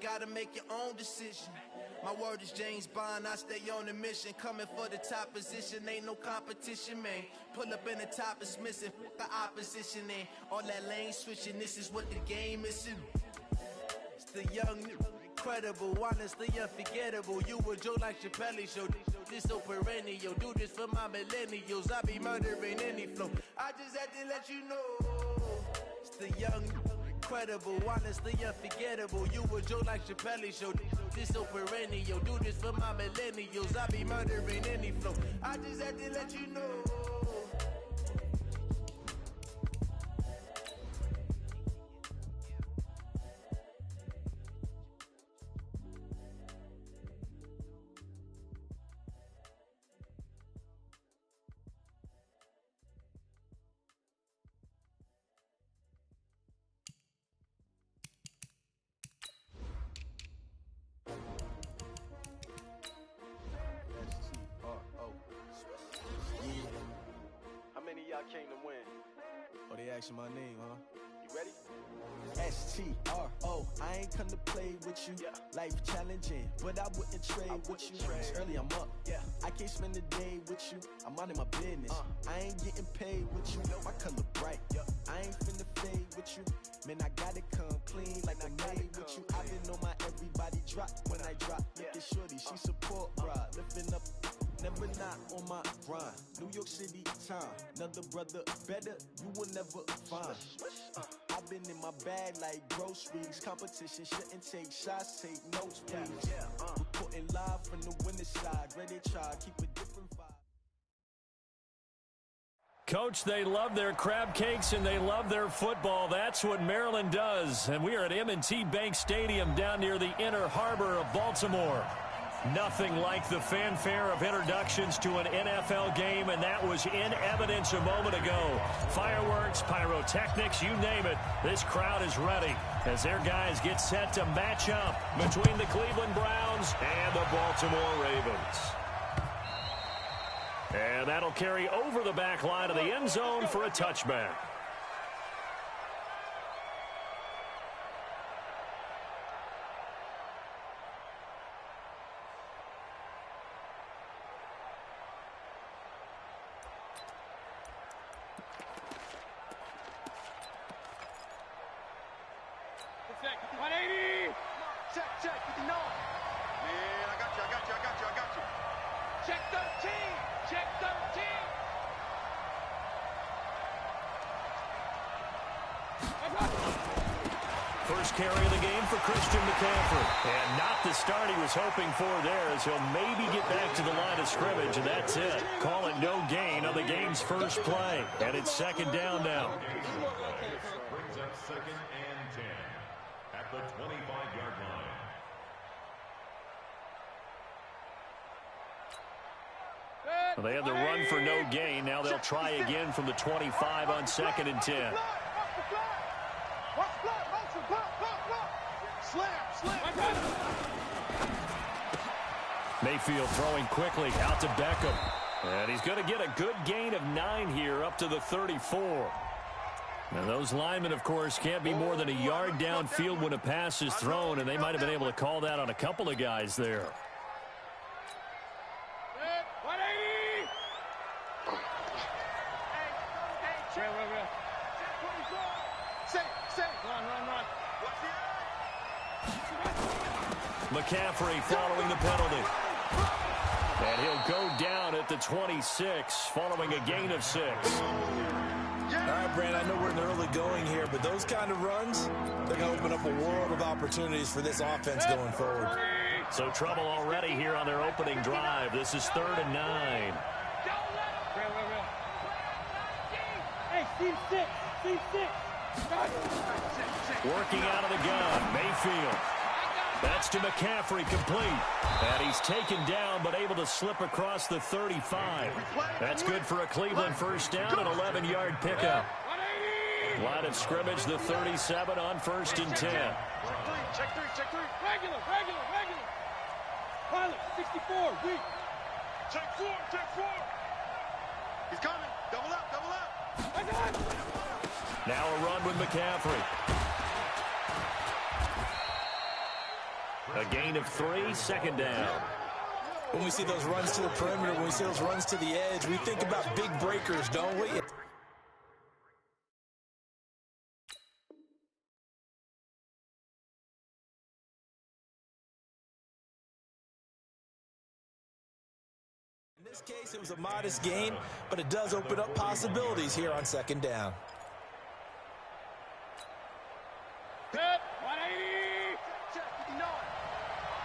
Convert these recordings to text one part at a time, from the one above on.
gotta make your own decision. My word is James Bond, I stay on a mission. Coming for the top position, ain't no competition, man. Pull up in the top is missing, the opposition in. All that lane switching, this is what the game is. It's the young, incredible, honestly unforgettable. You a joke like Chappelle show. This so perennial, do this for my millennials. I be murdering any flow. I just had to let you know. It's the young, incredible, honestly unforgettable. You a joke like Chappelle show. This so perennial, do this for my millennials. I be murdering any flow. I just had to let you know. Came to win. Oh, they asking my name, huh? You ready? STRO, I ain't come to play with you. Yeah. Life challenging, but I wouldn't trade with you. It's early, I'm up. Yeah. I can't spend the day with you. I'm minding my business. I ain't getting paid with you. My color bright. Yeah. I ain't finna fade with you. Man, I gotta come clean like I made with you. I've been on my everybody drop when I drop. Look at shorty, she support, bruh. Lifting up. Never not on my grind. New York City time. Another brother better, you will never find. I've been in my bag like groceries. Competition shouldn't take shots, take notes, please. Reporting live from the winning side. Ready to try, keep a different vibe. Coach, they love their crab cakes and they love their football. That's what Maryland does. And we are at M&T Bank Stadium down near the Inner Harbor of Baltimore. Nothing like the fanfare of introductions to an NFL game, and that was in evidence a moment ago. Fireworks, pyrotechnics, you name it. This crowd is ready as their guys get set to match up between the Cleveland Browns and the Baltimore Ravens. And that'll carry over the back line of the end zone for a touchback. First carry of the game for Christian McCaffrey. And not the start he was hoping for there, as he'll maybe get back to the line of scrimmage, and that's it. Call it no gain on the game's first play. And it's second down now. Brings up 2nd and 10 at the 25-yard line. Well, they had the run for no gain. Now they'll try again from the 25 on 2nd and 10. Mayfield throwing quickly out to Beckham. And he's going to get a good gain of 9 here up to the 34. Now those linemen, of course, can't be more than a yard downfield when a pass is thrown, and they might have been able to call that on a couple of guys there. McCaffrey following the penalty. And he'll go down at the 26 following a gain of 6. All right, Brandon, I know we're in the early going here, but those kind of runs, they're going to open up a world of opportunities for this offense going forward. So trouble already here on their opening drive. This is 3rd and 9. Working out of the gun, Mayfield. That's to McCaffrey, complete. And he's taken down, but able to slip across the 35. That's good for a Cleveland first down, an 11-yard pickup. Line of scrimmage, the 37 on 1st and 10. Check three. Regular. Pilot, 64, weak. Check four. He's coming. Double up. Now a run with McCaffrey. A gain of 3, second down. When we see those runs to the perimeter, when we see those runs to the edge, we think about big breakers, don't we? In this case, it was a modest gain, but it does open up possibilities here on second down. Set, 180. Check, 59.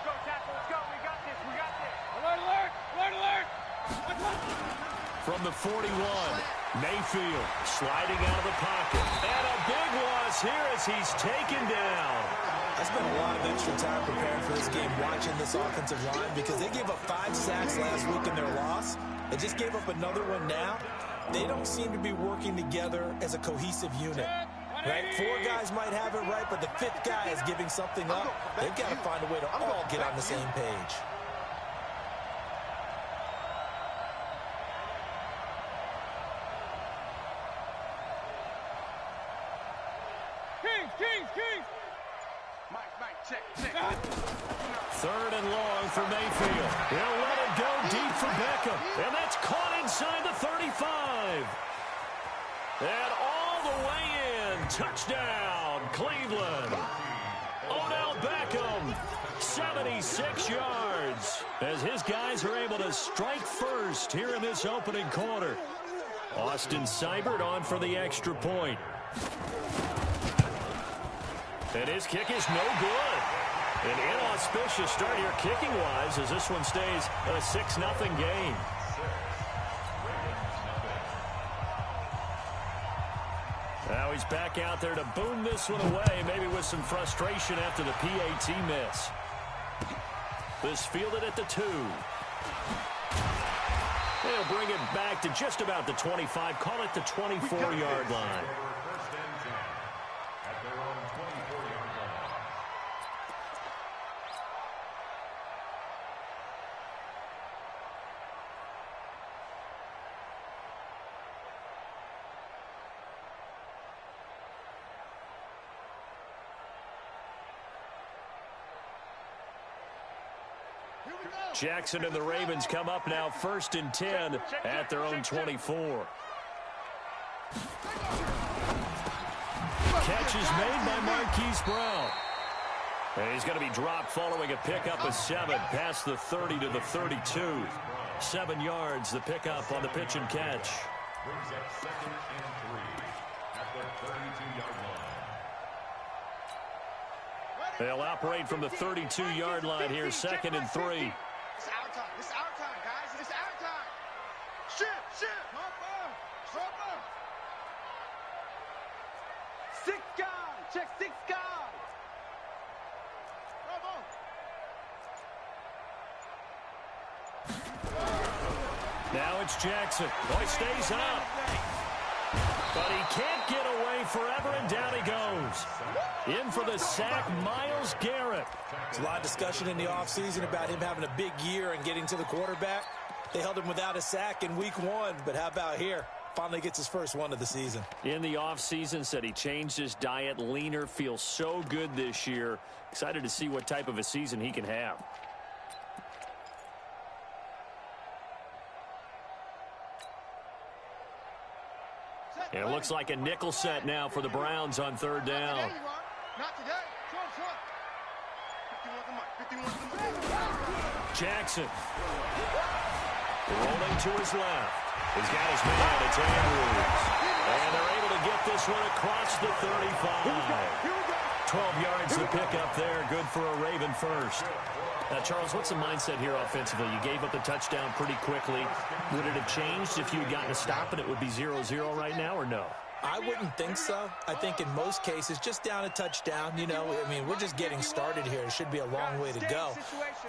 Go, tackle, let's go. We got this, we got this. Alert, alert, alert, alert. From the 41, Mayfield sliding out of the pocket. And a big loss here as he's taken down. I spent a lot of extra time preparing for this game watching this offensive line because they gave up 5 sacks last week in their loss. They just gave up another one now. They don't seem to be working together as a cohesive unit. Right? 4 guys might have it right, but the 5th guy is giving something up. They've got to find a way to all get on the same page. Kings. Mike, check. 3rd and long for Mayfield. He'll let it go deep for Beckham. And that's caught inside the 35. And all the way in. Touchdown, Cleveland. Odell Beckham, 76 yards. As his guys are able to strike first here in this opening quarter. Austin Seibert on for the extra point. And his kick is no good. An inauspicious start here kicking-wise as this one stays a 6-0 game. Now he's back out there to boom this one away, maybe with some frustration after the PAT miss. This fielded at the 2. They'll bring it back to just about the 25, call it the 24-yard line. Jackson and the Ravens come up now 1st and 10 at their own 24. Catch is made by Marquise Brown. And he's going to be dropped following a pickup of 7 past the 30 to the 32. 7 yards, the pickup on the pitch and catch. Brings up 2nd and 3 at the 32-yard line. They'll operate from the 32-yard line here, 2nd and 3. It's our time. It's our time, guys. It's our time. Shift. Hopper. 6 guys. Check 6 guys. Now it's Jackson. Boy, stays up. But he can't get away forever, and down he goes. In for the sack, Myles Garrett. There's a lot of discussion in the offseason about him having a big year and getting to the quarterback. They held him without a sack in week 1, but how about here? Finally gets his first one of the season. In the offseason, said he changed his diet, leaner, feels so good this year. Excited to see what type of a season he can have. And it looks like a nickel set now for the Browns on 3rd down. Not today. Jackson. Rolling to his left. He's got his man. It's Andrews. And they're able to get this one across the 35. 12 yards to pick up there. Good for a Raven first. Now, Charles, what's the mindset here offensively? You gave up the touchdown pretty quickly. Would it have changed if you had gotten a stop and it would be 0-0 right now, or no? I wouldn't think so. I think in most cases, just down a touchdown, you know, I mean, we're just getting started here. It should be a long way to go.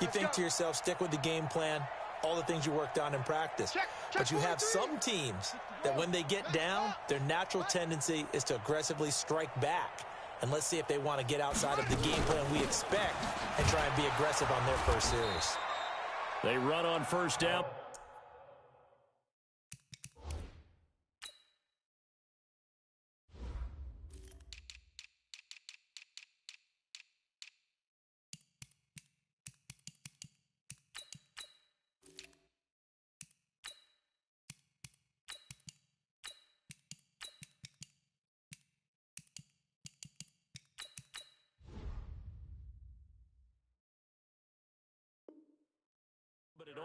You think to yourself, stick with the game plan, all the things you worked on in practice. But you have some teams that when they get down, their natural tendency is to aggressively strike back. And let's see if they want to get outside of the game plan we expect and try and be aggressive on their first series. They run on 1st down.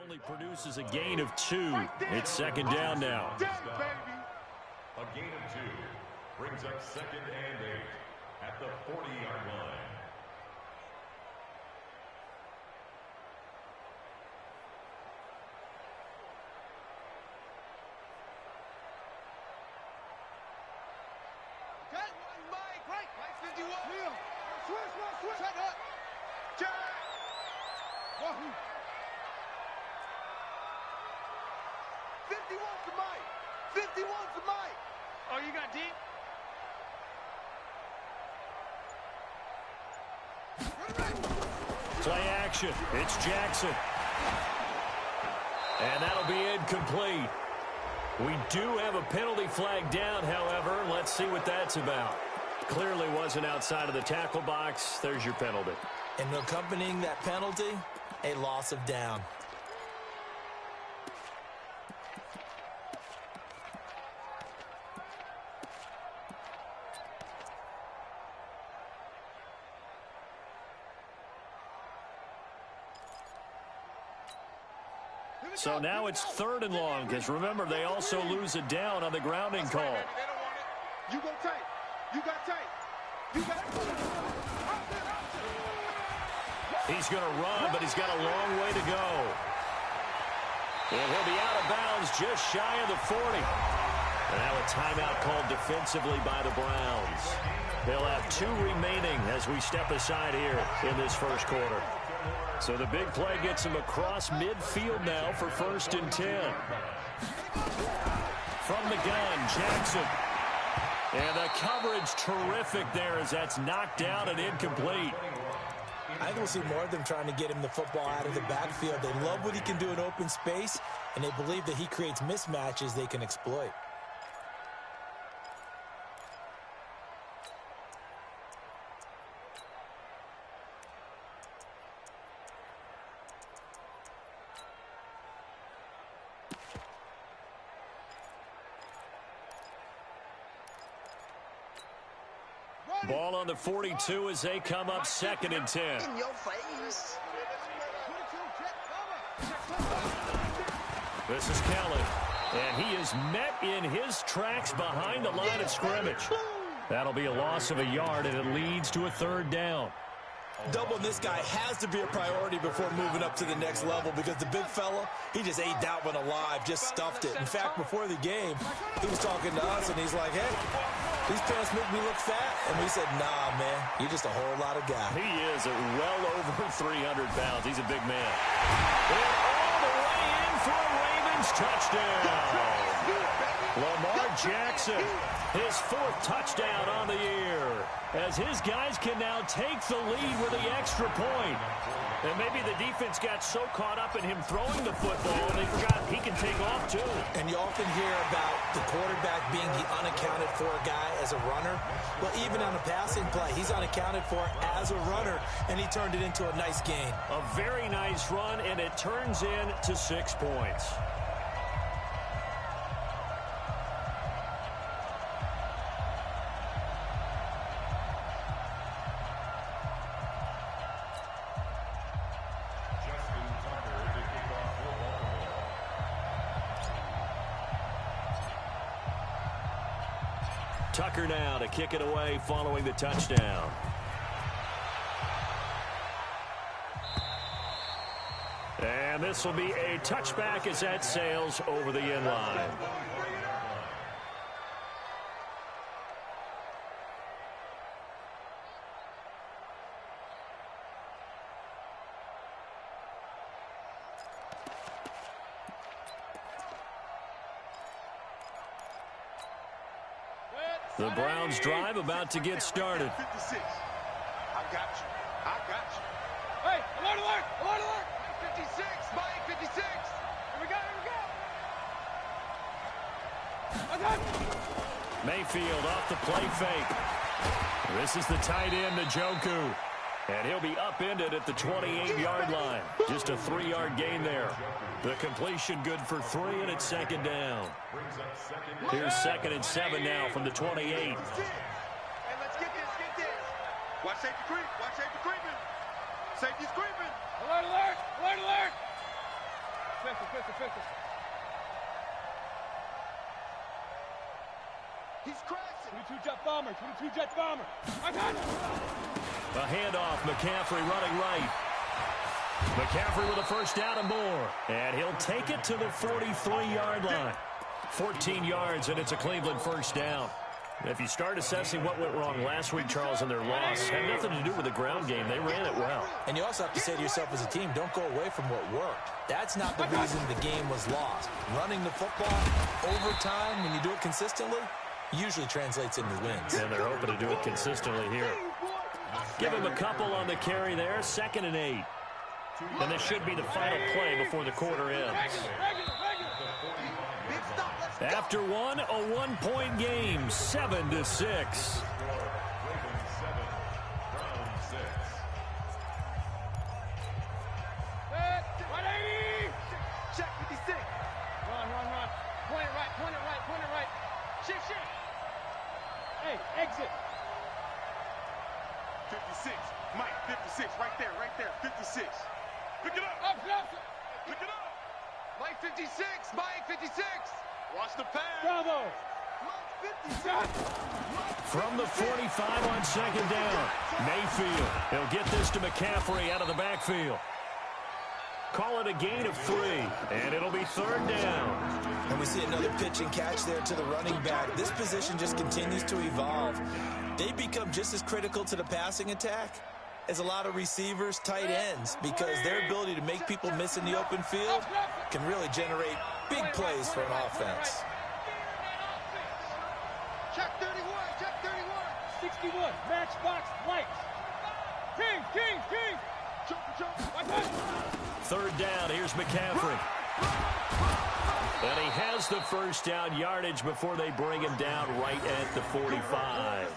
only produces a gain of 2. It's second down now. A gain of 2 brings up second and 8 at the 40-yard line. Oh, you got deep? Play action. It's Jackson. And that'll be incomplete. We do have a penalty flag down, however. Let's see what that's about. Clearly wasn't outside of the tackle box. There's your penalty. And accompanying that penalty, a loss of down. So now it's 3rd and long, because remember, they also lose a down on the grounding call. They don't want it. You go tight. You got tight. You got He's going to run, but he's got a long way to go. And he'll be out of bounds just shy of the 40. And now a timeout called defensively by the Browns. They'll have 2 remaining as we step aside here in this first quarter. So the big play gets him across midfield now for 1st and 10. From the gun, Jackson. And the coverage terrific there as that's knocked down and incomplete. I think we'll see more of them trying to get him the football out of the backfield. They love what he can do in open space, and they believe that he creates mismatches they can exploit. Ball on the 42 as they come up 2nd and 10. In your face. This is Kelly, and he is met in his tracks behind the line of scrimmage. That'll be a loss of a yard, and it leads to a 3rd down. Doubling this guy has to be a priority before moving up to the next level because the big fella, he just ate that one alive, just stuffed it. In fact, before the game, he was talking to us, and he's like, hey, these pants make me look fat. And we said, nah, man, you're just a whole lot of guy. He is at well over 300 pounds. He's a big man. And all the way in for a Ravens touchdown. Lamar Jackson, his 4th touchdown on the year, as his guys can now take the lead with the extra point. And maybe the defense got so caught up in him throwing the football, they forgot he can take off too. And you often hear about the quarterback being the unaccounted for guy as a runner. Well, even on a passing play, he's unaccounted for as a runner, and he turned it into a nice gain. A very nice run, and it turns into 6 points. Tucker now to kick it away following the touchdown. And this will be a touchback as that sails over the end line. The Browns drive about to get started. 56. I got you. I got you. Hey, alert, alert, alert, alert. 56, Mike, 56. Here we go, here we go. Mayfield off the play fake. This is the tight end, Njoku. And he'll be upended at the 28-yard line. Just a 3-yard gain there. The completion good for 3, and it's 2nd down. Here's 2nd and 7 now from the 28. And let's get this. Watch safety creep. Watch safety creeping. Safety's creeping. Alert, alert, alert, alert. Pistol. He's crashing. 22 jet bomber. I got it. A handoff. McCaffrey running right. McCaffrey with a first down and more. And he'll take it to the 43-yard line. 14 yards, and it's a Cleveland first down. If you start assessing what went wrong last week, Charles, in their loss, had nothing to do with the ground game. They ran it well. And you also have to say to yourself as a team, don't go away from what worked. That's not the reason the game was lost. Running the football over time, when you do it consistently, usually translates into wins. And they're hoping to do it consistently here. Give him a couple on the carry there, 2nd and 8. And this should be the final play before the quarter ends. After one, a 1-point game, 7-6. Check 56. Run. Point it right. Shift. Hey, exit. 56. Mike, 56. Right there. 56. Pick it up. Pick it up. Mike 56. Mike 56. Watch the pass. Bravo. Mike 56. From the 45 on 2nd down, Mayfield. He'll get this to McCaffrey out of the backfield. Call it a gain of 3, and it'll be 3rd down. And we see another pitch and catch there to the running back. This position just continues to evolve. They become just as critical to the passing attack as a lot of receivers, tight ends, because their ability to make people miss in the open field can really generate big plays for an offense. Check 31. 61. Matchbox lights. King. Jump. 3rd down, here's McCaffrey. And he has the first down yardage before they bring him down right at the 45.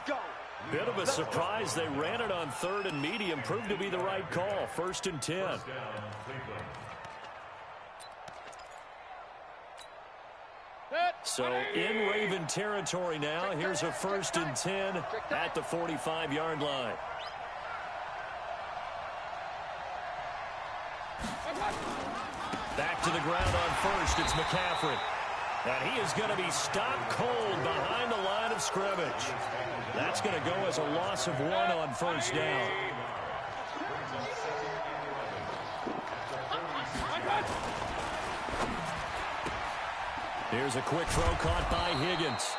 Bit of a surprise. They ran it on 3rd and medium. Proved to be the right call. 1st and 10. So in Raven territory now. Here's a 1st and 10 at the 45-yard line. Back to the ground on 1st. It's McCaffrey. And he is going to be stopped cold behind the line of scrimmage. That's going to go as a loss of 1 on 1st down. Here's a quick throw caught by Higgins.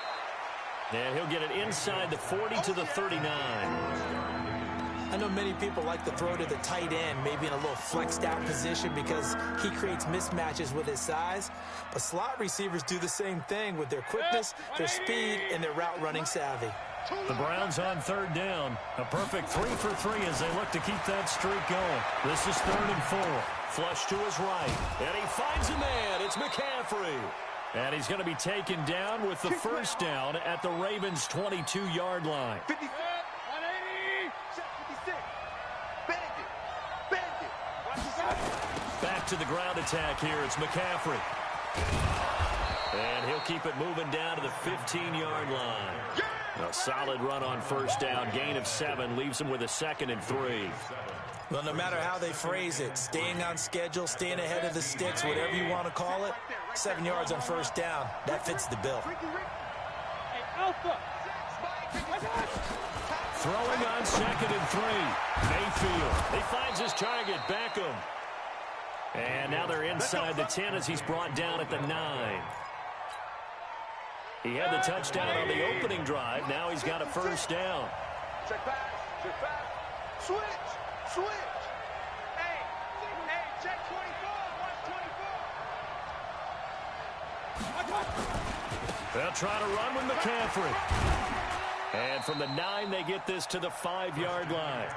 And he'll get it inside the 40 to the 39. I know many people like to throw to the tight end, maybe in a little flexed out position because he creates mismatches with his size. But slot receivers do the same thing with their quickness, their speed, and their route running savvy. The Browns on 3rd down. A perfect 3 for 3 as they look to keep that streak going. This is 3rd and 4. Flush to his right. And he finds a man. It's McCaffrey. And he's going to be taken down with the first down at the Ravens' 22-yard line. 56. 56. Bandit. Back to the ground attack here. It's McCaffrey. And he'll keep it moving down to the 15-yard line. A solid run on 1st down. Gain of 7 leaves him with a 2nd and 3. Well, no matter how they phrase it, staying on schedule, staying ahead of the sticks, whatever you want to call it, 7 yards on 1st down, that fits the bill. Hey, Alpha. Throwing on 2nd and 3. Mayfield. He finds his target, Beckham. And now they're inside the 10 as he's brought down at the 9. He had the touchdown on the opening drive. Now he's got a first down. Check back. Switch. Hey, check 24. Watch 24. They'll try to run with McCaffrey. And from the 9, they get this to the 5-yard line.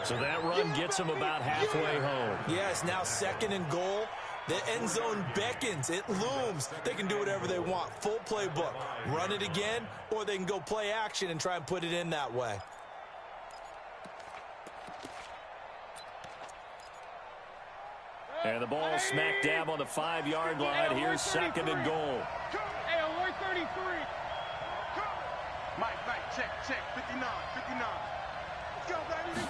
So that run gets them about halfway home. Yeah, it's now 2nd and goal. The end zone beckons. It looms. They can do whatever they want. Full playbook. Run it again, or they can go play action and try and put it in that way. And the ball smack dab on the 5-yard line. Here's 2nd and goal. Hey, alert 33. Mike, check. 59. Let's go, baby.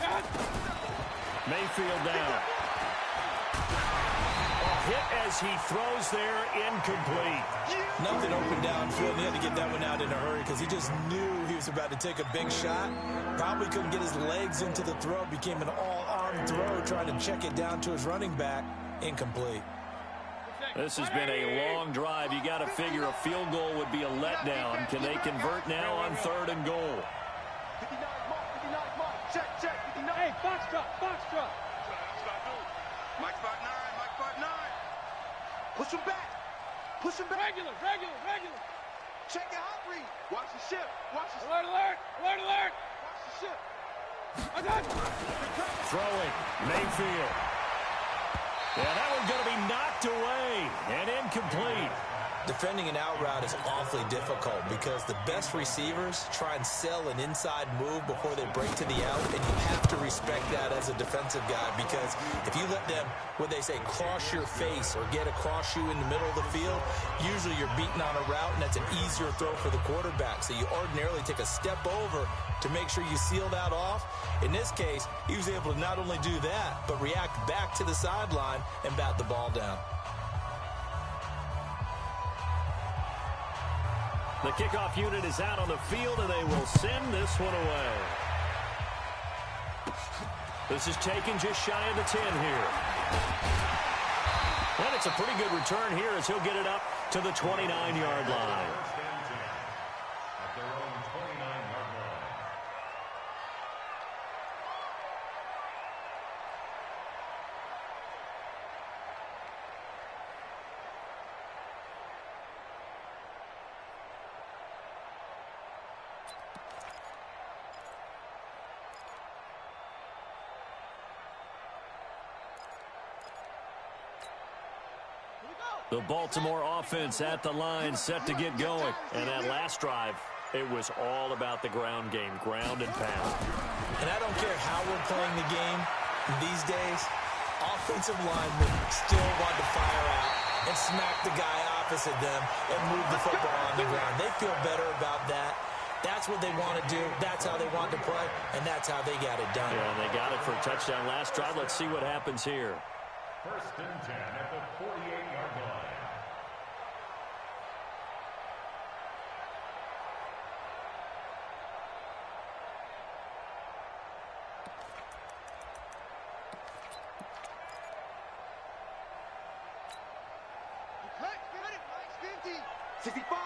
Mayfield down. hit as he throws there, incomplete. Nothing open downfield. He had to get that one out in a hurry because he just knew he was about to take a big shot. Probably couldn't get his legs into the throw. Became an all-arm throw, trying to check it down to his running back. Incomplete. This has been a long drive. You got to figure a field goal would be a letdown. Can they convert now on 3rd and goal? 59 mark. Check. 59. Hey, box truck. That's what I do. Mike 5'9". Push him back. Regular. Check your hot read. Watch the ship. Alert. Watch the ship. Throwing, Mayfield. Yeah, that one's going to be knocked away and incomplete. Defending an out route is awfully difficult because the best receivers try and sell an inside move before they break to the out, and you have to respect that as a defensive guy because if you let them, what they say, cross your face or get across you in the middle of the field, usually you're beaten on a route, and that's an easier throw for the quarterback. So you ordinarily take a step over to make sure you seal that off. In this case, he was able to not only do that, but react back to the sideline and bat the ball down. The kickoff unit is out on the field, and they will send this one away. This is taken just shy of the 10 here. And it's a pretty good return here as he'll get it up to the 29-yard line. At their own 29-yard line. The Baltimore offense at the line, set to get going. And that last drive, it was all about the ground game, ground and pound. And I don't care how we're playing the game these days, offensive linemen still want to fire out and smack the guy opposite them and move the football on the ground. They feel better about that. That's what they want to do. That's how they want to play, and that's how they got it done. Yeah, and they got it for a touchdown last drive. Let's see what happens here. 1st and 10 at the 48-yard line. Get it. 65.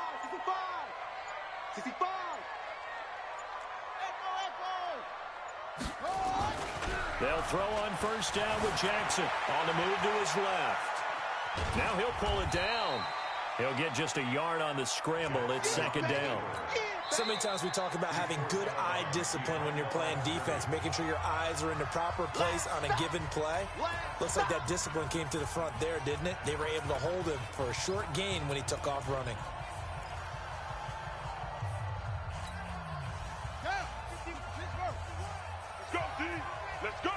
They'll throw on 1st down with Jackson on the move to his left. Now he'll pull it down. He'll get just a yard on the scramble. It's 2nd down. So many times we talk about having good eye discipline when you're playing defense, making sure your eyes are in the proper place on a given play. Looks like that discipline came to the front there, didn't it? They were able to hold him for a short gain when he took off running. Let's go, D. Let's go.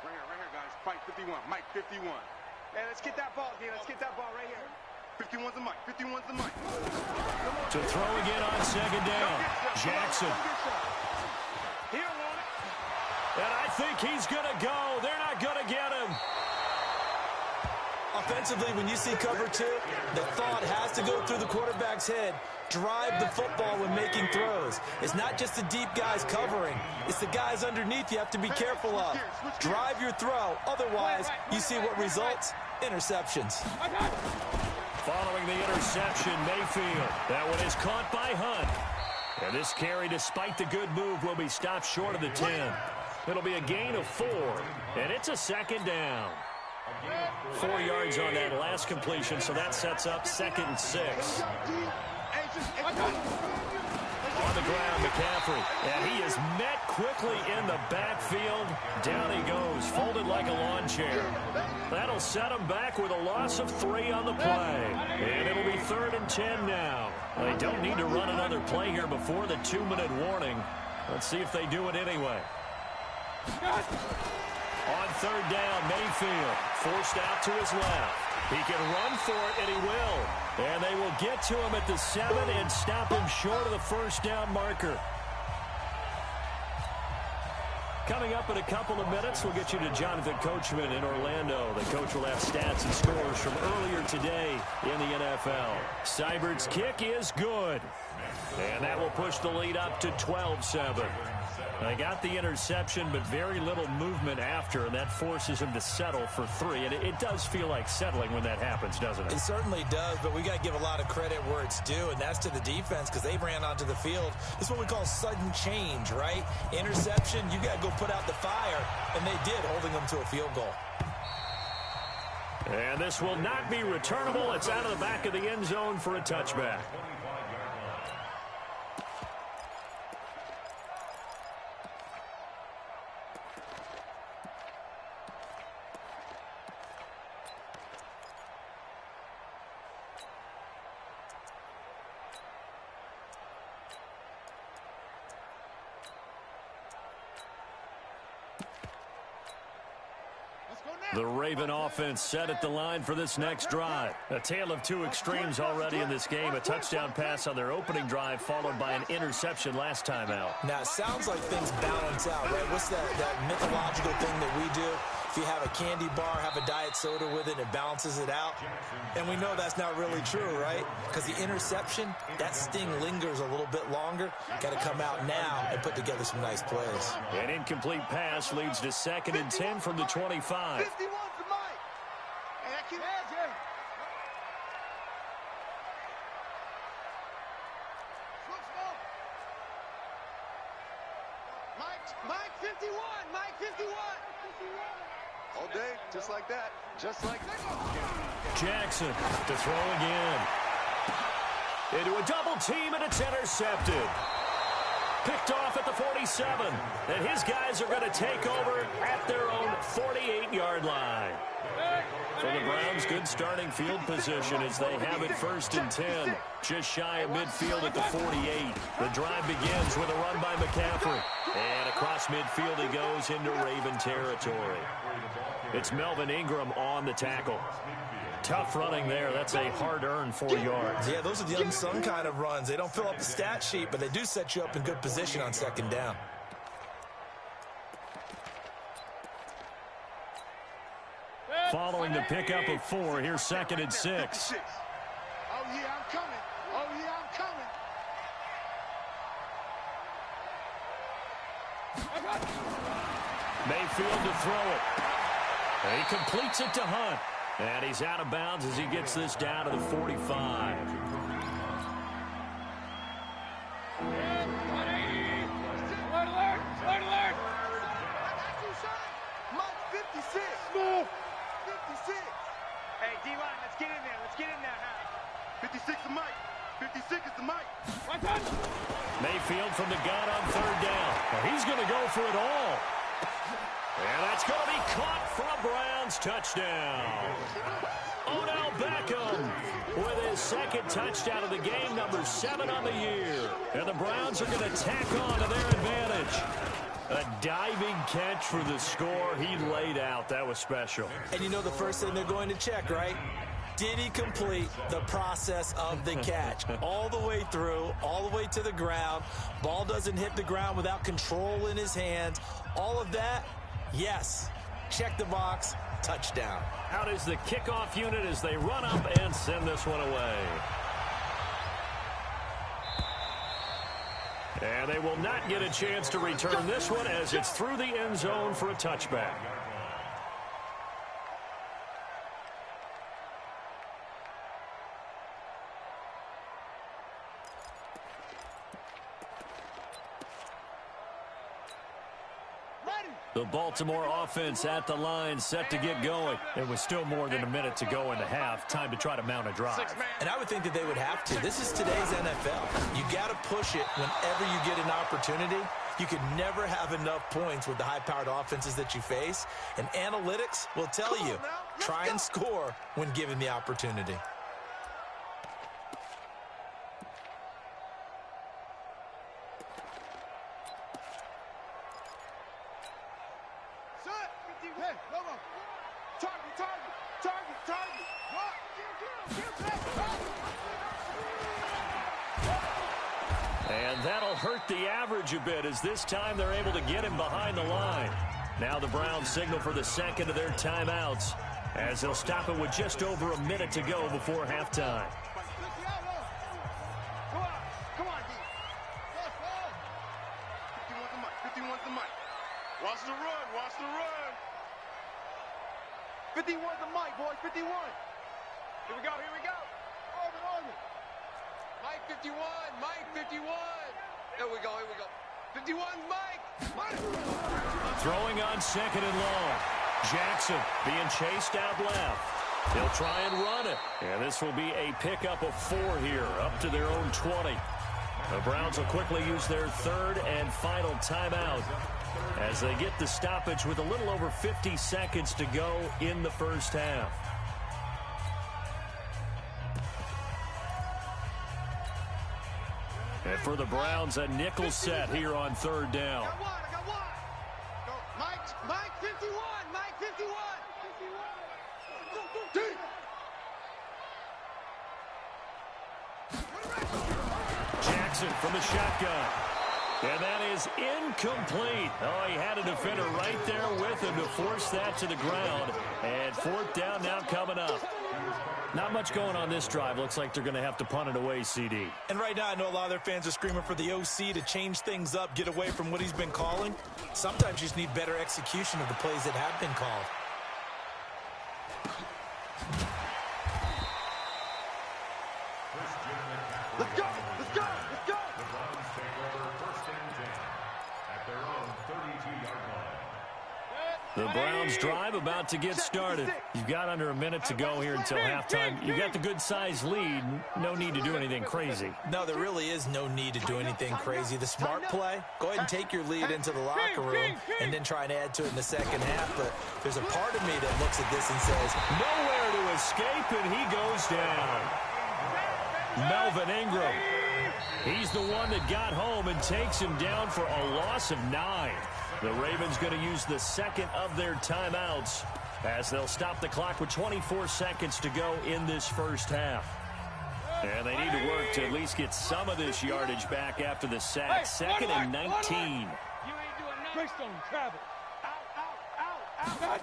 Right here, guys. Fight 51. Mike 51. Hey, let's get that ball, D. Let's get that ball right here. 51's the Mike. 51's the Mike. To throw again on 2nd down. Jackson. He don't want it. And I think he's going to go. They're not going to get him. Offensively, when you see cover 2, the thought has to go through the quarterback's head. Drive the football when making throws. It's not just the deep guys covering. It's the guys underneath you have to be careful of. Drive your throw. Otherwise, you see what results? Interceptions. Following the interception, Mayfield. That one is caught by Hunt. And this carry, despite the good move, will be stopped short of the 10. It'll be a gain of 4, and it's a 2nd down. 4 yards on that last completion, so that sets up 2nd and 6. On the ground, McCaffrey. And he is met quickly in the backfield. Down he goes, folded like a lawn chair. That'll set him back with a loss of 3 on the play. And it'll be 3rd and 10 now. They don't need to run another play here before the 2-minute warning. Let's see if they do it anyway. On 3rd down, Mayfield forced out to his left. He can run for it, and he will. And they they will get to him at the 7 and stop him short of the first down marker. Coming up in a couple of minutes, we'll get you to Jonathan Coachman in Orlando. The coach will have stats and scores from earlier today in the NFL. Seibert's kick is good. And that will push the lead up to 12-7. They got the interception, but very little movement after, and that forces him to settle for 3. And it does feel like settling when that happens, doesn't it? It certainly does, but we got to give a lot of credit where it's due, and that's to the defense because they ran onto the field. This is what we call sudden change, right? Interception, you got to go put out the fire, and they did, holding them to a field goal. And this will not be returnable. It's out of the back of the end zone for a touchback. The Raven offense set at the line for this next drive. A tale of two extremes already in this game. A touchdown pass on their opening drive followed by an interception last time out. Now, it sounds like things balance out, right? What's that mythological thing that we do? If you have a candy bar, have a diet soda with it, it balances it out. And we know that's not really true, right? Because the interception, that sting lingers a little bit longer. Got to come out now and put together some nice plays. An incomplete pass leads to 2nd and 10 from the 25. 51 to Mike. Hey, that kid. Mike 51. Mike 51. All day, just like that. Just like that. Jackson to throw again. Into a double team, and it's intercepted. Picked off at the 47. And his guys are going to take over at their own 48-yard line. For the Browns, good starting field position as they have it 1st and 10. Just shy of midfield at the 48. The drive begins with a run by McCaffrey. And across midfield he goes into Raven territory. It's Melvin Ingram on the tackle. Tough running there. That's a hard-earned 4 yards. Yeah, those are the unsung kind of runs. They don't fill up the stat sheet, but they do set you up in good position on 2nd down. Following the pickup of 4, here's 2nd and 6. Oh, yeah, I'm coming. Oh, yeah, I'm coming. Mayfield to throw it. He completes it to Hunt. And he's out of bounds as he gets this down to the 45. Mike 56. Move. 56. Hey, D-line, let's get in there. Let's get in there, Hal. 56 to Mike. 56 is the Mike. Mayfield from the gun on 3rd down. Well, he's going to go for it all. And that's going to be caught for a Browns touchdown. Odell Beckham with his 2nd touchdown of the game, number 7 on the year. And the Browns are going to tack on to their advantage. A diving catch for the score. He laid out. That was special. And you know the first thing they're going to check, right? Did he complete the process of the catch? All the way through, all the way to the ground. Ball doesn't hit the ground without control in his hands. All of that, yes. Check the box. Touchdown. Out is the kickoff unit as they run up and send this one away. And they will not get a chance to return this one as it's through the end zone for a touchback. The Baltimore offense at the line, set to get going. It was still more than a minute to go in the half. Time to try to mount a drive. And I would think that they would have to. This is today's NFL. You got to push it whenever you get an opportunity. You could never have enough points with the high-powered offenses that you face. And analytics will tell you, try and score when given the opportunity. Hey, come on. Target. What? Get. And that'll hurt the average a bit as this time they're able to get him behind the line. Now the Browns signal for the second of their timeouts as they'll stop it with just over a minute to go before halftime. Come on, D. 51's the mic. Watch the run. Watch the run. 51's the mic, boys. 51. Here we go. Here we go. Orbit. Mike 51. Mike 51. Here we go. Here we go. 51, Mike. Throwing on second and long. Jackson being chased out left. They'll try and run it. And this will be a pickup of 4 here, up to their own 20. The Browns will quickly use their third and final timeout as they get the stoppage with a little over 50 seconds to go in the first half. And for the Browns, a nickel set here on third down. I got one. Mike 51. Mike 51. 51. Jackson from the shotgun. And that is incomplete. Oh, he had a defender right there with him to force that to the ground. And fourth down now coming up. Not much going on this drive. Looks like they're going to have to punt it away, CD. And right now, I know a lot of their fans are screaming for the OC to change things up, get away from what he's been calling. Sometimes you just need better execution of the plays that have been called. Let's go. Let's go. Let's go. The Browns take over first and 10 at their own 32-yard line. The Browns drive about to get started. You've got under a minute to go here until halftime. You've got the good-sized lead. No need to do anything crazy. No, there really is no need to do anything crazy. The smart play, go ahead and take your lead into the locker room and then try and add to it in the second half. But there's a part of me that looks at this and says, nowhere to escape, and he goes down. Melvin Ingram. He's the one that got home and takes him down for a loss of 9. The Ravens going to use the second of their timeouts as they'll stop the clock with 24 seconds to go in this first half. And they need to work to at least get some of this yardage back after the sack. Second and 19. You ain't doing nothing. Greystone, travel. Out.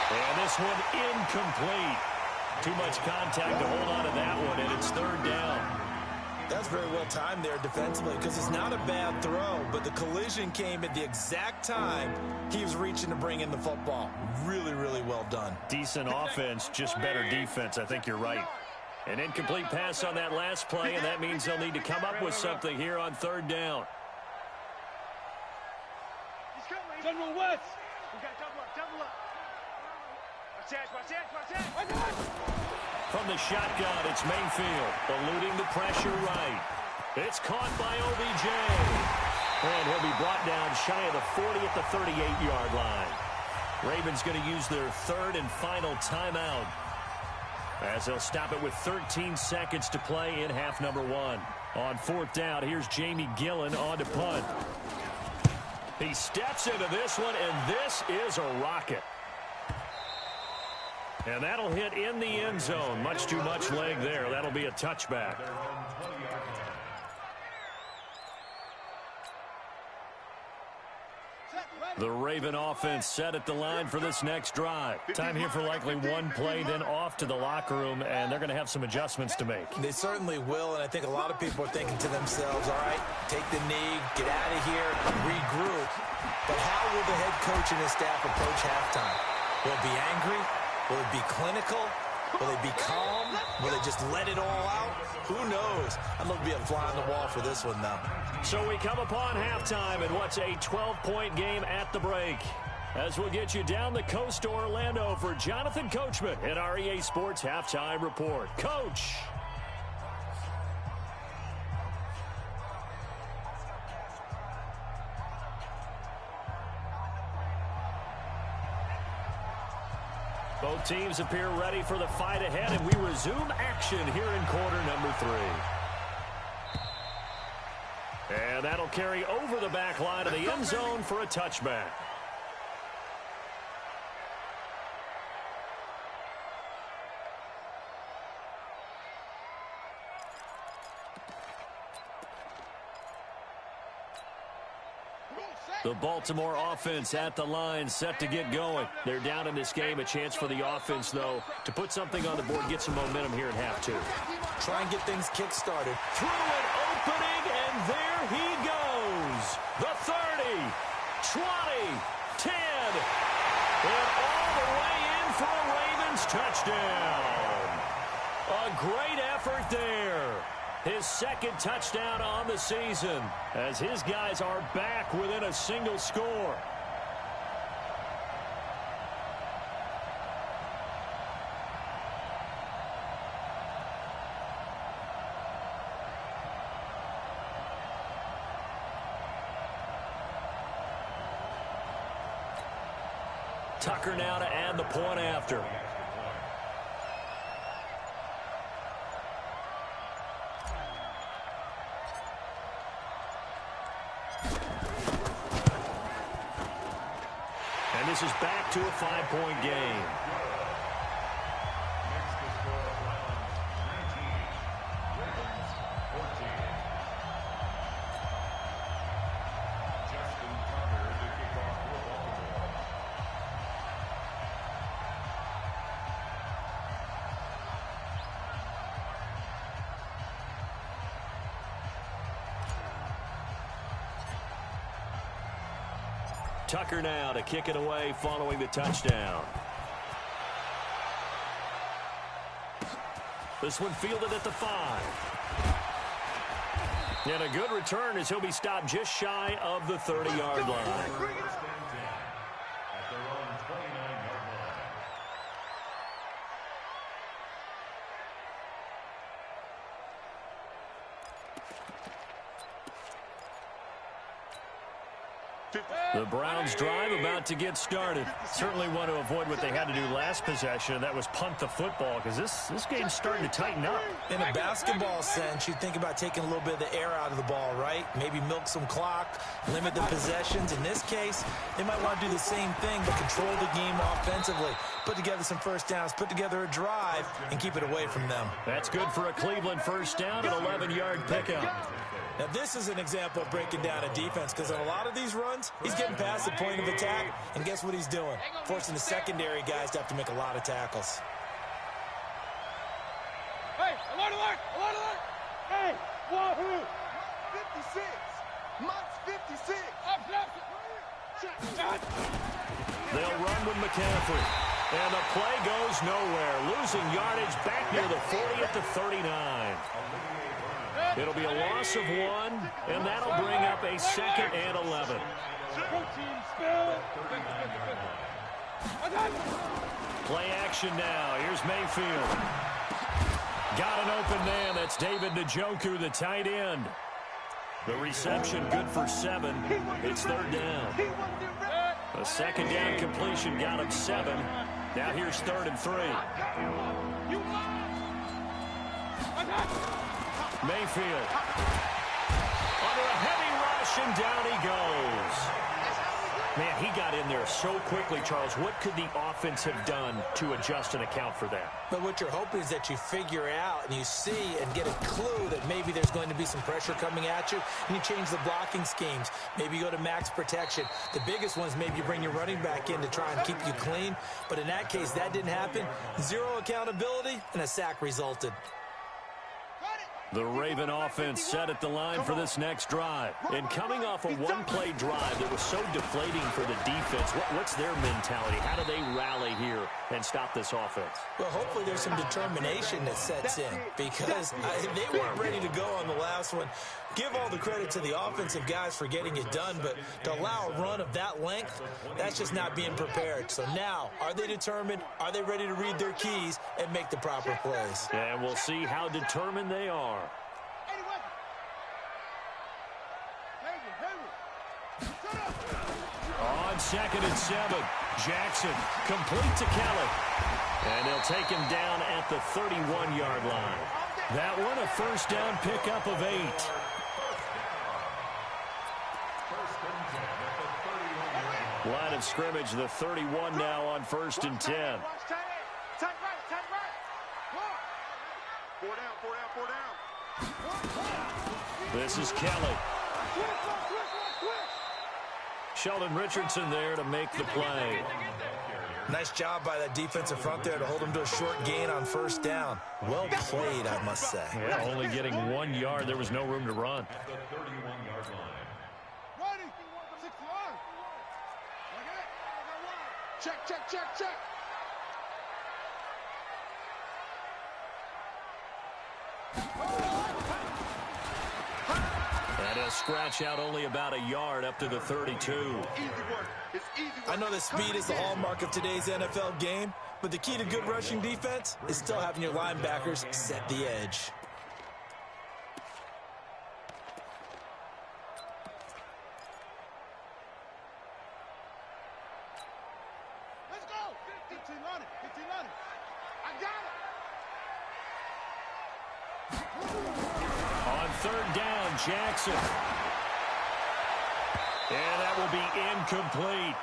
And this one incomplete. Too much contact to hold on to that one, and it's third down. that's very well timed there defensively because it's not a bad throw, but the collision came at the exact time he was reaching to bring in the football. Really, really well done. Decent offense, just better defense. I think you're right. An incomplete pass on that last play, and that means they'll need to come up with something here on third down. General West. We got double up. Watch that. From the shotgun, it's Mayfield, eluding the pressure right. It's caught by OBJ. And he'll be brought down shy of the 40 at the 38-yard line. Ravens going to use their third and final timeout, as they'll stop it with 13 seconds to play in half number one. On fourth down, here's Jamie Gillen on to punt. He steps into this one, and this is a rocket. And that'll hit in the end zone. Much too much leg there. That'll be a touchback. The Raven offense set at the line for this next drive. Time here for likely one play, then off to the locker room, and they're going to have some adjustments to make. They certainly will, and I think a lot of people are thinking to themselves, all right, take the knee, get out of here, regroup. But how will the head coach and his staff approach halftime? Will it be angry? Will it be clinical? Will they be calm? Will they just let it all out? Who knows? I'd love to be a fly on the wall for this one, though. So we come upon halftime in what's a 12-point game at the break, as we'll get you down the coast to Orlando for Jonathan Coachman at our EA Sports Halftime Report. Coach! Both teams appear ready for the fight ahead, and we resume action here in quarter number 3. And that'll carry over the back line of the end zone for a touchback. The Baltimore offense at the line, set to get going. They're down in this game. A chance for the offense, though, to put something on the board, get some momentum here in half two. Try and get things kick-started. Through an opening, and there he goes. The 30, 20, 10, and all the way in for a Ravens touchdown. A great effort there. His second touchdown on the season as his guys are back within a single score. Tucker now to add the point after. And this is back to a 5-point game. Tucker now to kick it away following the touchdown. This one fielded at the 5. And a good return as he'll be stopped just shy of the 30-yard line. The Browns drive about to get started. Certainly want to avoid what they had to do last possession, and that was punt the football, because this game's starting to tighten up. In a basketball sense, you think about taking a little bit of the air out of the ball, right? Maybe milk some clock, limit the possessions. In this case, they might want to do the same thing, but control the game offensively. Put together some first downs, put together a drive, and keep it away from them. That's good for a Cleveland first down, an 11-yard pickup. Now, this is an example of breaking down a defense, because on a lot of these runs, he's getting past the point of attack, and guess what he's doing? Forcing the secondary guys to have to make a lot of tackles. Hey, alert, alert, alert, alert! Hey, wahoo! 56! Mott's 56! They'll run with McCaffrey. And the play goes nowhere. Losing yardage back near the 40 at the 39. It'll be a loss of 1, and that'll bring up a 2nd and 11. Play action now. Here's Mayfield. Got an open man. That's David Njoku, the tight end. The reception good for 7. It's 3rd down. A 2nd down completion got him 7. Now here's 3rd and 3. Mayfield under a heavy rush, and down he goes. Man, he got in there so quickly, Charles. What could the offense have done to adjust and account for that? But what you're hoping is that you figure out and you see and get a clue that maybe there's going to be some pressure coming at you, and you change the blocking schemes. Maybe you go to max protection. The biggest one is maybe you bring your running back in to try and keep you clean. But in that case, that didn't happen. 0 accountability, and a sack resulted. The Raven offense set at the line for this next drive. And coming off a one-play drive that was so deflating for the defense, what's their mentality? How do they rally here and stop this offense? Well, hopefully there's some determination that sets in, because they weren't ready to go on the last one. Give all the credit to the offensive guys for getting it done, but to allow a run of that length, that's just not being prepared. So now, are they determined? Are they ready to read their keys and make the proper plays? And we'll see how determined they are. On 2nd and 7, Jackson complete to Kelly. And they'll take him down at the 31-yard line. That one a first down pickup of 8. Line of scrimmage, the 31 now on 1st and 10. This is Kelly. Sheldon Richardson there to make the play. Nice job by that defensive front there to hold him to a short gain on first down. Well played, I must say. Yeah, only getting 1 yard. There was no room to run. At the 31-yard line. Ready? 61. Check, check, check, check. And he'll scratch out only about a yard up to the 32. Easy work. It's easy work. I know that speed is the hallmark of today's NFL game, but the key to good rushing defense is still having your linebackers set the edge. Let's go. 15 on it. 15 on it. I got it. On third down, Jackson. And that will be incomplete.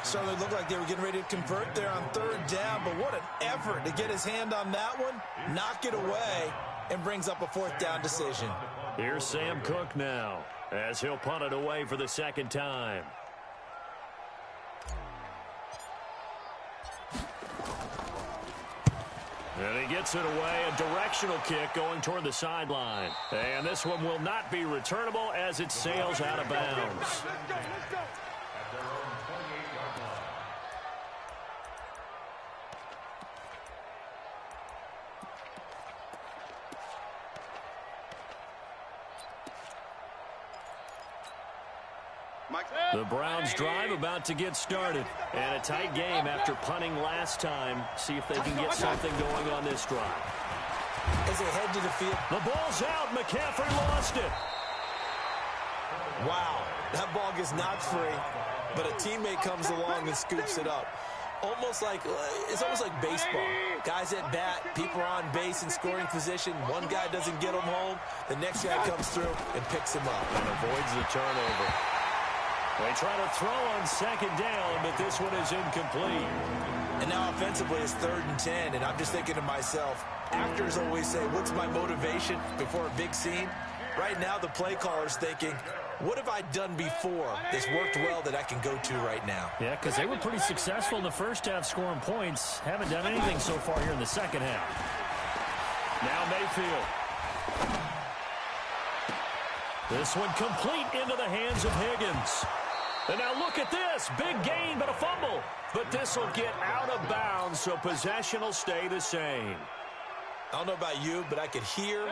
Certainly looked like they were getting ready to convert there on third down, but what an effort to get his hand on that one, knock it away, and brings up a fourth down decision. Here's Sam Cook now, as he'll punt it away for the second time. And he gets it away, a directional kick going toward the sideline. And this one will not be returnable as it sails out of bounds. Let's go. At their own 28-yard line. The Browns drive about to get started. And a tight game after punting last time. See if they can get something going on this drive. As they head to the field. The ball's out. McCaffrey lost it. Wow, that ball gets knocked free, but a teammate comes along and scoops it up. It's almost like baseball. Guys at bat, people are on base in scoring position. One guy doesn't get him home. The next guy comes through and picks him up. And avoids the turnover. They try to throw on second down, but this one is incomplete. And now offensively it's 3rd and 10, and I'm just thinking to myself, actors always say, what's my motivation before a big scene? Right now the play caller's thinking, what have I done before that's worked well that I can go to right now? Yeah, because they were pretty successful in the first half scoring points. Haven't done anything so far here in the second half. Now Mayfield. This one complete into the hands of Higgins. And now look at this. Big gain, but a fumble. But this will get out of bounds, so possession will stay the same. I don't know about you, but I could hear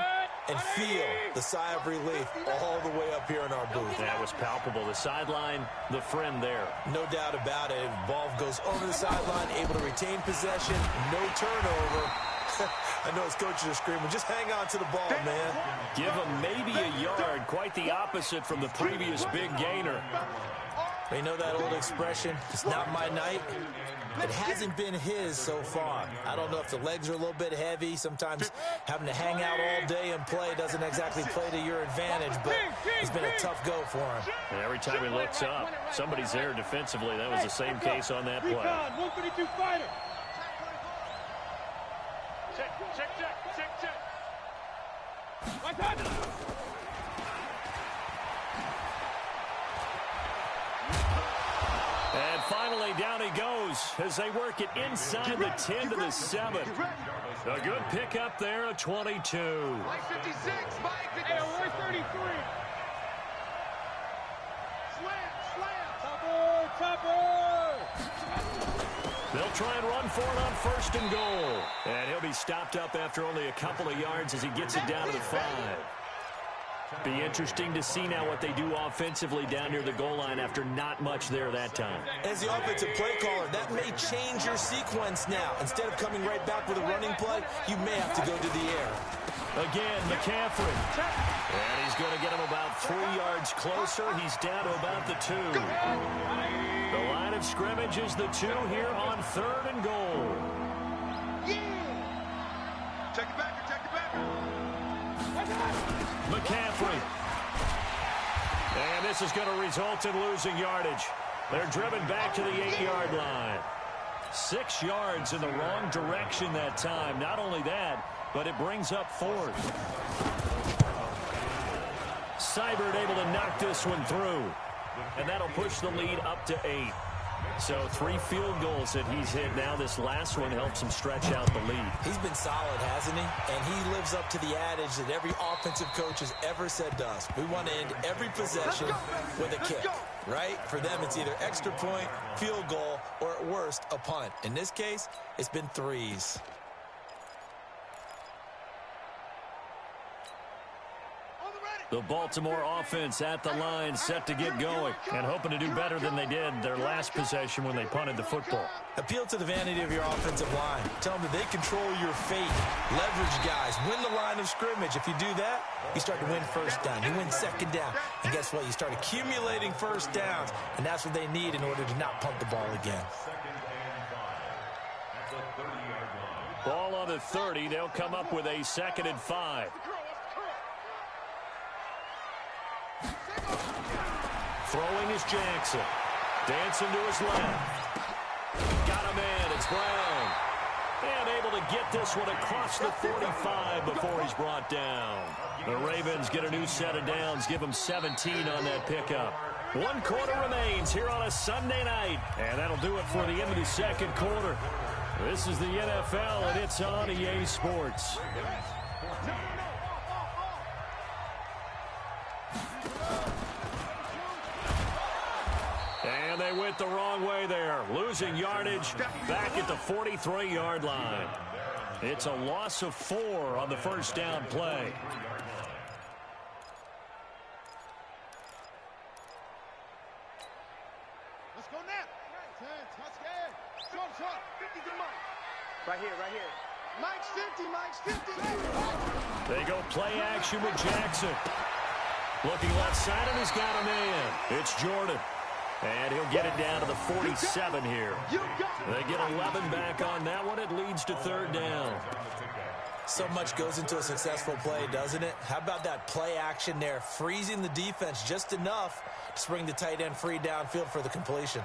and feel the sigh of relief all the way up here in our booth. That was palpable. The sideline, the friend there. No doubt about it. Ball goes over the sideline, able to retain possession, no turnover. I know his coaches are screaming, just hang on to the ball, man. Give him maybe a yard, quite the opposite from the previous big gainer. You know that old expression, it's not my night? It hasn't been his so far. I don't know if the legs are a little bit heavy. Sometimes having to hang out all day and play doesn't exactly play to your advantage, but it's been a tough go for him. And every time he looks up, somebody's there defensively. That was the same case on that play. 152 fighter. Check. Like that. And finally, down he goes as they work it inside the 10 to the 7. A good pickup there at 22. Mike 56, Mike 56. Hey, Roy 33. Slam. Topper. They'll try and run for it on 1st and goal. And he'll be stopped up after only a couple of yards as he gets it down to the 5. Be interesting to see now what they do offensively down near the goal line after not much there that time. As the offensive play caller, that may change your sequence now. Instead of coming right back with a running play, you may have to go to the air. Again, McCaffrey. And he's going to get him about 3 yards closer. He's down to about the 2. The line of scrimmage is the 2 here on 3rd and goal. Yeah. Check it back. McCaffrey. And this is going to result in losing yardage. They're driven back to the 8-yard line. 6 yards in the wrong direction that time. Not only that, but it brings up 4th. Seibert able to knock this one through. and that'll push the lead up to 8. So 3 field goals that he's hit now. This last one helps him stretch out the lead. He's been solid, hasn't he? And he lives up to the adage that every offensive coach has ever said to us. We want to end every possession with a kick, right? For them, it's either extra point, field goal, or at worst, a punt. In this case, it's been 3s. The Baltimore offense at the line, set to get going, and hoping to do better than they did their last possession when they punted the football. Appeal to the vanity of your offensive line. Tell them that they control your fate. Leverage guys. Win the line of scrimmage. If you do that, you start to win first down. You win second down. And guess what? You start accumulating first downs, and that's what they need in order to not punt the ball again. Ball on the 30. They'll come up with a 2nd and 5. Throwing is Jackson. Dancing to his left. Got a man. It's Brown. And able to get this one across the 45 before he's brought down. The Ravens get a new set of downs. Give them 17 on that pickup. 1 quarter remains here on a Sunday night. And that'll do it for the end of the 2nd quarter. This is the NFL, and it's on EA Sports. And they went the wrong way there. Losing yardage back at the 43-yard line. It's a loss of 4 on the first down play. Let's go now. Short. 50 to Mike. Right here. Mike's 50, Mike's 50. They go play action with Jackson. Looking left side, and he's got a man. It's Jordan. And he'll get it down to the 47 here. They get 11 back on that one. It leads to 3rd down. So much goes into a successful play, doesn't it? How about that play action there? Freezing the defense just enough to spring the tight end free downfield for the completion.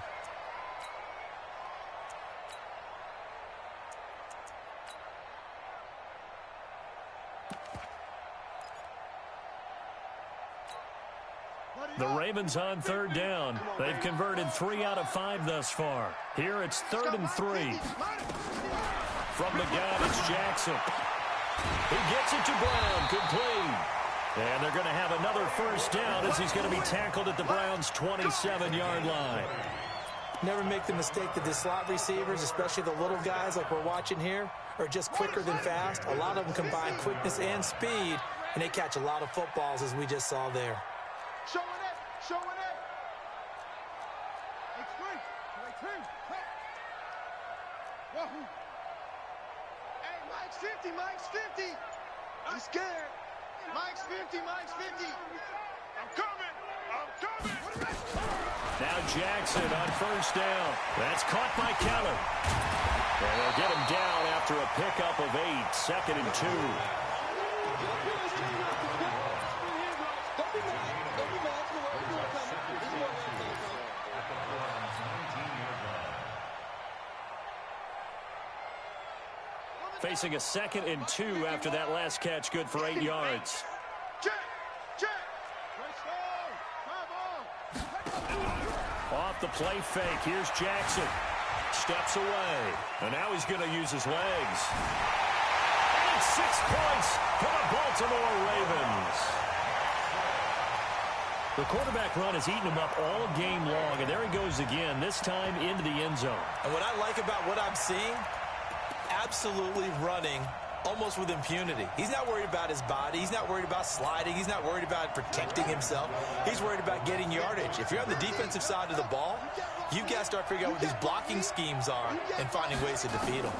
The Ravens on 3rd down. They've converted 3 out of 5 thus far. Here it's 3rd and 3. From the gun, it's Jackson. He gets it to Brown, complete. And they're going to have another first down as he's going to be tackled at the Browns' 27-yard line. Never make the mistake that the slot receivers, especially the little guys like we're watching here, are just quicker than fast. A lot of them combine quickness and speed, and they catch a lot of footballs as we just saw there. Showing it. Extreme. Wahoo. Hey, Mike's 50. I'm scared. Mike's 50. I'm coming. Now Jackson on first down. That's caught by Keller. And they'll get him down after a pickup of 8. 2nd and 2. Facing a 2nd and 2 after that last catch, good for 8 yards. Off the play fake, here's Jackson. Steps away, and now he's going to use his legs. And it's 6 points for the Baltimore Ravens. The quarterback run has eaten him up all game long, and there he goes again, this time into the end zone. And what I like about what I'm seeing, absolutely running almost with impunity. He's not worried about his body. He's not worried about sliding. He's not worried about protecting himself. He's worried about getting yardage. If you're on the defensive side of the ball, you've got to start figuring out what these blocking schemes are and finding ways to defeat them.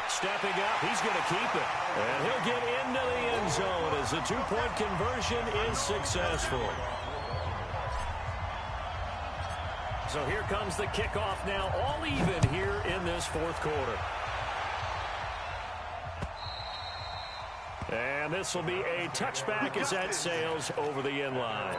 Stepping up, he's going to keep it. And he'll get into the end zone as the 2-point conversion is successful. So here comes the kickoff now, all even here in this 4th quarter. And this will be a touchback as that sails over the end line.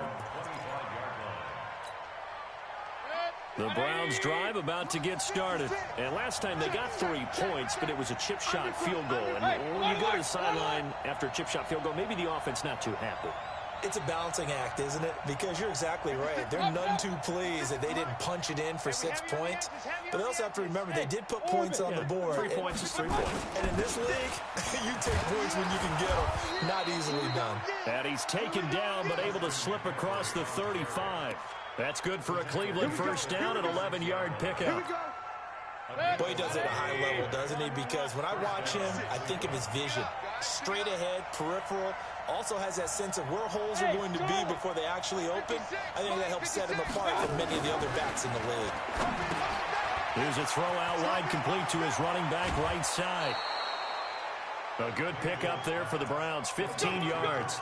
The Browns drive about to get started. And last time they got 3 points, but it was a chip shot field goal. And when you go to the sideline after a chip shot field goal, maybe the offense not too happy. It's a balancing act, isn't it? Because you're exactly right. They're none too pleased that they didn't punch it in for 6 points. But they also have to remember they did put points on the board. 3 points is 3 points. And in this league, you take points when you can get them. Not easily done. And he's taken down but able to slip across the 35. That's good for a Cleveland first down, an 11-yard pickup. Boy, he does it at a high level, doesn't he? Because when I watch him, I think of his vision. Straight ahead, peripheral. Also has that sense of where holes are going to be before they actually open. I think that helps set him apart from many of the other backs in the league. Here's a throw out wide, complete to his running back right side. A good pickup there for the Browns, 15 yards.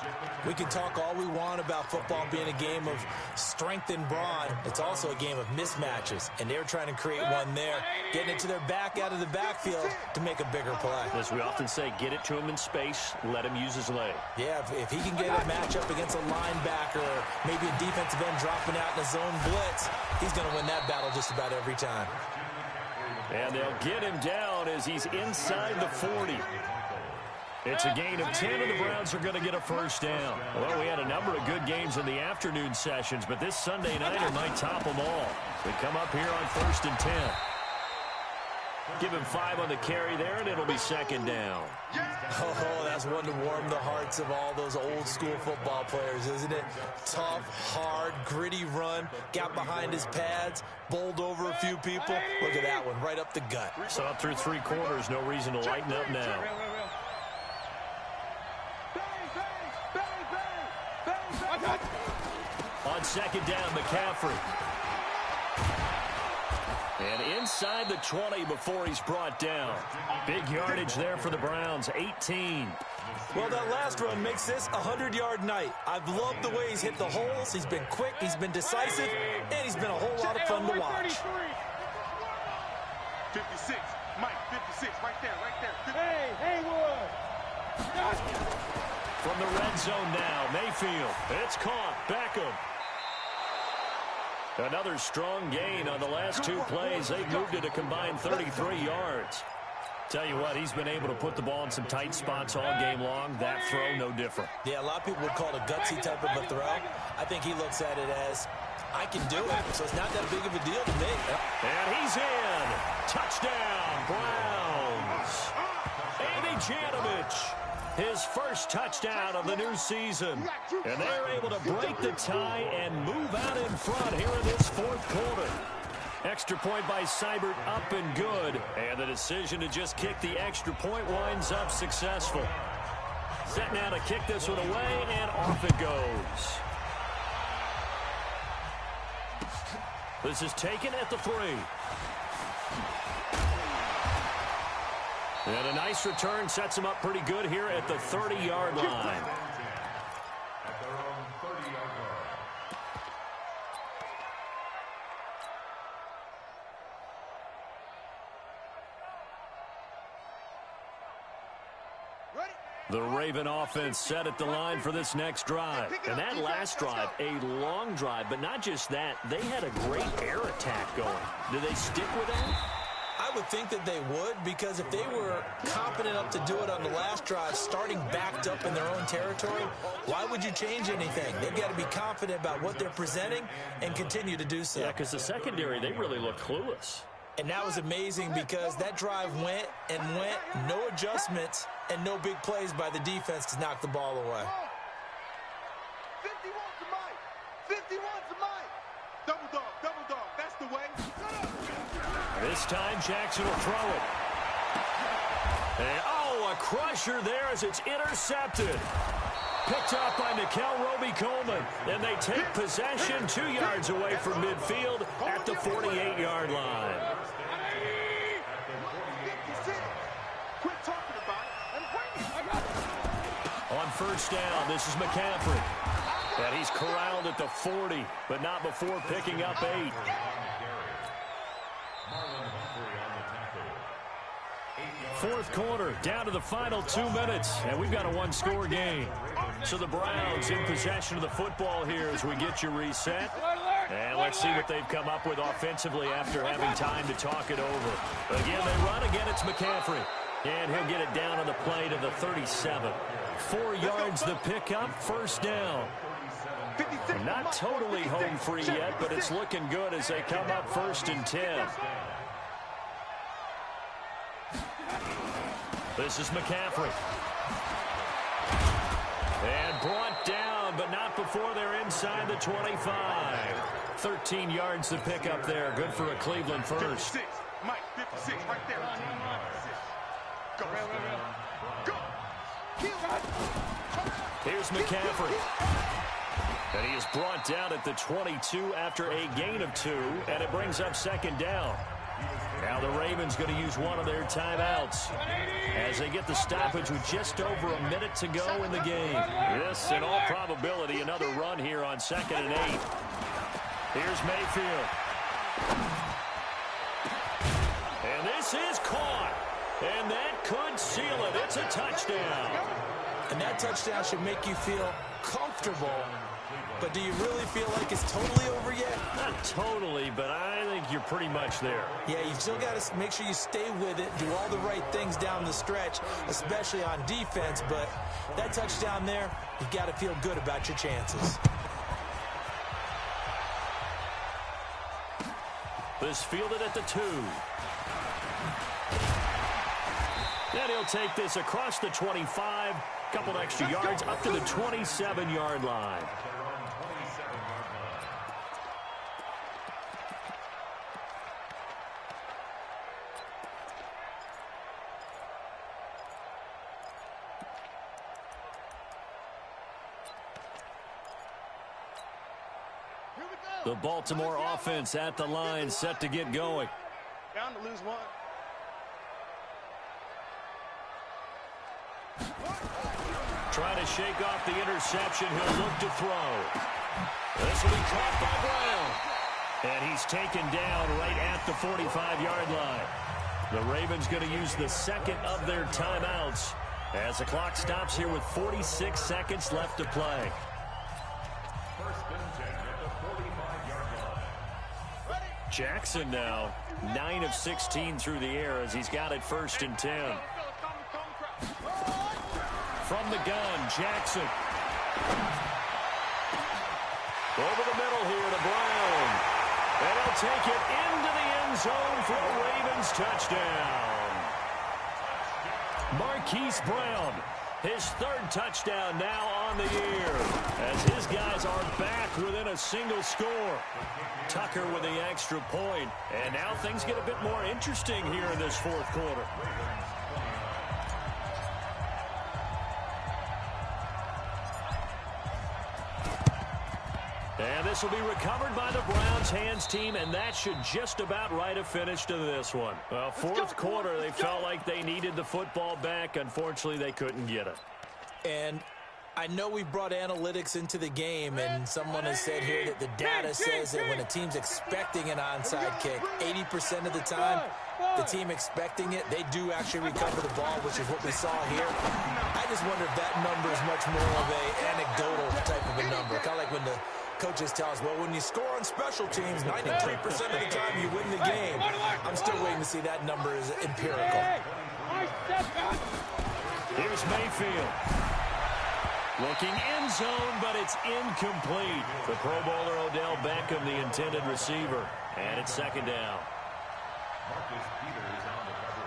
We can talk all we want about football being a game of strength and brawn. It's also a game of mismatches, and they're trying to create one there, getting it to their back out of the backfield to make a bigger play. As we often say, get it to him in space, let him use his leg. Yeah, if he can get a matchup against a linebacker, or maybe a defensive end dropping out in a zone blitz, he's going to win that battle just about every time. And they'll get him down as he's inside the 40. It's a gain of 10, and the Browns are going to get a first down. Well, we had a number of good games in the afternoon sessions, but this Sunday nighter might top them all. They come up here on 1st and 10. Give him 5 on the carry there, and it'll be second down. Oh, that's one to warm the hearts of all those old-school football players, isn't it? Tough, hard, gritty run, got behind his pads, bowled over a few people. Look at that one, right up the gut. So up through 3 quarters, no reason to lighten up now. On second down, McCaffrey. And inside the 20 before he's brought down. Big yardage there for the Browns, 18. Well, that last run makes this a 100-yard night. I've loved the way he's hit the holes. He's been quick, he's been decisive, and he's been a whole lot of fun to watch. 56, Mike, 56, right there. Hey, Haywood! From the red zone now, Mayfield. It's caught. Beckham. Another strong gain on the last 2 plays. They've moved it a combined 33 yards. Tell you what, he's been able to put the ball in some tight spots all game long. That throw, no different. Yeah, a lot of people would call it a gutsy type of a throw. I think he looks at it as, I can do it, so it's not that big of a deal to me. And he's in. Touchdown, Browns. Andy Janovich. His first touchdown of the new season. And they're able to break the tie and move out in front here in this 4th quarter. Extra point by Seibert, up and good. And the decision to just kick the extra point winds up successful. Set now to kick this one away, and off it goes. This is taken at the 3. And a nice return sets him up pretty good here at the 30-yard line. At their own 30-yard line. The Raven offense set at the line for this next drive. And that last drive, a long drive, but not just that. They had a great air attack going. Do they stick with that? I would think that they would, because if they were competent enough to do it on the last drive, starting backed up in their own territory, why would you change anything? They've got to be confident about what they're presenting and continue to do so. Yeah, because the secondary, they really look clueless. And that was amazing because that drive went and went, no adjustments, and no big plays by the defense to knock the ball away. 51 to Mike. 51 to Mike. Double dog. That's the way. This time, Jackson will throw it. And, oh, a crusher there as it's intercepted. Picked up by Nickel Roby-Coleman. And they take possession 2 yards away from midfield at the 48-yard line. On first down, this is McCaffrey. And he's corralled at the 40, but not before picking up 8. Fourth quarter, down to the final 2 minutes, and we've got a 1-score game. So the Browns in possession of the football here as we get you reset. And let's see what they've come up with offensively after having time to talk it over. Again, they run. Again, it's McCaffrey. And he'll get it down on the play to the 37. 4 yards the pickup, first down. Not totally home free yet, but it's looking good as they come up 1st and 10. This is McCaffrey. And brought down, but not before they're inside the 25. 13 yards to pick up there. Good for a Cleveland first. 56. Mike, 56 right there. Go. Here's McCaffrey. And he is brought down at the 22 after a gain of 2, and it brings up 2nd down. Now the Ravens going to use one of their timeouts as they get the stoppage with just over a minute to go in the game. This, in all probability, another run here on 2nd and 8. Here's Mayfield. And this is caught. And that could seal it. It's a touchdown. And that touchdown should make you feel comfortable. But do you really feel like it's totally over yet? Not totally, but I think you're pretty much there. Yeah, you still got to make sure you stay with it, do all the right things down the stretch, especially on defense. But that touchdown there, you got to feel good about your chances. This fielded at the 2. Then he'll take this across the 25, couple extra yards up to the 27-yard line. The Baltimore offense at the line, set to get going. Down to lose 1. Trying to shake off the interception. He'll look to throw. This will be caught by Brown. And he's taken down right at the 45-yard line. The Ravens going to use the 2nd of their timeouts as the clock stops here with 46 seconds left to play. Jackson now 9 of 16 through the air as he's got it 1st and 10. From the gun, Jackson. Over the middle here to Brown. And he'll take it into the end zone for a Ravens touchdown. Marquise Brown, his 3rd touchdown now on the year as his guys are back within a single score. Tucker with the extra point. And now things get a bit more interesting here in this 4th quarter. And this will be recovered by the Browns hands team, and that should just about write a finish to this one. Well, 4th quarter, they felt like they needed the football back. Unfortunately, they couldn't get it. And I know we brought analytics into the game, and someone has said here that the data says that when a team's expecting an onside kick, 80% of the time, the team expecting it, they do actually recover the ball, which is what we saw here. I just wonder if that number is much more of an anecdotal type of a number. Kind of like when the coaches tell us, well, when you score on special teams, 93% of the time you win the game. I'm still waiting to see that number is empirical. Here's Mayfield. Looking end zone, but it's incomplete. The Pro Bowler Odell Beckham, the intended receiver. And it's 2nd down. Marcus Peters on the cover.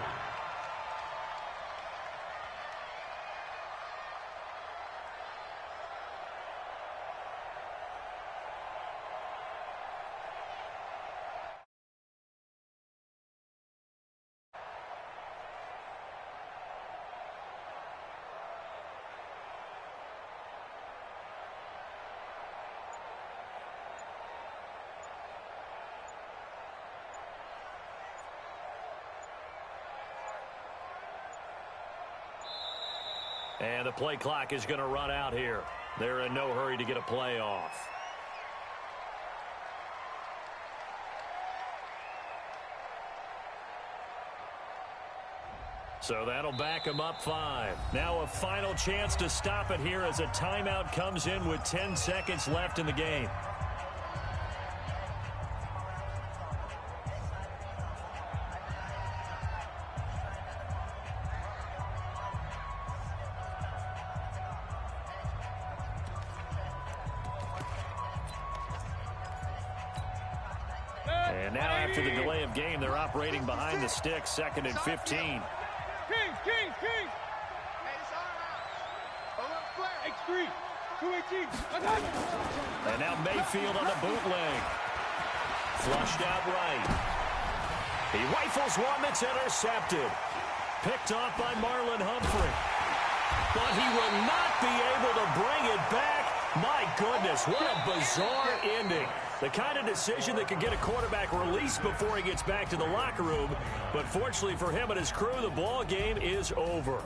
And the play clock is going to run out here. They're in no hurry to get a play off. So that'll back them up 5. Now a final chance to stop it here as a timeout comes in with 10 seconds left in the game. And now after the delay of game, they're operating behind the sticks, 2nd and 15. King. X3. 218. And now Mayfield on the bootleg. Flushed out right. He rifles one that's intercepted. Picked off by Marlon Humphrey. But he will not be able to bring it back. My goodness, what a bizarre ending. The kind of decision that could get a quarterback released before he gets back to the locker room. But fortunately for him and his crew, the ball game is over.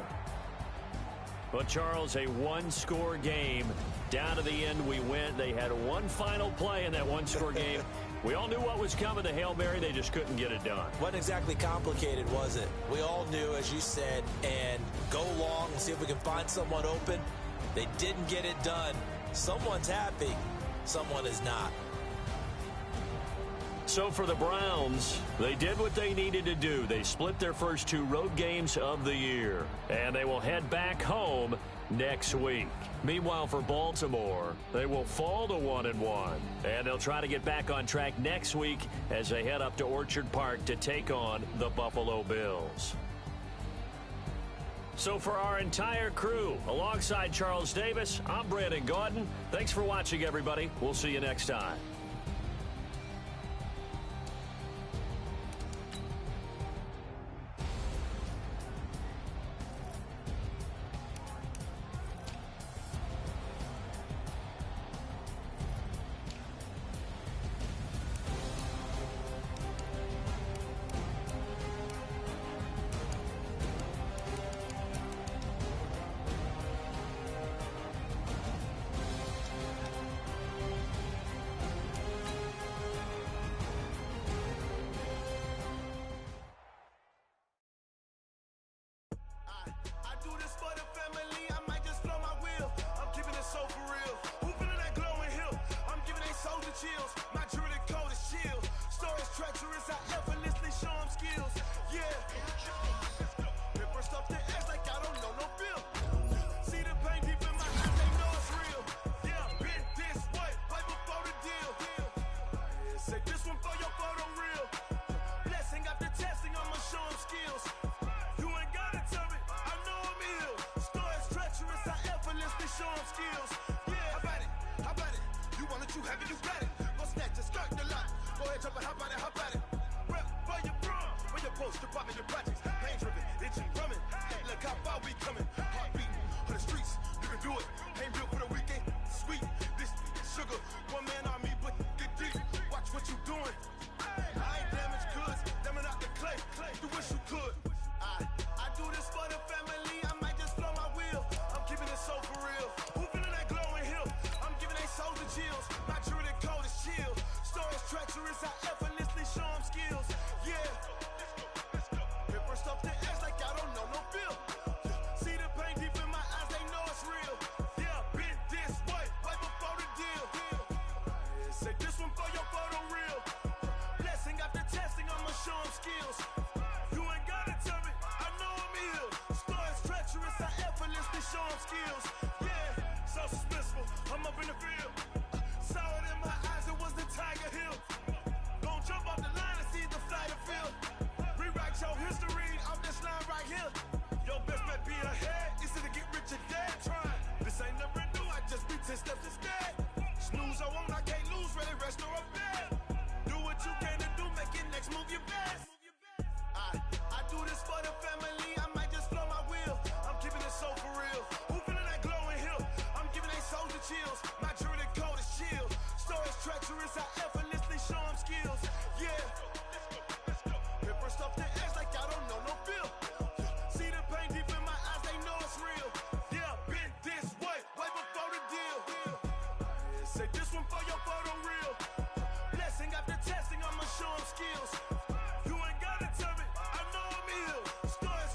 But, Charles, a one-score game. Down to the end we went. They had one final play in that one-score game. We all knew what was coming, the Hail Mary. They just couldn't get it done. Wasn't exactly complicated, was it? We all knew, as you said, and go long and see if we can find someone open. They didn't get it done. Someone's happy. Someone is not. So for the Browns, they did what they needed to do. They split their first 2 road games of the year, and they will head back home next week. Meanwhile, for Baltimore, they will fall to 1-1, and they'll try to get back on track next week as they head up to Orchard Park to take on the Buffalo Bills. So for our entire crew, alongside Charles Davis, I'm Brandon Gaudin. Thanks for watching, everybody. We'll see you next time. Skills. You ain't gotta tell me, I know I'm ill. Stars,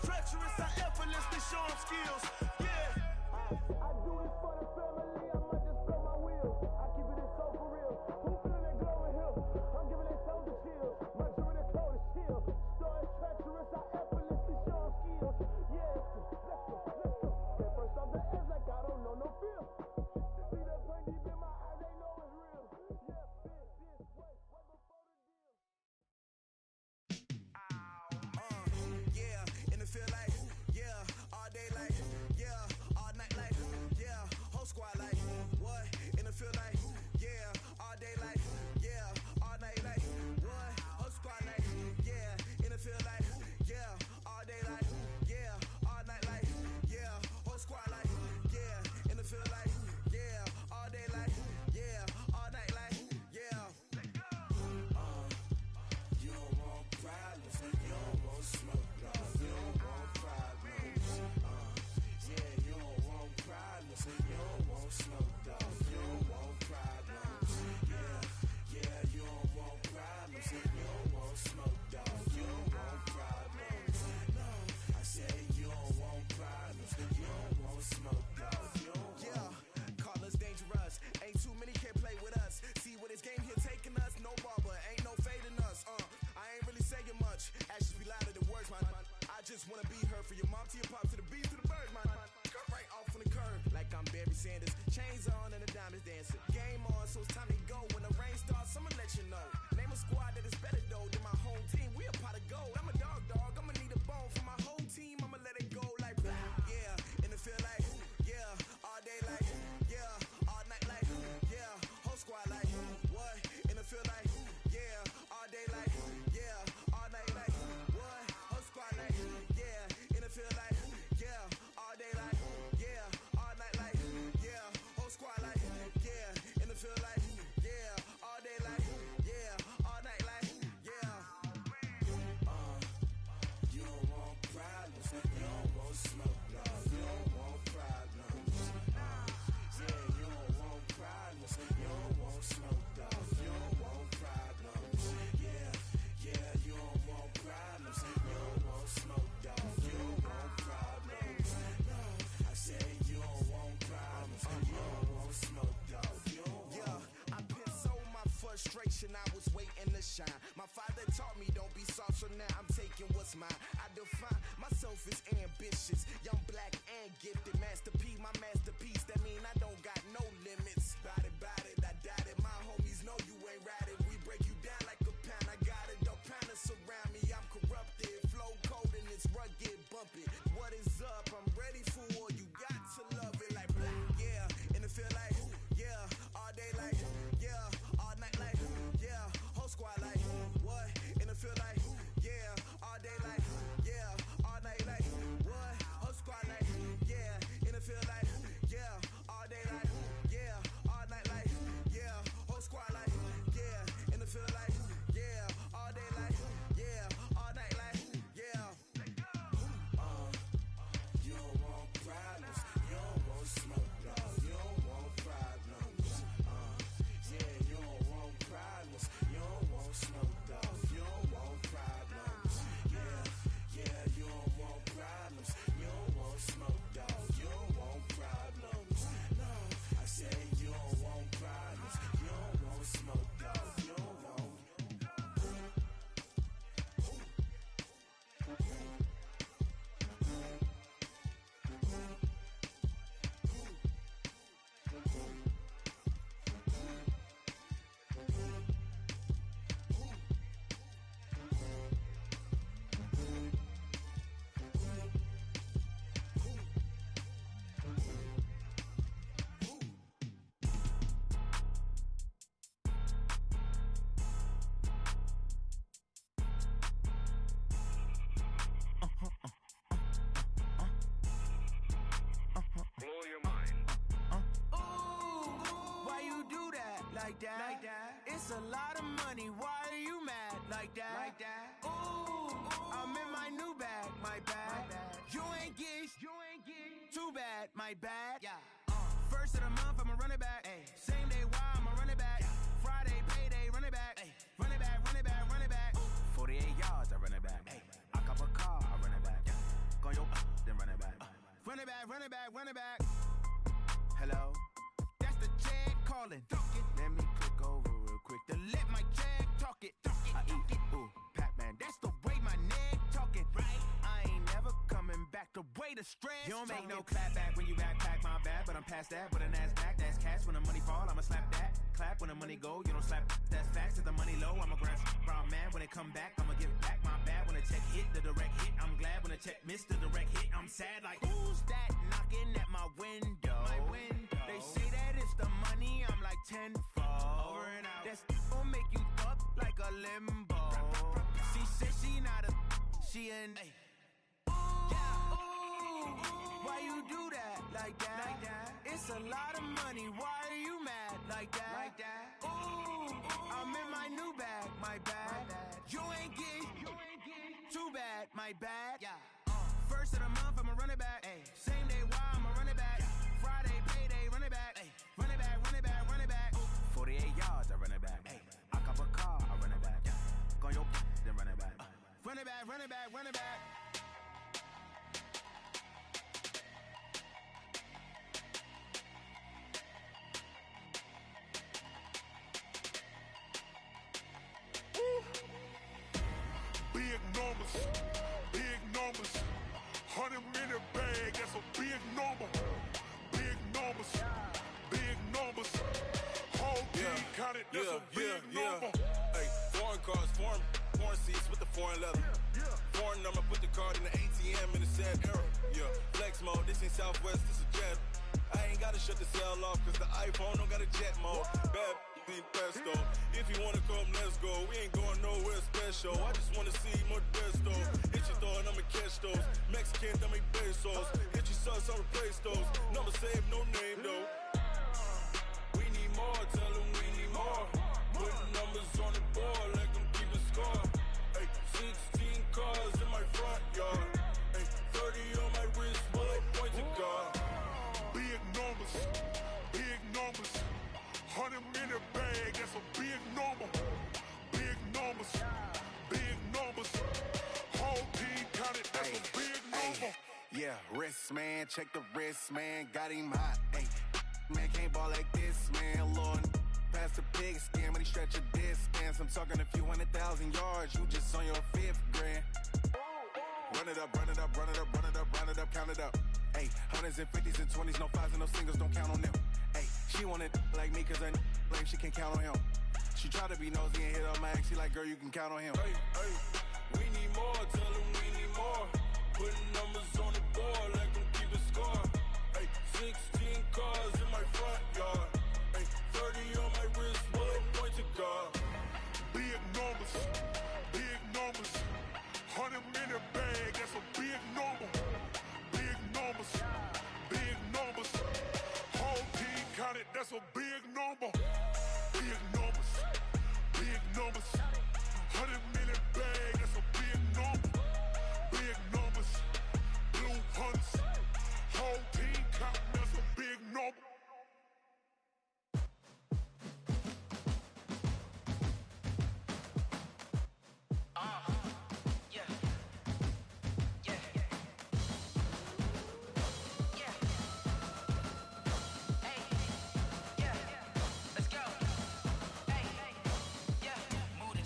like that. It's a lot of money, why are you mad like that? Ooh, I'm in my new bag, my bad. You ain't get too bad, my bad. First of the month, I'ma run it back. Same day, why I'ma run it back. Friday, payday, run it back. Run it back, run it back, run it back. 48 yards, I run it back. I cop a car, I run it back. Go yo, then run it back. Run it back, run it back, run it back. Hello, that's the Jag calling. Let me click over real quick to let my Jag talk it. I eat it, ooh, Pac-Man, that's the way my neck talking. Right, I ain't never coming back the way the stress. You don't make no clap back when you backpack, my bad, but I'm past that. With a NASDAQ, that's cash. When the money fall, I'ma slap that. Clap when the money go, you don't slap. That's facts. If the money low, I'ma grab brown man. When it come back, I'ma give back my bad. When the check hit, the direct hit. I'm glad when the check missed the direct hit. I'm sad like, who's that knocking at my window? They say that it's the money, I'm like tenfold. Over and out. That's gon' make you up like a limbo. She said she not a, she an. Why you do that like that? It's a lot of money, why are you mad like that? Ooh, I'm in my new bag, my bad. You ain't get too bad, my bad. First of the month, I'ma run it back. Same day, why I'ma run it back. Friday, payday, run it back. Run it back, run it back, run it back. 48 yards, I run it back. I cop a car, I run it back. Go yo, then run it back. Run it back, run it back, run it back. Big numbers, 100 minute bag, that's a big number. Big numbers, whole team counted, that's a big number. Hey, foreign cars, foreign seats with the foreign leather. Foreign number, put the card in the ATM in the sad era. Flex mode, this ain't Southwest, this is Jet. I ain't gotta shut the cell off, cause the iPhone don't got a jet mode. Bad need pesto. If you wanna come, let's go. We ain't going nowhere special. I just wanna see more Modesto. Hit your thought, I'ma catch those. Mexican, dummy pesos. Hit your sus, I'll replace those. Number save, no name though. We need more, tell them we need more. Putting numbers on the board, let them keep a score. Hey, 16 cars in my front yard. Hey, 30 on my wrist, bullet point to God. Big numbers, 100 minute bag, that's a big number. Big numbers, whole team counted, that's a big number. Yeah, wrist man, check the wrist man, got him hot. Ay, man can't ball like this, man. Lord, past the big skin, but he stretch a distance. I'm talking a few 100,000 yards, you just on your 5th grand. Run it up, count it up. Ay, hundreds and 50s and 20s, no 5s and no singles, don't count on them. Ay, she want it like me, cause I like she can count on him. She try to be nosy and hit up my ex, she like, girl, you can count on him. Hey, we need more, tell them we need more. Putting numbers on the board, let them keep a score. Hey, 16 cars in my front yard. Hey, 30 on my wrist, bullet point to God. Big numbers, 100 minute bag, that's a big number. Big numbers, whole team counted, that's a big number. Big numbers, 100 minute bag, that's a big number. Big numbers, blue hunts, whole team counting, that's a big number. Move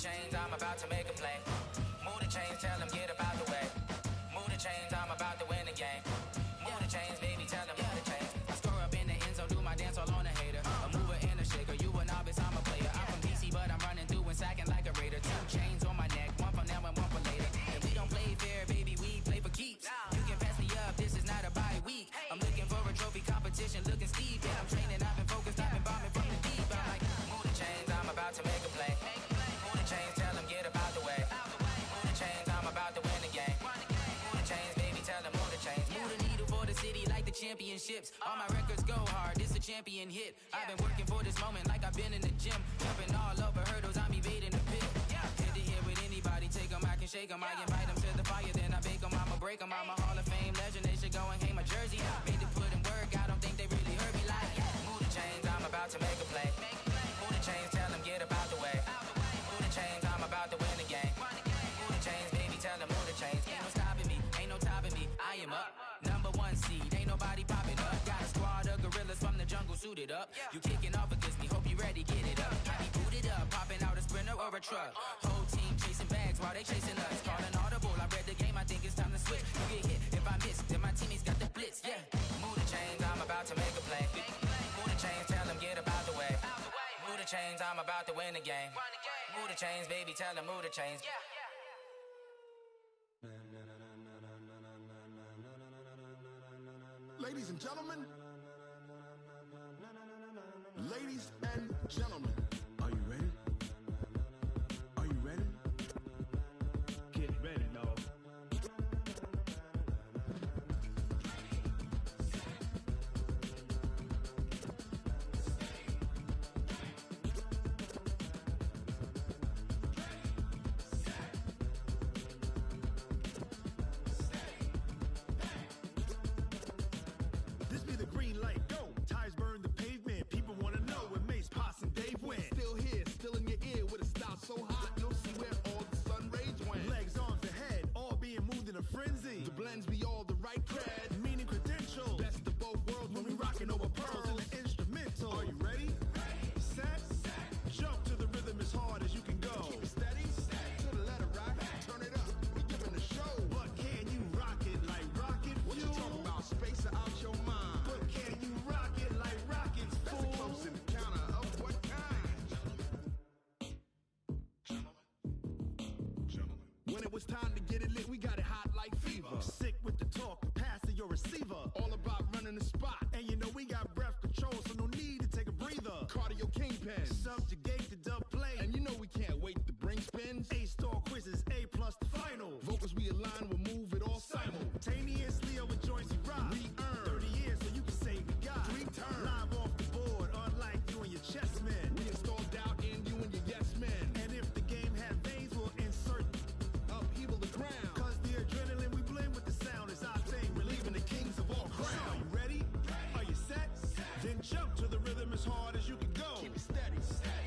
championships. All my records go hard, this a champion hit. I've been working for this moment like I've been in the gym. Jumping all over hurdles, I'm evading the pit. Head to head with anybody, take them, I can shake them. I invite them to the fire, then I bake them, I'ma break them. I'm a Hall of Fame legend, they should go and hang my jersey. Made to put in work, I don't think they really heard me like. Move the chains, I'm about to make a play. Move the chains, tell them get up out the way. Move the chains, I'm about to win the game. Move the chains, baby, tell them move the chains. Ain't no stopping me, ain't no topping me, I am up. #1 seed, ain't nobody popping up. Got a squad of gorillas from the jungle suited up. You kicking off against me, hope you ready, get it up. Get me booted up, popping out a Sprinter or a truck. Whole team chasing bags while they chasing us. Calling audible, I read the game, I think it's time to switch. You get hit, if I miss, then my teammates got the blitz, yeah. Move the chains, I'm about to make a play. Move the chains, tell them get up out the way. Move the chains, I'm about to win the game. Move the chains, baby, tell them move the chains. Ladies and gentlemen, ladies and gentlemen, are you ready? Are you ready? Get ready, dog. This be the green light, go. Tires burn the pavement. People wanna know where Mace, Potts, and Dave went. Still here, still in your ear with a style so hot, you'll see where all the sun rays went. Legs, arms, and head, all being moved in a frenzy. The blends be all the right cred, meaning credentials. Best of both worlds when we rockin' over pearls in the instrumental. Are you ready? Set, jump to the rhythm as hard as you can go. Keep it steady, to the letter right. Turn it up, we giving a show. But can you rock it like rocket? What you talking about? Space out your mind. But can you rock it like rockets? That's a close encounter of what kind? When it was time to get it lit, we got it hot like fever. Sick with the talk, pass to your receiver. All about running the spot. And you know we got breath control, so no need to take a breather. Cardio kingpin, subjugate the dub play. And you know we can't wait to bring spins. A-star quizzes, A+ the final. Vocals we align, we'll move it all simultaneously over joints we rock. We earn 30 years so you can say we got 3 turns. Live off the board, unlike you and your chess men. We install doubt in you and your yes men. And if the game had veins, we'll insert upheaval the ground. Cause the adrenaline we blend with the sound is our thing, relieving the kings of all crowns. Are you ready? Are you set? Then jump to the rhythm as hard as you can go. Keep it steady,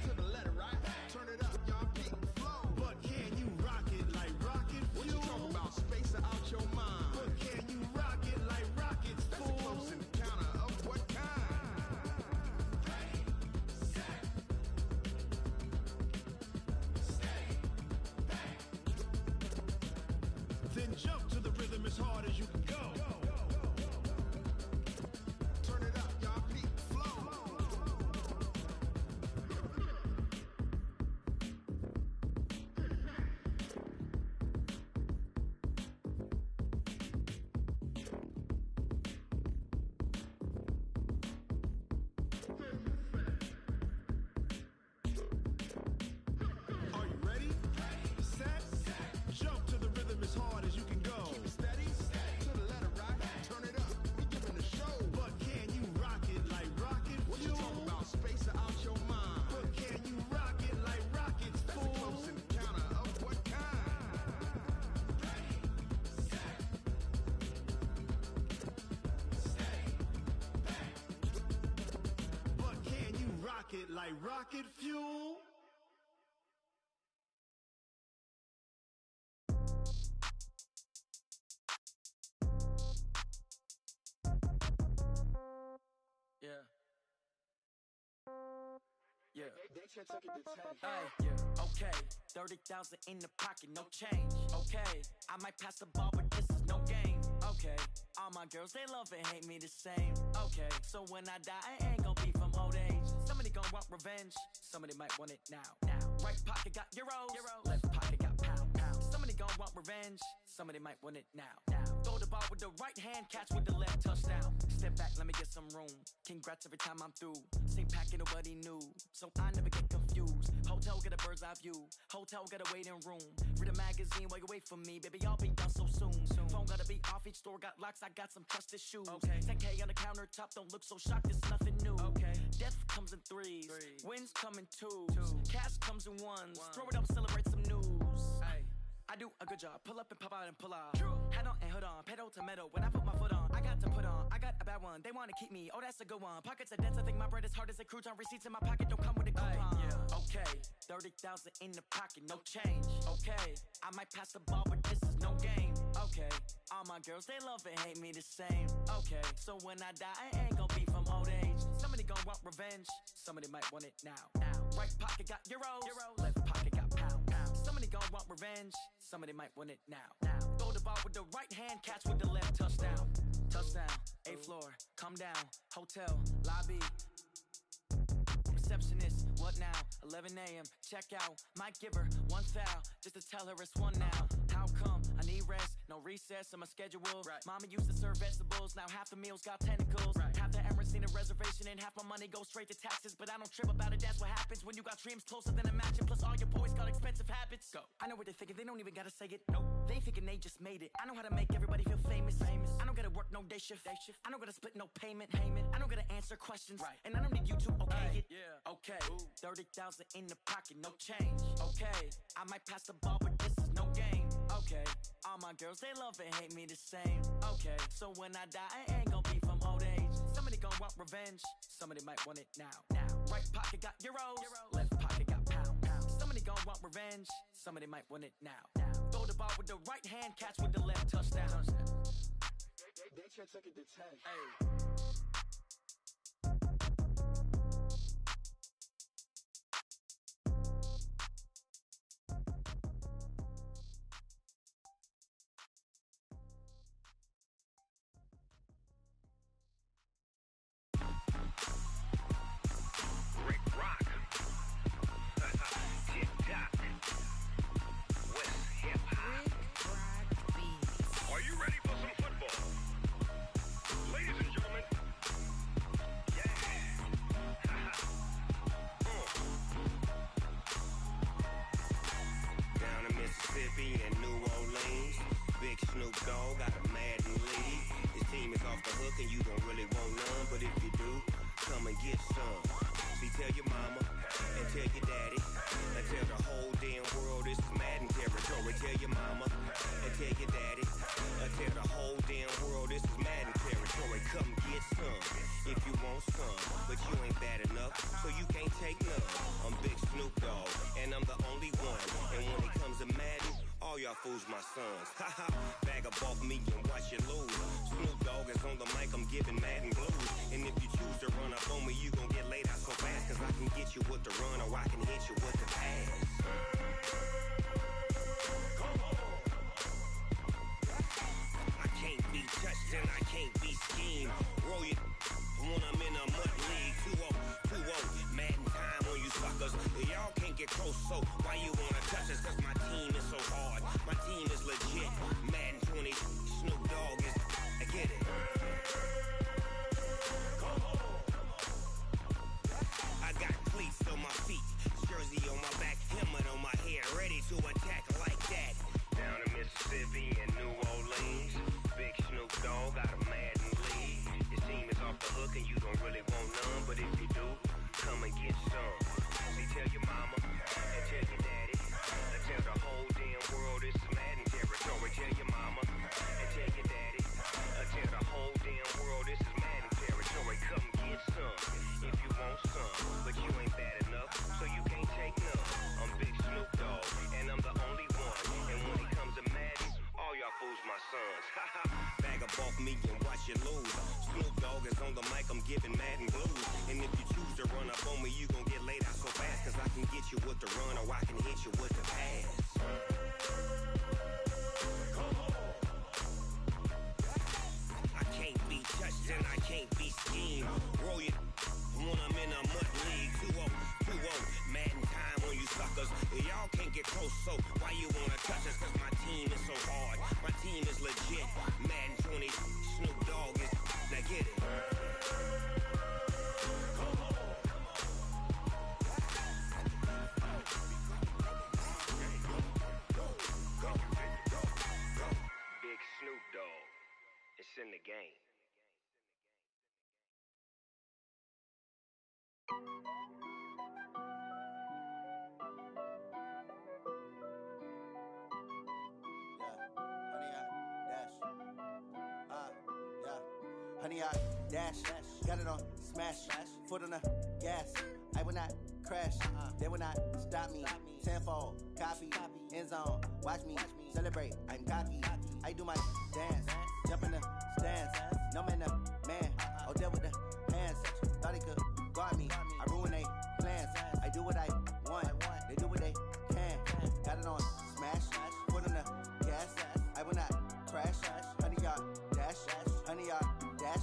to the letter right. Turn it up, y'all, peak the flow. But can you rock it like rocket fuel? What you talking about? Space out your mind. But can you rock it like rockets, fool? That's a close encounter of what kind? Then jump to the rhythm as hard as you can go. Turn it up, y'all, peak the flow. Are you ready? Set, jump to the rhythm as hard as you can go. Keep it steady, to the letter right. Turn it up, we giving a show. But can you rock it like rocket fuel? What you talking about? Space out your mind. But can you rock it like rockets, fool? That's a close encounter of what kind? But can you rock it like rocket fuel? Yeah. Yeah. Yeah. Okay. 30,000 in the pocket, no change. Okay. I might pass the ball, but this is no game. Okay. All my girls, they love and hate me the same. Okay. So when I die, I ain't gonna be from old age. Somebody gonna want revenge. Somebody might want it now. Right pocket got euros. Left pocket got pound. Somebody gonna want revenge. Somebody might want it now. Throw the ball with the right hand, catch with the left, touchdown. Step back, let me get some room. Congrats every time I'm through. Same packet, nobody knew. So I never get confused. Hotel get a bird's eye view. Hotel get a waiting room. Read a magazine while you wait for me. Baby, I'll be done so soon. Phone gotta be off, each store got locks. I got some trusted shoes. Okay. 10K on the countertop, don't look so shocked, it's nothing new. Okay. Death comes in threes. Wins come in twos. Cash comes in ones. Throw it up, celebrate some news. I do a good job, pull up and pop out and pull out. Head on and hood on, pedal to metal. When I put my foot on, I got to put on. I got a bad one, they wanna keep me. Oh, that's a good one. Pockets are dense, I think my bread is hard as a crouton. Receipts in my pocket don't come with a coupon. Okay, 30,000 in the pocket, no change. Okay, I might pass the ball, but this is no game. Okay, all my girls, they love and hate me the same. Okay, so when I die, I ain't gon' be from old age. Somebody gon' want revenge, somebody might want it now. Right pocket got euros, left pocket got pounds. Somebody gon' want revenge, somebody might want it now. Throw the ball with the right hand, catch with the left, touchdown. Touchdown, 8th floor, come down, hotel, lobby. Receptionist, what now? 11 a.m., check out. Might give her one foul, just to tell her it's one now. How come? I need rest, no recess in my schedule. Mama used to serve vegetables, now half the meals got tentacles. Half the Emirates need a reservation and half my money goes straight to taxes. But I don't trip about it, that's what happens when you got dreams closer than a mansion. Plus all your boys got expensive habits. Go. I know what they're thinking, they don't even gotta say it. Nope. They thinking they just made it. I know how to make everybody feel famous. I don't gotta work no day shift. I don't gotta split no payment. I don't gotta answer questions. And I don't need you to okay it. Okay, 30,000 in the pocket, no change. Okay, I might pass the ball, but this is no game. Okay, all my girls, they love and hate me the same. Okay, so when I die, I ain't gon' be from old age. Somebody gon' want revenge, somebody might want it now. Right pocket got euros, left pocket got pounds. Somebody gon' want revenge, somebody might want it now. Throw the ball with the right hand, catch with the left, touchdown. They should take it to 10. Hey. Fools my sons. Haha, bag up off me and watch you lose. Snoop Dogg is on the mic, I'm giving Madden blues. And if you choose to run up on me, you gon' get laid out so fast. Cause I can get you with the run or I can hit you with the pass. Come on. I can't be touched and I can't be schemed. Roll you when I'm in a mud league. 2-0, 2-0, Madden time on you suckers. Y'all can't get close, so why you wanna touch us? Cause my team is so hard. My team is legit. Madden 20, Snoop Dogg is. I get it. Come on. I got cleats on my feet, jersey on my back, helmet on my head, ready to attack like that. Down in Mississippi and New Orleans, big Snoop Dogg got a Madden lead. Your team is off the hook and you don't really want none, but if you do, come and get some. See, tell your mama and tell your daddy. Tell the whole damn world this is Madden territory. Tell your mama and tell your daddy. Tell the whole damn world this is Madden territory. Come get some if you want some, but you ain't bad enough, so you can't take none. I'm Big Snoop Dogg, and I'm the only one. And when it comes to Madden, all y'all fools my sons. Bag up off me and watch you lose. Snoop Dogg is on the mic, I'm giving Madden blues. And if you choose to run up on me, you gon' get laid out so fast. Cause I can get you with the run or I can hit you with the pass. Come on. I can't be touched and I can't be schemed. Roll you when I'm in a mud league. 2-0, 2-0, Madden time on you suckers. Y'all can't get close, so why you wanna touch us? Cause my team is so hard. My team is legit. Madden 20, Snoop Dogg is. Now get it. Come on. Honey, I dash, got it on smash, foot on the gas. I will not crash, they will not stop me. Tenfold, copy, end zone, watch me celebrate. I'm cocky, I do my dance, jump in the stands. No man, the man, oh, deal with the hands. Thought he could guard me, I ruin they plans. I do what I want, they do what they can. Got it on smash, foot on the gas. I will not crash, honey, y'all dash, honey, y'all dash,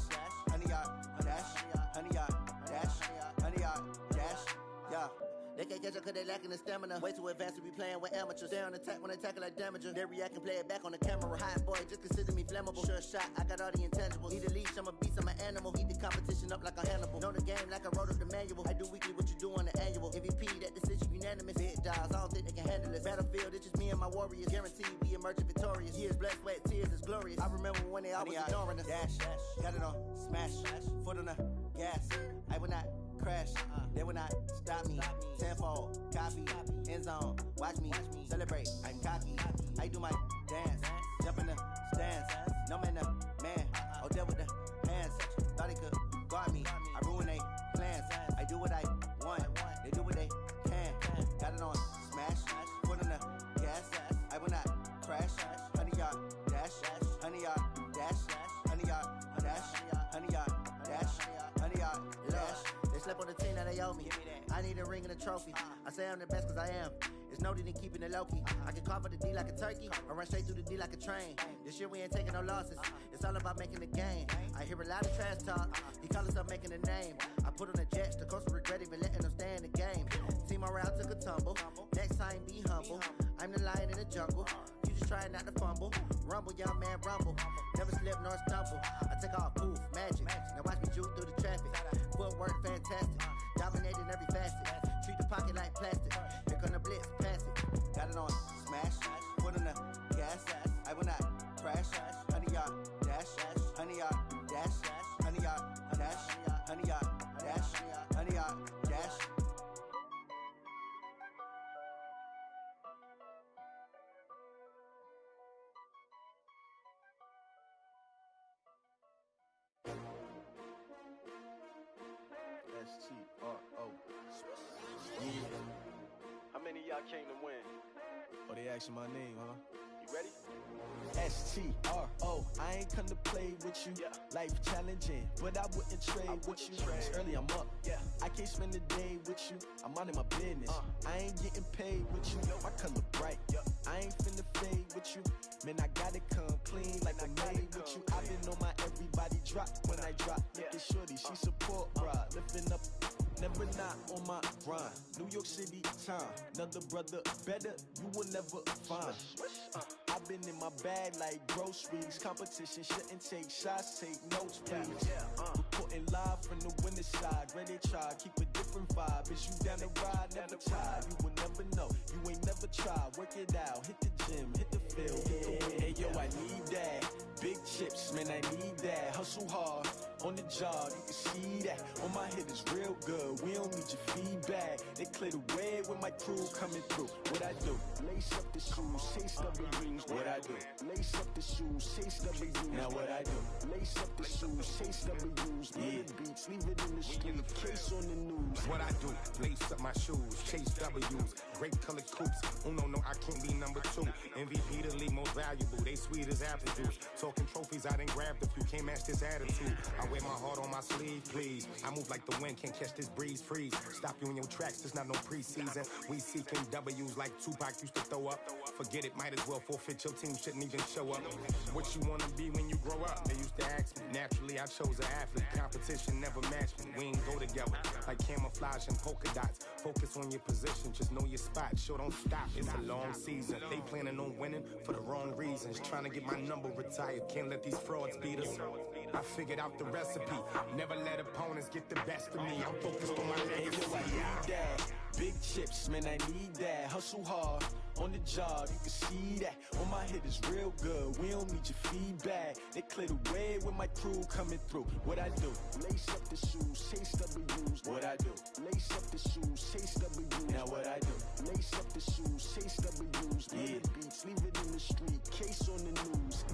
honey, y'all dash, honey, y'all dash, honey, y'all dash, yeah. They can't catch up cause they lacking the stamina. Way too advanced to be playing with amateurs. Stay on attack when they tackle like damager. They react and play it back on the camera. Hot boy, just consider me flammable. Sure shot, I got all the intangibles. Need a leash, I'm a beast, I'm an animal. Heat the competition up like a Hannibal. Know the game like I wrote up the manual. I do weekly what you do on the annual. MVP, that decision unanimous. Big dials, I don't think they can handle this. Battlefield, it's just me and my warriors. Guaranteed we emerging victorious. Years, blood, sweat, tears, it's glorious. I remember when they always ignoring us. Dash, got it on smash, foot on the gas. I will not crash, they will not stop me. Tenfold, copy, end zone, watch me celebrate. I'm cocky, I do my dance, jump in the stands. No man, the man, oh, deal with the hands. Thought he could guard me, I ruin they plans. I do what I want, they do what they can. Got it on smash, foot on the gas. I will not crash, honey, y'all dash, honey, y'all dash, honey, y'all dash, honey, y'all dash, honey, y'all dash. Slept on the team that they owe me. I need a ring and a trophy. I say I'm the best cause I am. It's no need in keeping it low key. I can carve up the D like a turkey or run straight through the D like a train. This year we ain't taking no losses. It's all about making the game. I hear a lot of trash talk. He call us up making a name. I put on the jets. The coach will regret even letting them stay in the game. Team morale took a tumble. Next time be humble. I'm the lion in the jungle. You just trying not to fumble. Rumble, young man, rumble. Never slip nor stumble. I take off, poof, magic. Now watch me juke through the traffic. Footwork fantastic. Dominating every facet. Treat the pocket like plastic. Here come the blitz, pass it. Got it on smash. Foot on the gas. I will not crash. Honey, y'all dash. Honey, y'all dash. Honey, y'all dash. Honey, y'all dash. Honey, y'all dash. S-T-R-O. Yeah. How many of y'all came to win? Oh, they asking my name, huh? You ready? S-T-R-O. I ain't come to play with you. Life challenging, but I wouldn't trade with you. It's early, I'm up. I can't spend the day with you. I'm minding my business. I ain't getting paid with you. My color bright. I ain't finna fade with you. Man, I gotta come clean like I made with you. I've been on my everybody drop when I drop. Look at shorty, she support, bruh. Lifting up, never not on my grind. New York City time, another brother better, you will never find. I've been in my bag like groceries. Competition shouldn't take shots, take notes, please. Reporting live from the winter side. Ready to try, keep a different vibe. Is you down the ride, never tired. You will never know, you ain't never tried. Work it out, hit the gym, hit the field, hit the wind. Hey yo, I need that. Big chips, man, I need that. Hustle hard, on the job, you can see that. On my head is real good, we don't need your feedback. They clear the way when my crew coming through. What I do? Lace up the shoes, chase W's. What I do? Lace up the shoes, chase W's. Now what I do? Lace up the shoes, chase W's. Yeah. Beats, leave it in the street, case on the news. What I do? Lace up my shoes, chase W's. Great colored coops. Uno, no, I can't be number two. MVP, the league most valuable. They sweet as apple juice. Talking trophies, I done grabbed a few. Can't match this attitude. I wear my heart on my sleeve, please. I move like the wind, can't catch this breeze, freeze. Stop you in your tracks, there's not no preseason. We seeking W's like Tupac used to throw up. Forget it, might as well forfeit. Your team shouldn't even show up. What you wanna be when you grow up? They used to ask me. Naturally, I chose an athlete. Competition never matched me. We ain't go together like camouflage and polka dots. Focus on your position, just know your spot. Sure, don't stop. It's a long season. They planning on winning for the wrong reasons. Trying to get my number retired. Can't let these frauds beat us. I figured out the recipe. Never let opponents get the best of me. I'm focused on my legacy. Hey, yo, I need that. Big chips, man, I need that. Hustle hard, on the job, you can see that. On my hit is real good, we don't need your feedback. They clear the way with my crew coming through. What I do? Lace up the shoes, chase W's. What I do? Lace up the shoes, chase W's. Now what I do? Lace up the shoes, chase W's. Yeah, beats, leave it in the street, case on the news.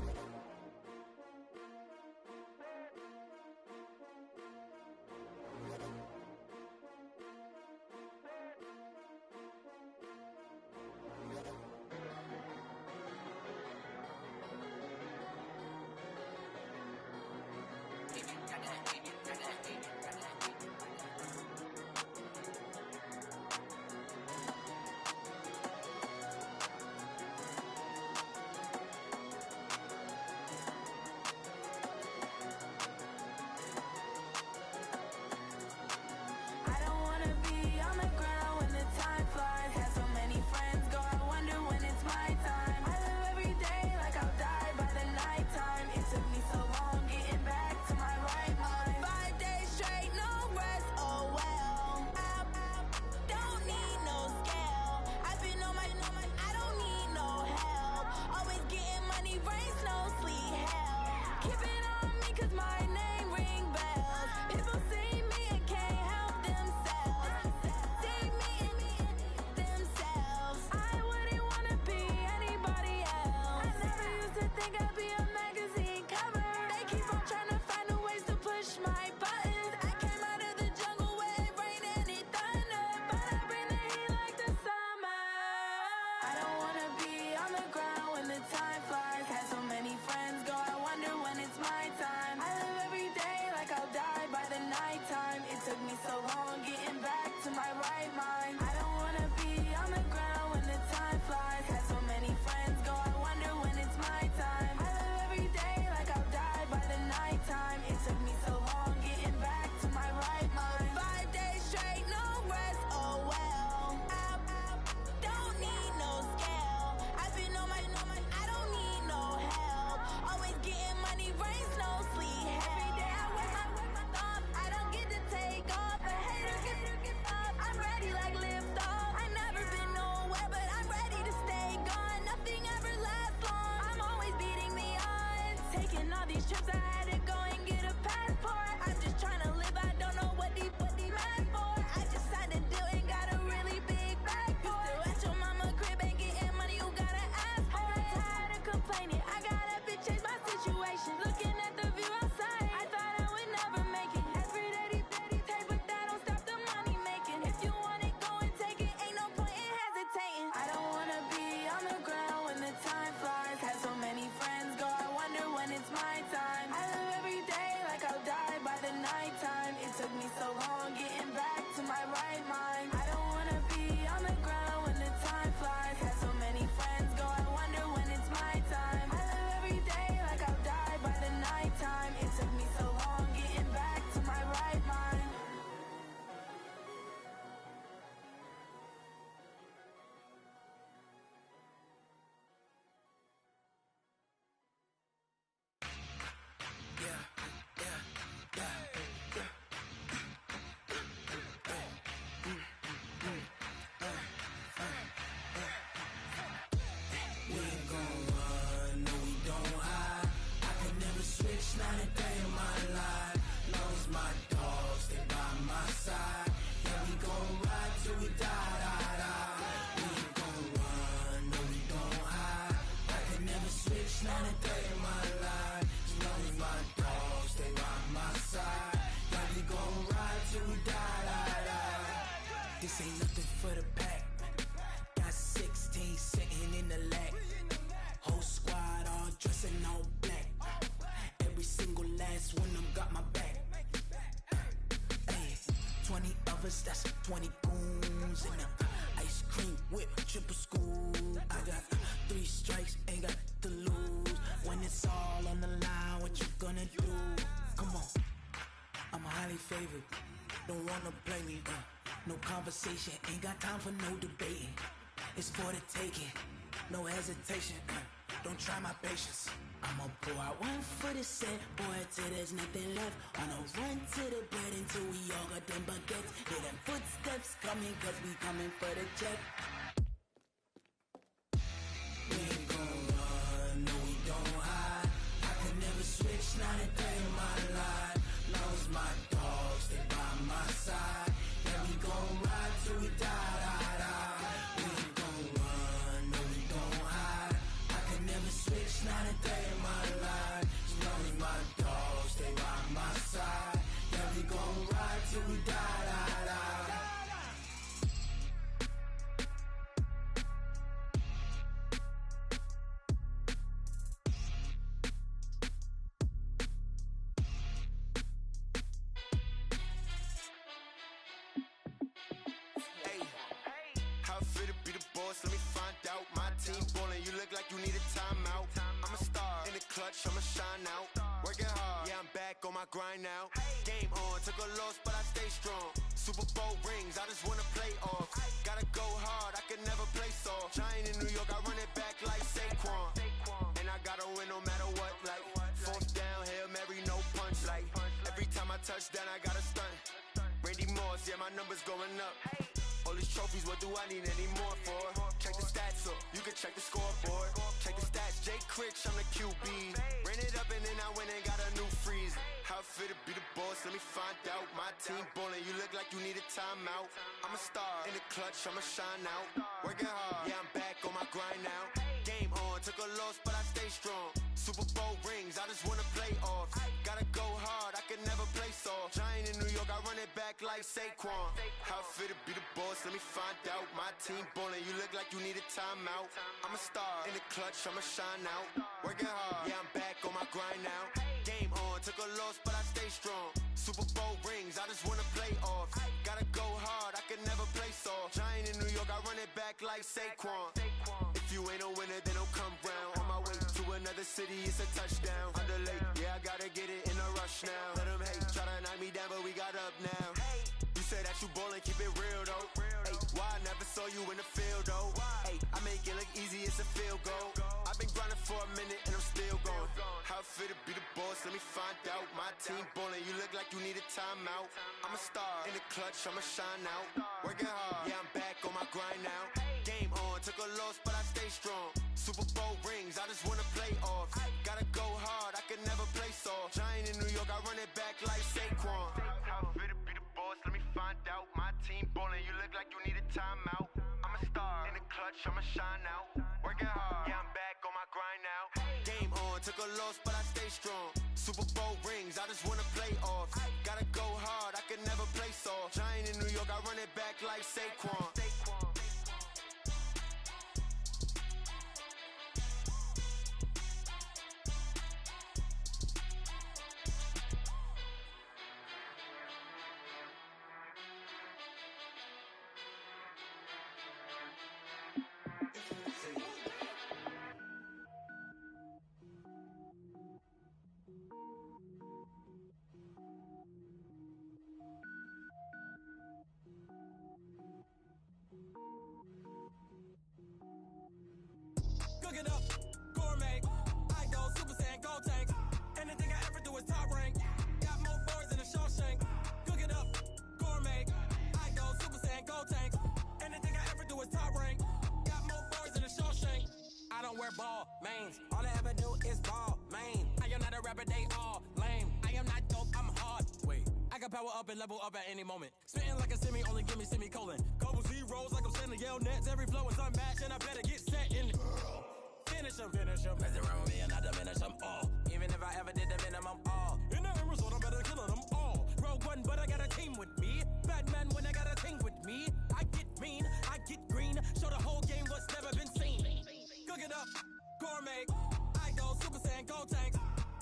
This ain't nothing for the pack. Got 16 sitting in the lag. Whole squad all dressing all black. Every single last one of them got my back. Ay, 20 of us, that's 20 goons in them. Ice cream whip, triple scoop. I got 3 strikes, ain't got to lose. When it's all on the line, what you gonna do? Come on, I'm highly favored. Don't wanna play me, no conversation, ain't got time for no debating. It's for the taking, no hesitation, don't try my patience. I'ma pour out one for the set, boy, till there's nothing left. On a run to the bread until we all got them baguettes. Hear them footsteps coming, cause we coming for the check. side. Yeah, we gon' ride till we die. We ain't gon' run, no, we gon' hide. I can never switch, not a day in my life. As long as my dogs stay by my side. Yeah, we gon' ride till we die. Let me find out. My team ballin', you look like you need a timeout. I'm a star in the clutch, I'ma shine out. Working hard, yeah, I'm back on my grind now. Game on, took a loss, but I stay strong. Super Bowl rings, I just wanna play off. Gotta go hard, I can never play soft. Giant in New York, I run it back like Saquon. And I gotta win no matter what, like fourth down, Hail Mary, no punch. Like every time I touch down, I gotta stunt. Randy Moss, yeah, my numbers going up. All these trophies, what do I need any more for? Check the stats up, you can check the scoreboard. Check the stats, Jay Critch, I'm the QB. Ran it up and then I went and got a new freeze. How it fit to be the boss, let me find out. My team ballin', you look like you need a timeout. I'm a star in the clutch, I'ma shine out. Working hard, yeah, I'm back on my grind now. Game on, took a loss, but I stay strong. Super Bowl rings, I just wanna play off. Gotta go hard, I can never play soft. Giant in New York, I run it back like Saquon. How it fit to be the boss, let me find out. My team ballin', you look like you need a timeout. I'm a star in the clutch, I'ma shine out. Working hard, yeah, I'm back on my grind now. Game on, took a loss, but I stay strong. Super Bowl rings, I just wanna play off. Gotta go hard, I can never play soft. Giant in New York, I run it back like Saquon. If you ain't a winner, then don't come round. On my way to another city, it's a touchdown. Underlay, yeah, I gotta get it in a rush now. Let them hate, try to knock me down, but we got up now. You say that you ballin', keep it real though. Hey, why I never saw you in the field though? Hey, I make it look easy, it's a field goal. I've been grinding for a minute and I'm still going. How it fit to be the boss, let me find out. My team ballin', you look like you need a timeout. I'm a star in the clutch, I'ma shine out. Working hard, yeah, I'm back on my grind now. Game on, took a loss, but I stay strong. Super Bowl rings, I just wanna play off. Gotta go hard, I can never play soft. Giant in New York, I run it back like Saquon. How it fit to be the boss, let me find out. My team ballin', you look like you need a timeout. I'm a star in the clutch, I'ma shine out. Working hard, yeah, I'm back on my grind now. Game on, took a loss, but I stay strong. Super Bowl rings, I just wanna play off. Gotta go hard, I can never play soft. Giant in New York, I run it back like Saquon. Cook it up, gourmet. I go Super Saiyan, gold tank. Anything I ever do is top rank. Got more boys in the Shawshank. Cook it up, gourmet. I go Super Saiyan, gold tank. Anything I ever do is top rank. Got more boys in the Shawshank. I don't wear ball mains. All I ever do is ball main. I am not a rapper, they all lame. I am not dope, I'm hard. Wait, I can power up and level up at any moment. Spitting like a semi, only give me semicolon. Couple zeros like I'm sending yell nets. Every flow is unmatched and I better get set in. Finish them. Mess around with me and I diminish them all. Even if I ever did the minimum all. In the end result, I'm better killing them all. Rogue One, but I got a team with me. Batman when I got a team with me. I get mean, I get green. Show the whole game what's never been seen. Cook it up, gourmet. I go Super Saiyan, gold tank.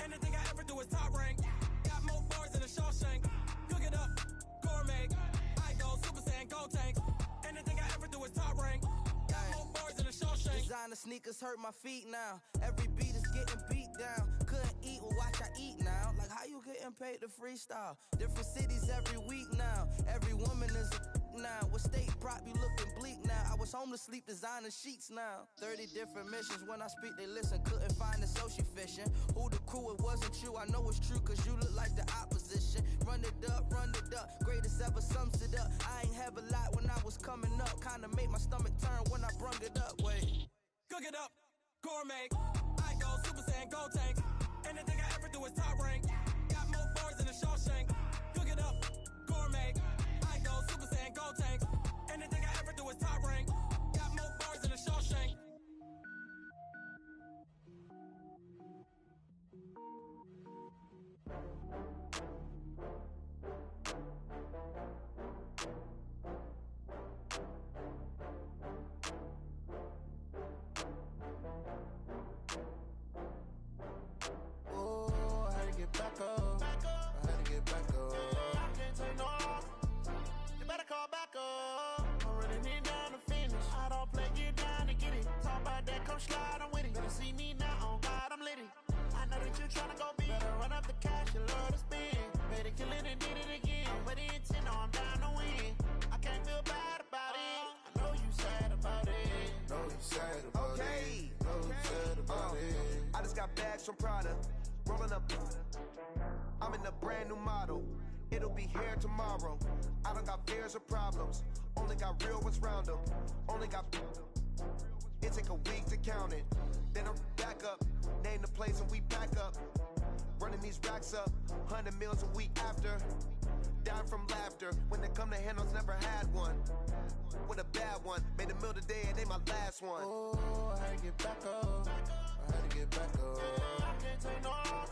Anything I ever do is top rank. Got more boys in the Shawshank. Cook it up, gourmet. I go Super Saiyan, gold tank. Anything I ever do is top rank. Designer sneakers hurt my feet now. Every beat is getting beat down. Couldn't eat, well watch I eat now. Like how you getting paid to freestyle? Different cities every week now. Every woman is a now. With state prop you looking bleak now. I was home to sleep designer sheets now. 30 different missions. When I speak they listen. Couldn't find it so she fishing. Who the crew, it wasn't you. I know it's true cause you look like the opposition. Run it up. Greatest ever sums it up. I ain't have a lot when I was coming up. Kinda made my stomach turn when I brung it up. Wait. Cook it up, gourmet. I go Super Saiyan, gold tank. Anything I ever do is top rank. Got more boys in the Shawshank. Cook it up, gourmet. come slide, I'm with it. Better see me now, on God, I'm litty. I know that you tryna go big. Better run up the cash, you love to spend. Better kill it and did it again. With the intent, no, I'm down to win. I can't feel bad about it. I know you sad about it. Know you sad about it. Know you sad about it. I just got bags from Prada. Rolling up. I'm in a brand new model. It'll be here tomorrow. I don't got fears or problems. Only got real ones round them. Only got. It take a week to count it. Then I'm back up. Name the place and we pack up. Running these racks up. 100 meals a week after. Down from laughter. When they come to handles, never had one. With a bad one. Made a meal today and they my last one. Oh, I had to get back up. I had to get back up. I can't take no off.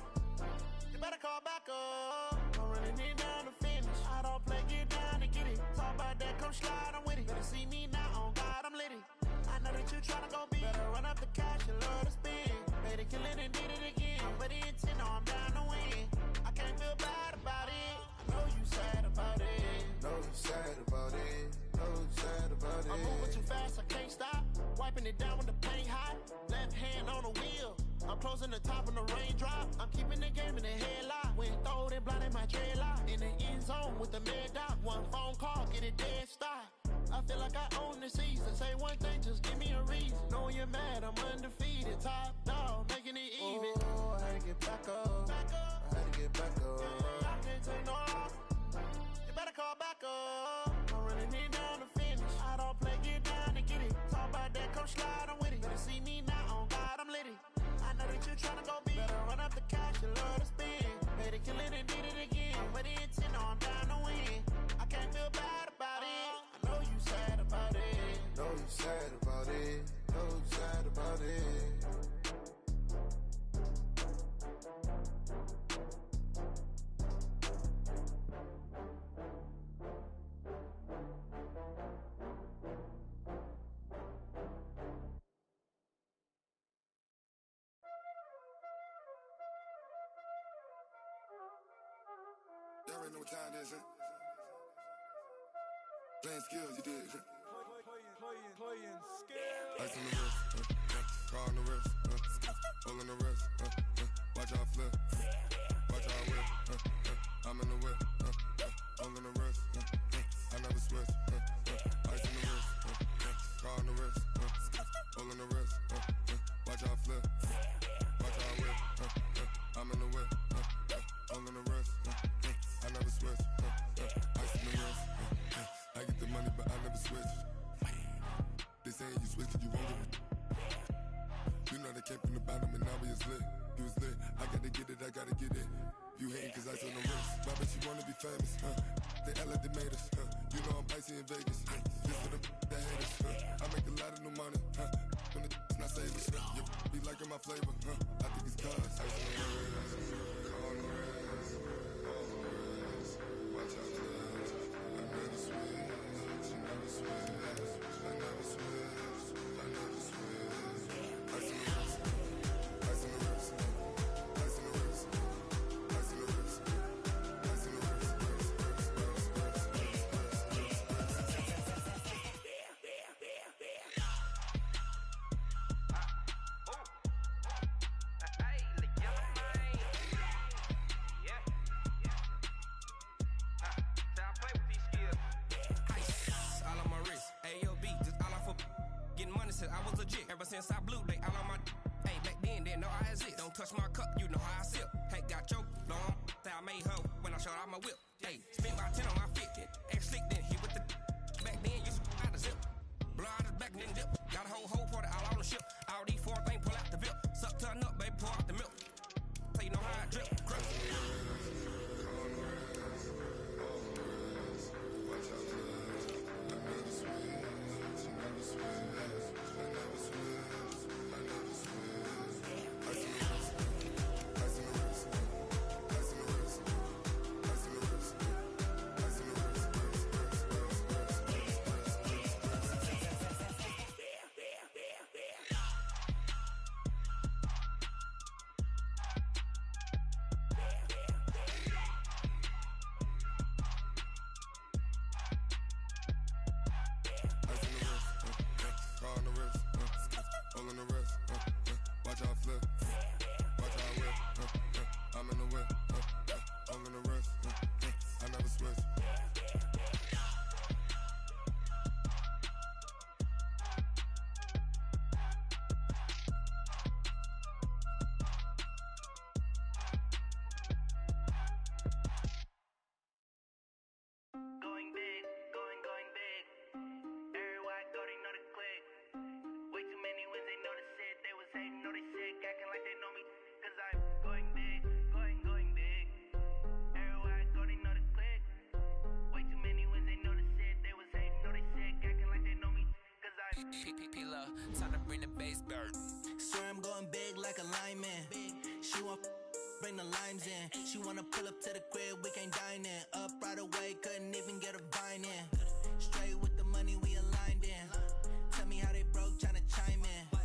You better call back up. I'm running it down to finish. I don't play, get down to get it. Talk about that, come slide, I'm with it. Better see me now, on God, I'm litty. I know that you tryna go big. Better run up the cash, you love to spend. Better kill it and did it again. But the intent, no, I'm down to win. I can't feel bad about it. I know you sad about it. Know you sad about it. Know you sad about it. I'm moving too fast, I can't stop. Wiping it down with the paint hot. Left hand on the wheel. I'm closing the top when the raindrop. I'm keeping the game in the headlock. When throwed and blinded my dreadlock. In the end zone with the mad dot. One phone call, get it dead stop. I feel like I own the season. Say one thing, just give me a reason. Knowing you're mad, I'm undefeated. Top dog, making it even. Oh, I had to get back up. I had to get back up. I can't take no off. You better call back up. I'm running it down to finish. I don't play, get down to get it. Talk about that, come slide, I'm with it. Better see me now, on God, I'm litty. I know that you tryna go big. Better run up the cash, you love to spend. Better kill it and did it again. With the intent, no, I'm down to win. I can't feel bad about it. I know you sad about it. Know you sad about it. Know you sad about it. Y'all already know what time it is, huh? Playing skills, you did. Playing skills. Ice on the wrist, car on the wrist, hole in the wrist, watch out flip, watch out whip, I'm in the whip, hole in the wrist, I never switch, ice on the wrist, car on the wrist, hole in the wrist, watch out flip, watch out whip, I'm in the whip, hole in the wrist, I never switch, ice on the wrist, I get the money but I never switch. They saying you switch 'cause you won't get it. You know they came from the bottom and now we is lit. You was lit, I gotta get it, I gotta get it. You hating 'cause I on the wrist. Why bet you wanna be famous, They elevated, you know I'm icy in Vegas, This for the that hate us, I make a lot of new money, When the not savers, You be liking my flavor, I think it's cause ice on the wrist, on the wrist, on the wrist. Watch out, cuz I never switch, you never switch. I never switch, I never switch. Ice in the wrist, ice in the wrist, ice in the wrist, ice in the wrist, ice in the wrist, I was legit ever since I blew they all on my hey back then didn't know I exist. Don't touch my cup, you know how I sip. Hey, got choked long, say I made her when I showed out my whip. Hey, spent about 10 on my fit, X slick then hit with the back then you out the zip. Blow out his back then dip. Got a whole party all on the ship. All these four things pull out the VIP. Suck turn up, baby, pour out the milk. So you know how I drip. Crush. P-P-P-Love, time to bring the bass back. Swear I'm going big like a lineman. She want bring the limes in. She wanna pull up to the crib, we can't dine in. Up right away, couldn't even get a vine in. Straight with the money we aligned in. Tell me how they broke, tryna chime in.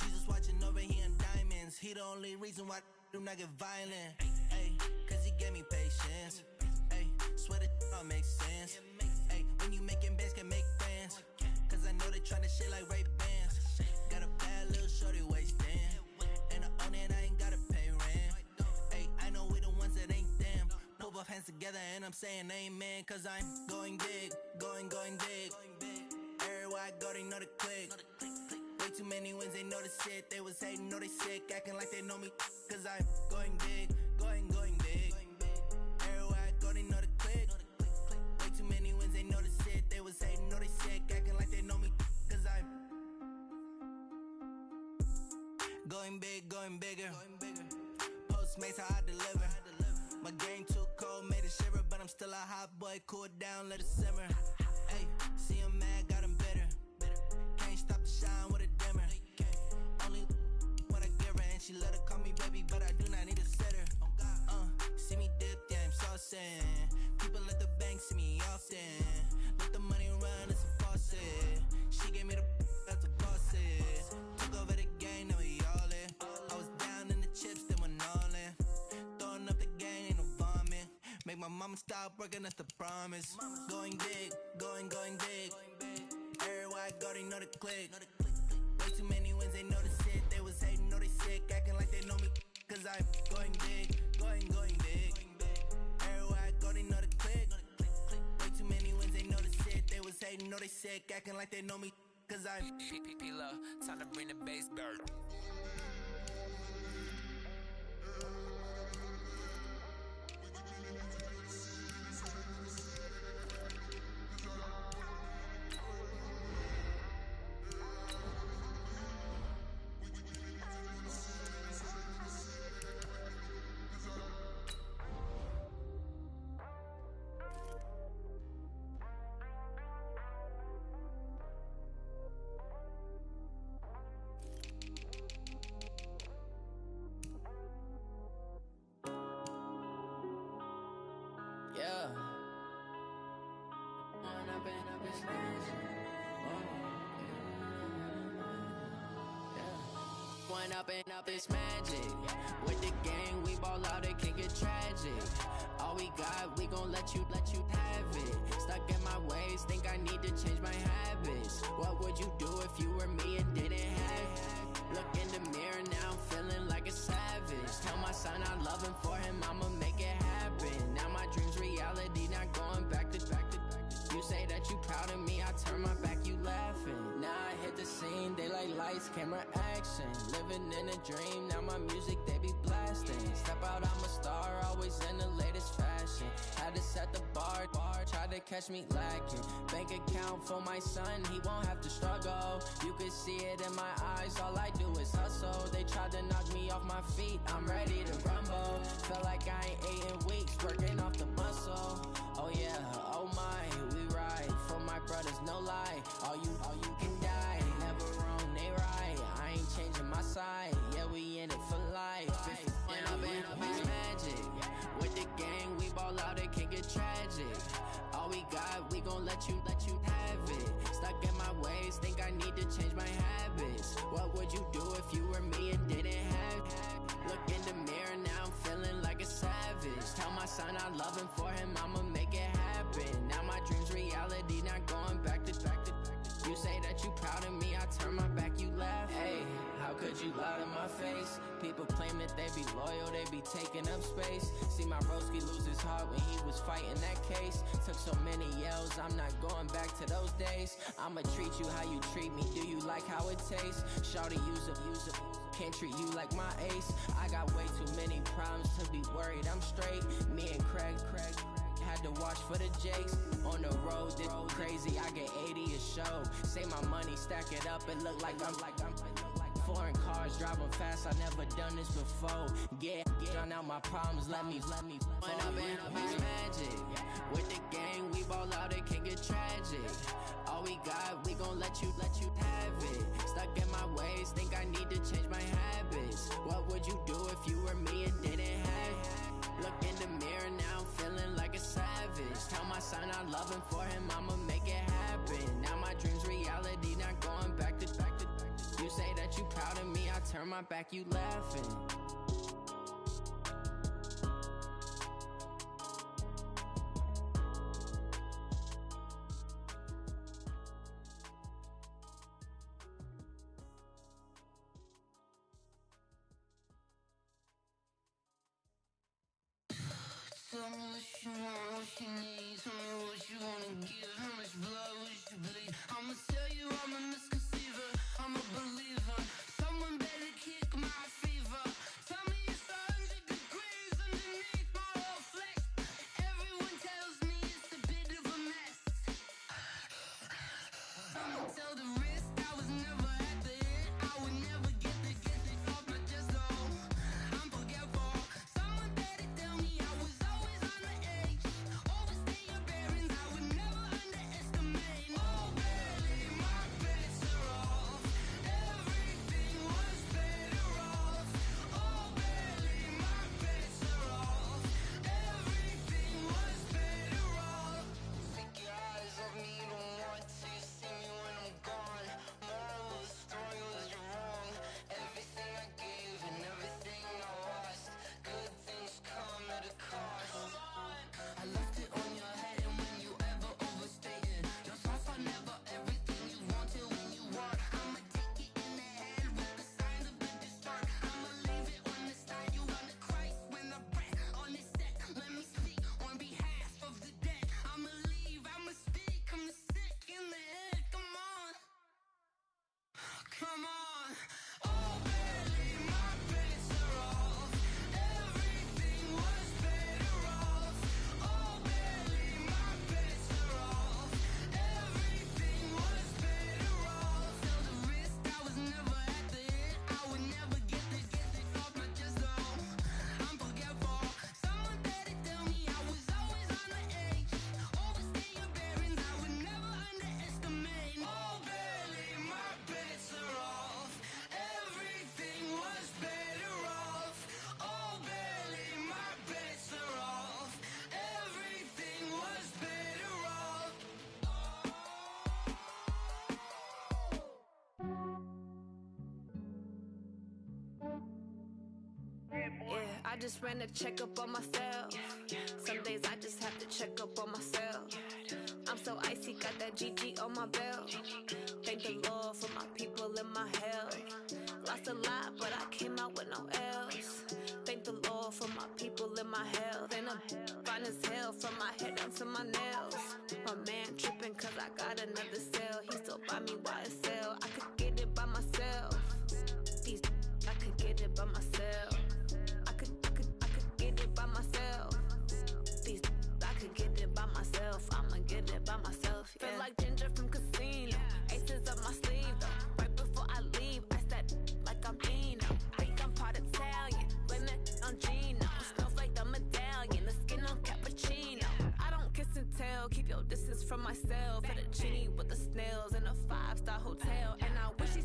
Jesus watching over here in diamonds. He the only reason why I do not get violent. Ay, cause he gave me patience. Ay, swear that all makes sense. Ay, when you making bands can make friends. Cause I know they tryna shit like Ray-Bans. Got a bad little shorty wasting. And I own it, I ain't gotta pay rent. Ay, I know we the ones that ain't them. Pull both hands together and I'm saying amen. Cause I'm going big, going big. Everywhere I go, they know the click. Way too many wins, they know the shit. They was hating, know they sick, acting like they know me. Cause I'm going big, going big. Everywhere I go, they know the click. Way too many wins, they know the shit. They was hating, know they sick, acting like they know me. Cause I'm going big, going bigger. Postmates, how I deliver. My game too cold, made it shiver. But I'm still a hot boy, cool it down, let it simmer. Hey, see him mad, got him bitter. Can't stop the shine with a dimmer. Only what I give her, and she let her call me baby, but I do not need a sitter. See me dip, yeah, I'm saucing. People at the bank see me often. Let the money run, it's a faucet. She gave me the that's a bosses. Took over the game, now we all in. I was down in the chips, then went all in. Throwing up the game, ain't no vomit. Make my mama stop working, that's the promise. Going big, going big. Everywhere I go, they know the click. Way too many wins, they know the shit. They was hating, know they sick, acting like they know me. Cause I'm going big, going big. Everywhere I go, they know the click. Way too many wins, they know the shit. They was hating, know they sick, acting like they know me. Cause I'm P-P-P-Love, time to bring the bass back. One up and up, it's magic. With the gang, we ball out, it can get tragic. All we got, we gon' let you have it. Stuck in my ways, think I need to change my habits. What would you do if you were me and didn't have it? Look in the mirror now, I'm feeling like a savage. Tell my son I love him, for him I'ma make it happen. Now my dream's reality, not going back to. You say that you proud of me, I turn my back, you laughing. Now I hit the scene, they like lights, camera, action. Living in a dream, now my music, they be blasting. Step out, I'm a star, always in the latest fashion. Had to set the bar, try to catch me lacking. Bank account for my son, he won't have to struggle. You can see it in my eyes, all I do is hustle. They tried to knock me off my feet, I'm ready to rumble. Felt like I ain't ate in weeks, working off the muscle. Oh yeah, oh my, we ride for my brothers, no lie. All you can die, never wrong, they right. I ain't changing my side, yeah, we in it for life. When up and up, it's magic. With the gang, we ball out, it can get tragic. All we got, we gon' let you have it. Stuck in my ways, think I need to change my habits. What would you do if you were me and didn't have it? Look in the mirror, now I'm feeling like a savage. Tell my son I love him, for him I'ma make it happen. Now my dream's reality, not going back to. You say that you proud of me, I turn my back, you laugh. Hey, how could you lie to my face? People claim that they be loyal, they be taking up space. See my broski lose his heart when he was fighting that case. Took so many yells, I'm not going back to those days. I'ma treat you how you treat me, do you like how it tastes? Shawty, use up, can't treat you like my ace. I got way too many problems to be worried, I'm straight. Me and Craig had to watch for the Jakes. On the road, this crazy, I get 80 a show. Say my money, stack it up, it look like I'm foreign cars, driving fast, I never done this before. Drown out my problems, let me When up and up, it's magic. With the gang, we ball out, it can get tragic. All we got, we gon' let you have Stuck in my ways, think I need to change my habits. What would you do if you were me and didn't have it? Look in the mirror now, I'm feeling like a savage. Tell my son I love him, for him I'ma make it happen. Now my dream's reality, not going back to. You say that you proud of me, I turn my back, you laughing. Tell me what you want, what you need. Tell me what you wanna give. How much blood would you bleed? I'ma tell you I'm a misconceiver. I'm a believer. Someone better kick my fever. Tell me it's 100 degrees underneath my whole flesh. Everyone tells me it's a bit of a mess. I'ma tell the risk I was never at the end. I would never get the off my chest though. I'm forgetful. Someone better tell me I was always on the edge. Overstay your bearings, I would never underestimate. Oh barely, my bets are off. Everything was better off. Oh barely, my bets are off. Everything was better off. Take your eyes off me, don't want to see me when I'm gone. Moral of the story was you're wrong. Everything I gave and everything I lost. Good things come at a cost. I left it on your head, and when you ever overstay it, your thoughts are never everything you wanted when you want. I'ma take it in the head with the signs of a start. I'ma leave it on the side. You run the Christ when the breath on this set. Let me speak on behalf of the dead. I'ma leave, I'ma speak. I'm sick in the head. Come on, come on. Oh barely, my bets are off. Everything was better off. Oh barely, my bets are off. Everything was better off. Tell the risk I was never at the end. I would never get this off my chest though. I'm forgetful. Someone better tell me I was always on the edge. Overstay your bearings, I would never underestimate. Oh barely, my bets are off. Everything was better off. Oh barely, my bets are off. Everything was better off. Yeah, I just ran a checkup on myself. Some days I just have to check up on myself. I'm so icy, got that GG on my belt. Thank the Lord for my people and my health. Lost a lot, but I came out with no else. Thank the Lord for my people and my health. And I'm fine as hell from my head down to my nails. My man tripping cause I got another cell. He still buy me YSL. I could get it by myself. These I could get it by myself. I could get it by myself. These I could get it by myself. I'ma get it by myself. Yeah. Feel like Ginger from Casino. Aces up my sleeve though. Right before I leave, I said like I'm Dino. Think I'm part Italian. Blame it on Gino. Smells like the medallion. The skin on cappuccino. I don't kiss and tell. Keep your distance from myself. For the genie with the snails in a 5-star hotel. And I wish he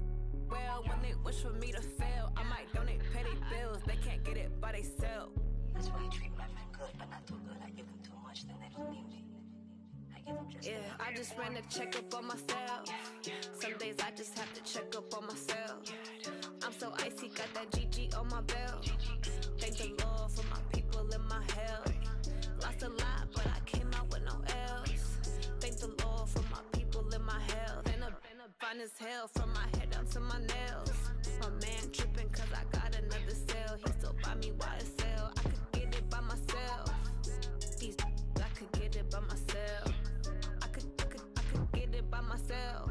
well when they wish for me to fail. I might donate petty bills. They can't get it by themselves. That's why you treat my men good, but not too good. I give them too much, then they don't need me. I give them just Yeah, I just ran a checkup on myself. Some days I just have to check up on myself. I'm so icy, got that GG on my belt. Thank the Lord for my people and my health. Lost a lot, but I came out with no else. Thank the Lord for my people and my health. And I'm fine as hell from my head down to my nails. My man tripping cause I got another cell. He still buy me YSL. I could get it by myself. These I could get it by myself. I could get it by myself.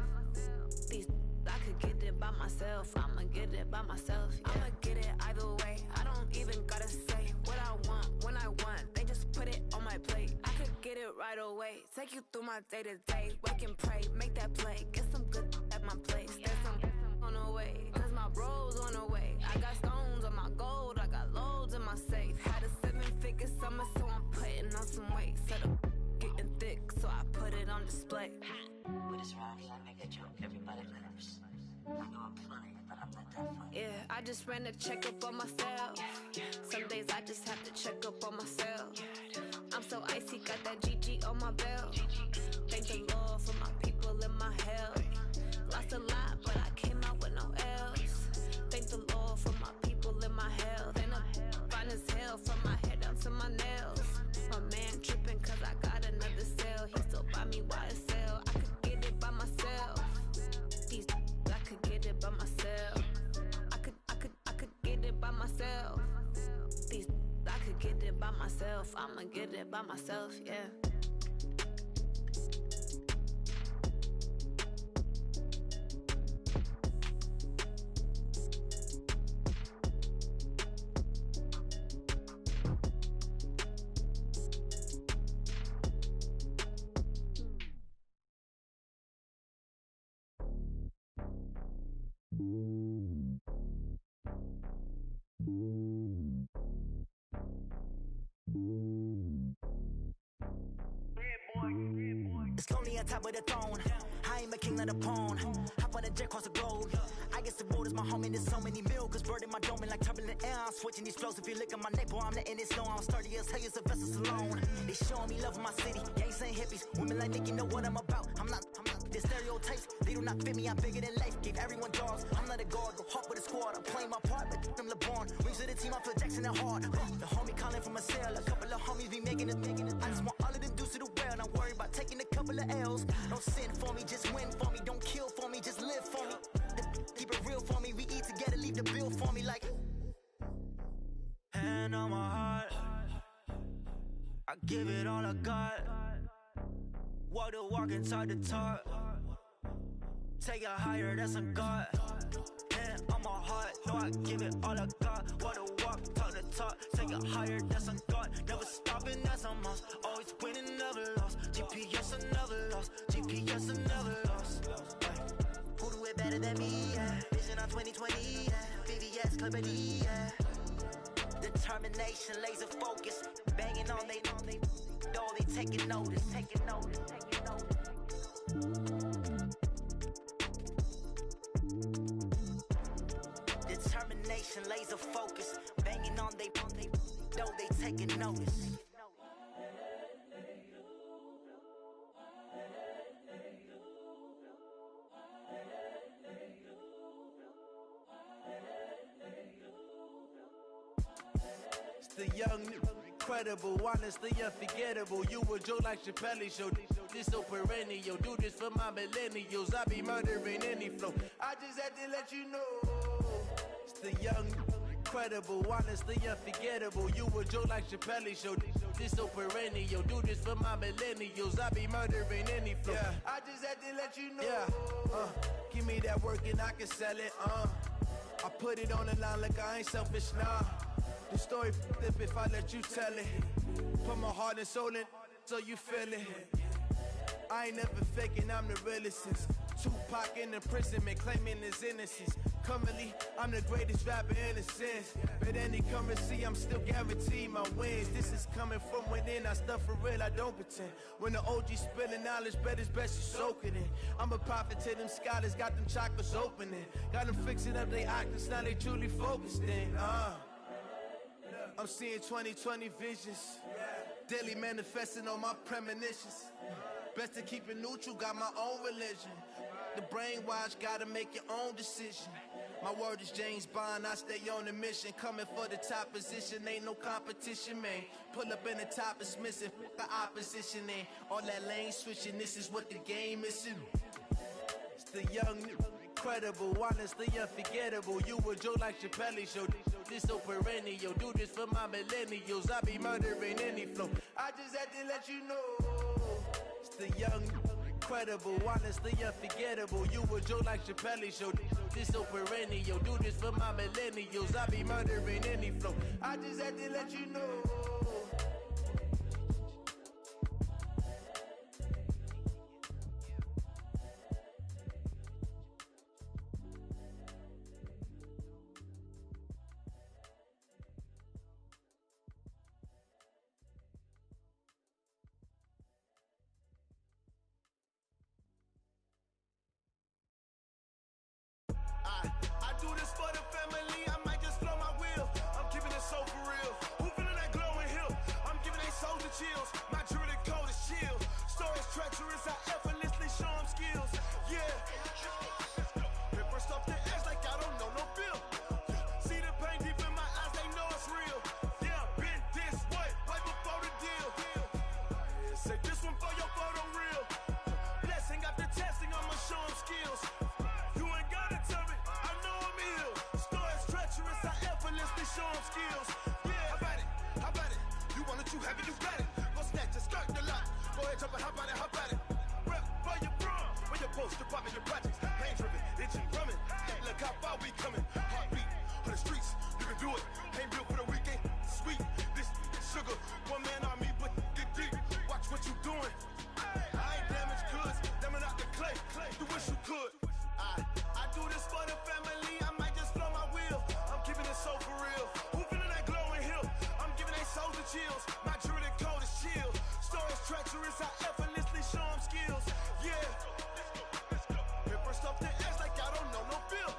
These I could get it by myself. I'ma get it by myself. Yeah. I'ma get it either way. I don't even gotta say what I want when I want. They just put it on my plate. I could get it right away. Take you through my day to day. Wake and pray, make that play. Get some good at my place. There's some on the way. Cause my bros on the way. I got stones on my gold. I got loads in my safe. Had a 7-figure summer, so I'm putting on some weight. Set up getting thick, so I put it on display. With this round, I make a joke, everybody laughs. I know I'm funny, but I'm not that funny. Yeah, I just ran a checkup on myself. Some days I just have to check up on myself. I'm so icy, got that GG on my belt. Thank the Lord for my people in my health. Lost a lot, but I came out with no else. Thank the Lord for my people in my health. And I'm fine as hell from my head down to my nails. My man tripping cause I got another cell. He still buy me YSL. I could get it by myself. These I could get it by myself. I could get it by myself. These I could get it by myself. I'ma get it by myself, yeah. It's lonely on top of the throne. I ain't a king of the pawn. Hop on a jet across the globe. I guess the road is my home and there's so many milkers burning my dome like turbulent air. I'm switching these flows. If you look at my neck, boy, I'm letting it slow. I'm sturdy as hell, as a vessel alone. They showing me love in my city. Gangs ain't hippies. Women like Nicki know what I'm about. I'm not the stereotypes. They do not fit me. I'm bigger than life. Gave everyone jaws. I'm not a guard. Go hard with a squad. I'm playing my part, but I'm LeBron. Wings of the team. I feel Jackson and hard. The homie calling from a cell. A couple of homies be making it. I just want all of them dudes to the well. Not worry about taking a couple of L's. Don't sin for me, just win for me. Don't kill for me, just live for me. Keep it real for me. We eat together, leave the bill for me like. Hand on my heart, I give it all I got. Walk the walk and talk the talk. Take it higher, that's a God. Hand on my heart, no, I give it all I got. Walk the walk, talk the talk. Take it higher, that's a God. Never stopping, that's a must. Always winning, never lost. GPS, I never lost. GPS, I never lost. Who do it better than me? Yeah. Vision on 2020. Yeah. VVS, company. Yeah. Determination, laser focus. Banging on they door, they taking notice. Taking notice. Taking notice. Determination, laser focus. Banging on they door, they taking notice. The young, incredible, honestly unforgettable. You a joke like Chappelle show. This so perennial. Do this for my millennials. I be murdering any flow. I just had to let you know. It's the young, incredible, honestly unforgettable. You a joke like Chappelle show. This so perennial. Do this for my millennials. I be murdering any flow. Yeah. I just had to let you know. Yeah. Give me that work and I can sell it. I put it on the line like I ain't selfish, nah. The story flip if I let you tell it. Put my heart and soul in so you feel it. I ain't never faking, I'm the realest since Tupac in imprisonment, claiming his innocence. Currently, I'm the greatest rapper in a sense. But any currency, I'm still guaranteed my wins. This is coming from within, I stuff for real, I don't pretend. When the OG spilling knowledge, bet it's best you soak it in. I'm a prophet to them scholars, got them chakras opening. Got them fixing up their octaves, now they truly focused in. I'm seeing 2020 visions. Daily manifesting on my premonitions. Best to keep it neutral, got my own religion. The brainwash, gotta make your own decision. My word is James Bond, I stay on a mission. Coming for the top position, ain't no competition, man. Pull up in the top, it's missing, the opposition in. All that lane switching, this is what the game is. It's the young, incredible, honestly unforgettable. You a joke like Chappelle show. This so perennial. Do this for my millennials. I be murdering any flow. I just had to let you know. It's the young, incredible, honestly unforgettable. You a joke like Chappelle show. This so perennial. Do this for my millennials. I be murdering any flow. I just had to let you know. I do this for the family, I might just blow my wheel. I'm keeping it so for real. Who feeling that glowing hill? I'm giving they souls the chills. My jewelry code is chill. Stories treacherous, I effortlessly show them skills. Yeah. Paper stuff the edge like I don't know no bill. See the pain deep in my eyes, they know it's real. Yeah, been this way, right before the deal. Say this one for your photo reel. Blessing after testing, I'ma show them skills. You ain't gotta tell me, I know I'm ill. Stories treacherous, I effortlessly show them skills. Yeah, how about it? How about it? You want it, you have it, you got it. Go snatch it, skirt the lot. Go ahead, jump it, how about it, how about it? Rep for your bro, for your post, your poppin', your projects. Pain driven, itching, drumming. Look how far we coming. Heartbeat on the streets, you can do it. Ain't built for the weekend. Sweet, this sugar, one man army, but get deep. Watch what you doing. I ain't damaged goods, them out the clay. You wish you could. I do this for the family, I might just blow my wheel. I'm keeping it so for real. Who feeling that glowing hill? I'm giving they souls the chills. My jewelry code is chill. Stories treacherous, I effortlessly show them skills. Yeah. Paper stuff the edge like I don't know no bill.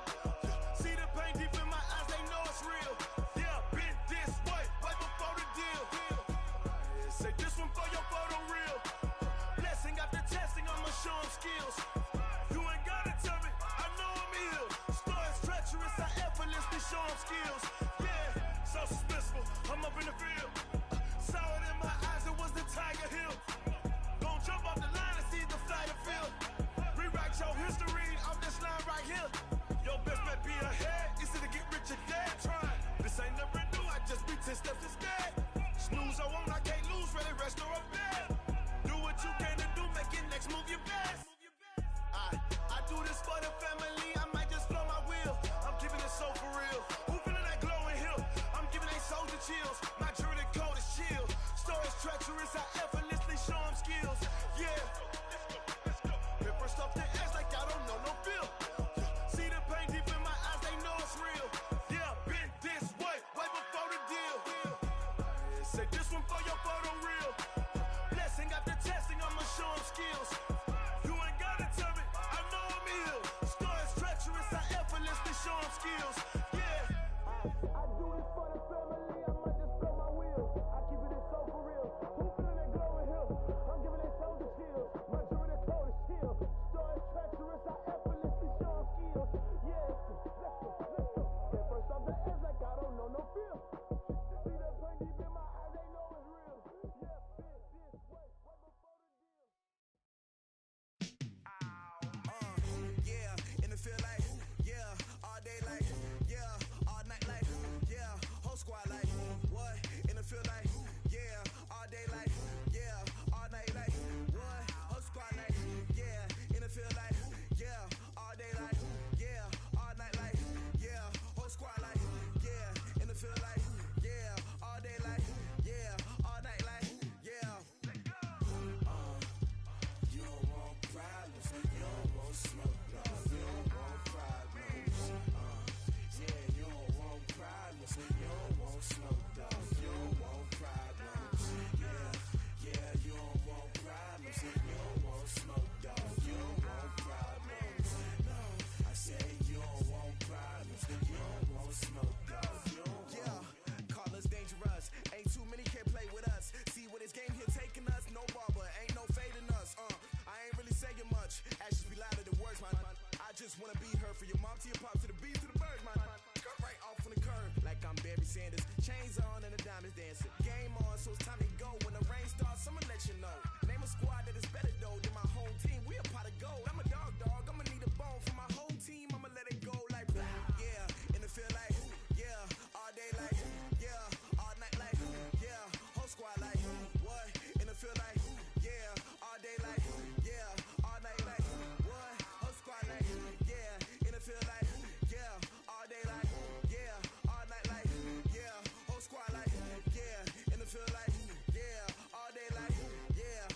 See the pain deep in my eyes, they know it's real. Yeah, been this way, right before the deal. Say this one for your photo reel. Blessing after testing, I'ma show them skills. You ain't gotta tell me, I know I'm ill. Stories treacherous, I effortlessly show them skills. Yeah, so suspenseful, I'm up in the field. Saw it in my eyes, it was the Tiger Hill. Gon' jump off the line and see the flight of field. Rewrite your history off this line right here. Your best bet be ahead, easy to get rich or dead. Trying, this ain't never new, I just be 10 steps instead. Snooze I won't, I can't lose, ready, rest or a bed. Do what you can to do, make your next move your best. I do this for the family, I might just blow my wheel. I'm keeping it so for real. Who feeling that glowing hill? I'm giving they souls the chills. My jewelry code is chill. Stories treacherous, I effortlessly show them skills. Yeah. Paper stuff the edge like I don't know no bill. See the pain deep in my eyes, they know it's real. Yeah, been this way, right before the deal. Say this one for your photo reel. Blessing after testing, I'ma show them skills. You ain't gotta tell me, I know I'm ill. Stories treacherous, I effortlessly show them skills. Yeah. I do this for the family, I might just blow my wheel. I keep it so for real. Who feeling that glowing hill? I'm giving it souls the chills. My jewelry code is chill. Stories treacherous, I effortlessly show them skills. Yeah, let's go. Get first off the edge like I don't know no feel. See that pain deep in my eyes, they know it's real. Yeah, been this way, right before the deal. Yeah, and it feel like, yeah, all day like, yeah, all night like, yeah, whole squad like, what? And it feel like, yeah, all day like, yeah, all night like, what? Whole squad like, yeah, and it feel like, yeah, all day like, yeah, all night like, yeah, whole squad like, yeah, and it feel like, yeah, all day like, yeah, all night like, yeah. You don't want problems, you don't want smoke, no, you don't want problems. Yeah, you don't want problems, you don't want smoke, dog, you don't want problems. Yeah, you don't want problems, you don't want smoke, dog, you don't want problems. No, I say you don't want problems, you don't want smoke, dog, you don't want. Yeah, call us dangerous. Ain't too many can play with us. See what this game here taking us. No barber, ain't no fading us. I ain't really saying much. Actions be louder than words, man. I just wanna be heard. For your mom to your pop to the beat to the birds, man. Cut right off on the curb like I'm Barry Sanders. Chains on and the diamonds dancing. Game on, so it's time to go. When the rain starts, I'ma let you know. Name a squad that is better though than my home team. We a pot of gold. I'm a dog. I'ma need a bone for my whole team. I'ma let it go like yeah, and it feel like yeah, all day like yeah, all night like yeah, whole squad like what? And it feel like yeah, all day like yeah, all night like what? Whole squad like yeah, and it feel like yeah, all day like yeah, all night like yeah, whole squad like yeah, and it feel like yeah, all day like yeah,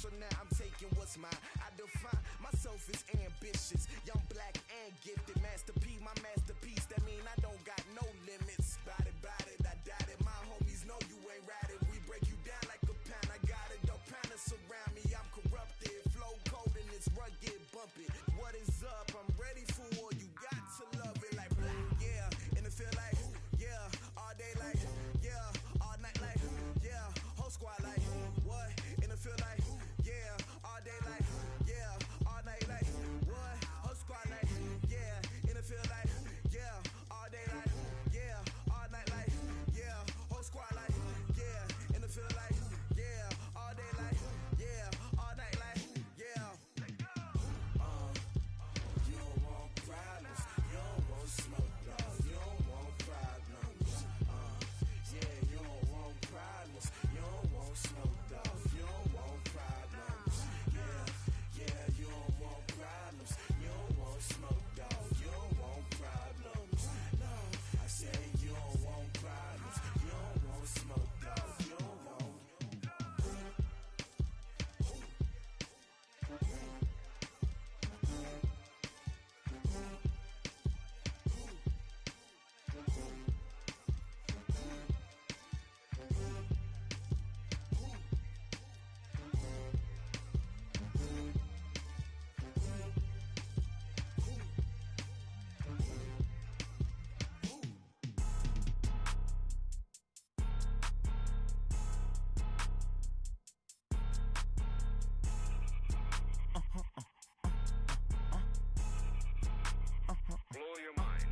so now I'm taking what's mine. I define myself as ambitious, young, black, and gifted. Master P, my masterpiece. That mean I don't got no limits. Bout it, I doubt it. My homies know you ain't ratted. We break you down like a pound. I got it, don't pound us around me. I'm corrupted, flow cold and it's rugged, bump it. What is up? I'm ready for war. You got to love it like black, yeah. And it feel like, yeah, all day like, yeah, all night like, yeah, whole squad like, what? And it feel like, yeah, all day like, yeah, all night like, what? Whole squad like, yeah, and it feel like, yeah, all day like, yeah, all night like, yeah, whole squad like, yeah, and it feel like, yeah, all day like, yeah, all night like, yeah. You don't want problems, you don't want smoke, dog. You don't want problems. Yeah, you don't want problems, you don't want smoke, dog. You don't want problems. Yeah, you don't want problems, you don't want smoke, dog. You don't want problems. No, I say you don't want problems, you don't want smoke, dog. You don't want. Blow your mind.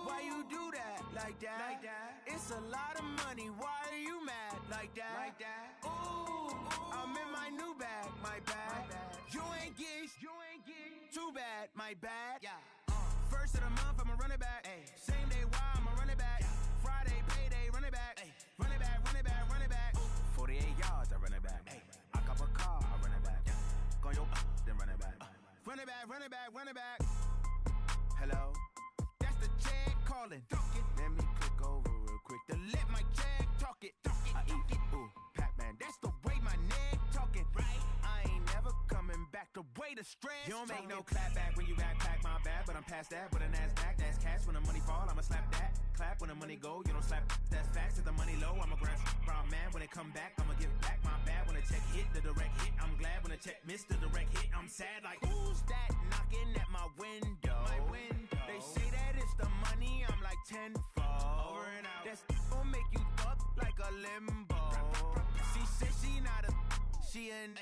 Why you do that? Like that? It's a lot of money. Why are you mad? Like that? Ooh, I'm in my new bag. My bad. You ain't geeks. Too bad. My bad. Yeah. First of the month, I'ma run it back. Same day, why I'ma run it back. Friday, payday, run it back. Run it back, run it back, run it back. 48 yards, I run it back. I cop a car, I run it back. Go your then run it back. Run it back, run it back, run it back. Hello? That's the check calling. Let me click over real quick to let my check talk it. I eat it, ooh, Pac-Man. That's the way my neck talking. Right? I ain't never coming back the way the stress. You don't make no clap back when you backpack, my bad. But I'm past that with a NASDAQ. That's cash when the money fall, I'ma slap that. Clap when the money go, you don't slap. That's facts. If the money low, I'ma grab brown man. When it come back, I'ma give back my bad. When the check hit, the direct hit. I'm glad when the check missed the direct hit. I'm sad like, who's that knocking at my window? They say that it's the money, I'm like tenfold. Over and out. That's gon' make you up like a limbo. She said she not a, she an.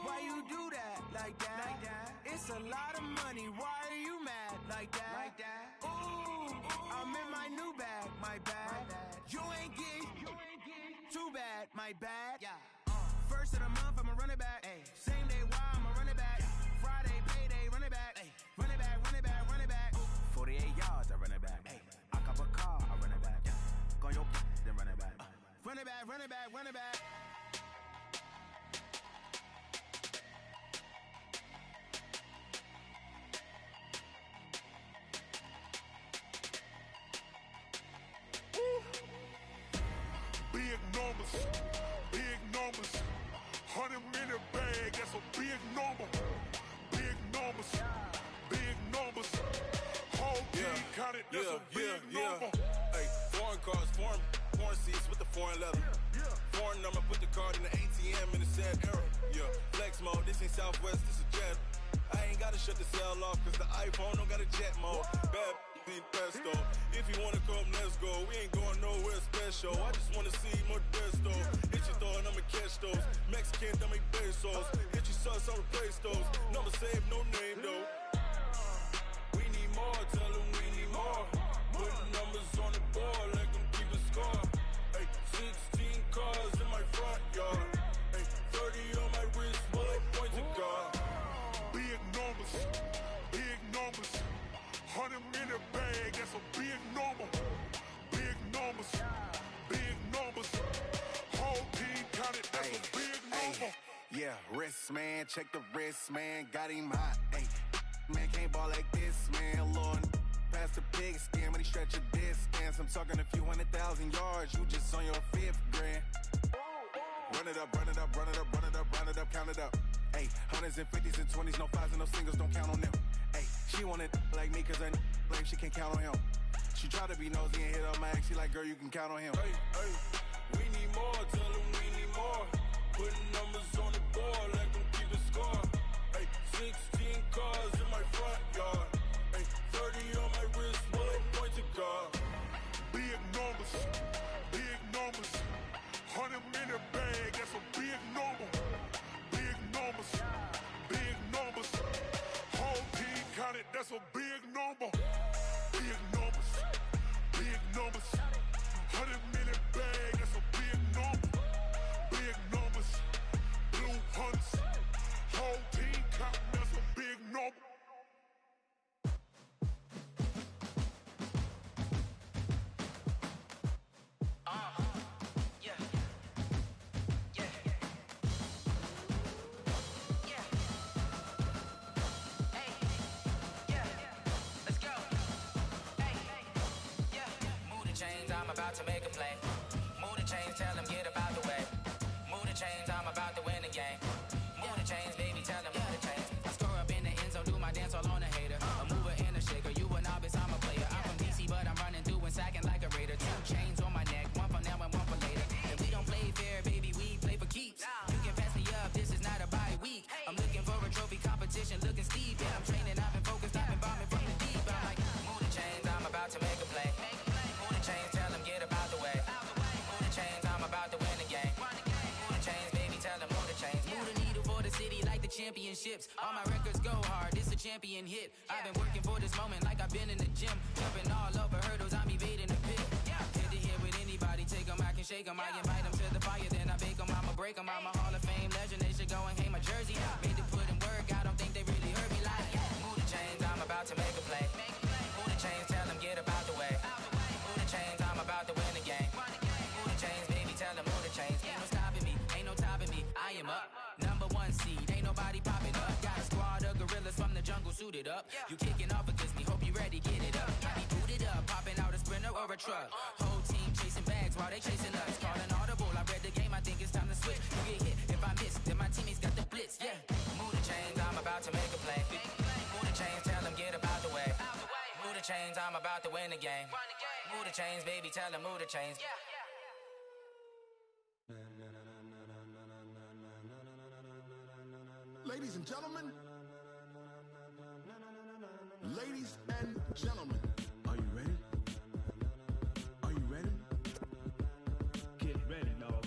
Why you do that? Like that? It's a lot of money. Why are you mad? Like that? Ooh, I'm in my new bag. My bad. You ain't geek. Too bad. My bad. Yeah. First of the month, I'ma run it back. Same day, why I'ma run it back. Friday, payday, run it back. Run it back, run it back, run it back. 48 yards, I run it back. I cop a car, I run it back. Go your then run it back. Run it back, run it back, run it back. Big numbers, big numbers. 100 minute bag, that's a big number. Big numbers, big numbers. Whole team counted, that's a big number. Hey, foreign cars, foreign seats with the foreign leather. Foreign number, put the card in the ATM in the sad era. Yeah, flex mode, this ain't Southwest, this is Jet. I ain't gotta shut the cell off, cause the iPhone don't got a jet mode. Bad need pesto. If you wanna come, let's go. We ain't going nowhere special. I just wanna see more desto. Hit your thought, I'ma catch those. Mexican, dummy pesos. Hit your sus, I'll replace those. Number save, no name though. We need more, tell them we need more. Put numbers on the board, let them keep a score. Hey, 16 cars in my front yard. Hey, 30 on my wrist, bullet pointed guard. Big numbers, big numbers. 100 minute bag, that's a big number. Big numbers, big numbers. Whole team counted, that's a big number. Yeah, wrist man, check the wrist man, got him hot. Ay, man can't ball like this, man. Lord, past the pig skin when he stretch a distance. I'm talking a few 100,000 yards, you just on your 5th gram. run it up, run it up, run it up, run it up, run it up, count it up. Ayy, hundreds and fifties and 20s, no fives and no singles, don't count on them. Ayy, she wanted like me cause her like she can't count on him. She tried to be nosy and hit up my ex, she like, girl, you can count on him. Hey, hey, we need more, tell them we need more. Putting numbers on the board, let them keep it score. Hey, 16 cars in my front yard. Hey, 30 on my wrist, one point to guard. Big numbers, big numbers. 100 minute bag, that's a big number. Big numbers, big numbers. Whole team counted, that's a big number. Big numbers, big numbers. 100 minute bag, that's a big number. Big numbers, blue hunts. Whole team counting, that's a big number. I'm about to make a play. Move the chains, tell them get up out the way. Move the chains, I'm about to win the game. Move the chains, baby, tell them move the chains. I score up in the end zone, do my dance all on a hater. A mover and a shaker, you a novice, I'm a player. I'm from DC, but I'm running through and sacking like a raider. 2 chains on my neck, one for now and one for later. And we don't play fair, baby, we play for keeps. You can pass me up, this is not a bye week. I'm looking for a trophy competition, looking steep. Yeah, I'm training, I've been focused, I've been bombing from the deep. I'm like, move the chains, I'm about to make a play. Move the chains, tell them get up out the way. Move the chains, I'm about to win the game. Move the chains, baby, tell them move the chains. Move the needle for the city like the championships. All my records go hard, this a champion hit. I've been working for this moment like I've been in the gym. Jumping all over hurdles, I'm evading the pit. Head to head with anybody, take them, I can shake them. I invite them to the fire, then I bake them, I'ma break them. I'm a Hall of Fame legend, they should go and hang my jersey. Made to put in work, I don't think they really heard me like, move the chains, I'm about to make a play. Move the chains, tell them get up out the way. Move the chains, I'm about to win the game. Move the chains, baby, tell them move the chains. Ain't no stopping me, ain't no topping me. I am up, number 1 seed, ain't nobody popping up. Got a squad of gorillas from the jungle suited up. You kicking off against me, hope you ready, get it up. I be booted up, popping out a sprinter or a truck. Whole team chasing bags while they chasing us. Calling audible, I read the game, I think it's time to switch. You get hit, if I miss, then my teammates got the blitz, yeah. Move the chains, I'm about to make a play. Move the chains, tell them get up out the way. Move the chains, I'm about to win the game. Move the chains, baby, tell them move the chains. Ladies and gentlemen, ladies and gentlemen, are you ready? Are you ready? Get ready, dog.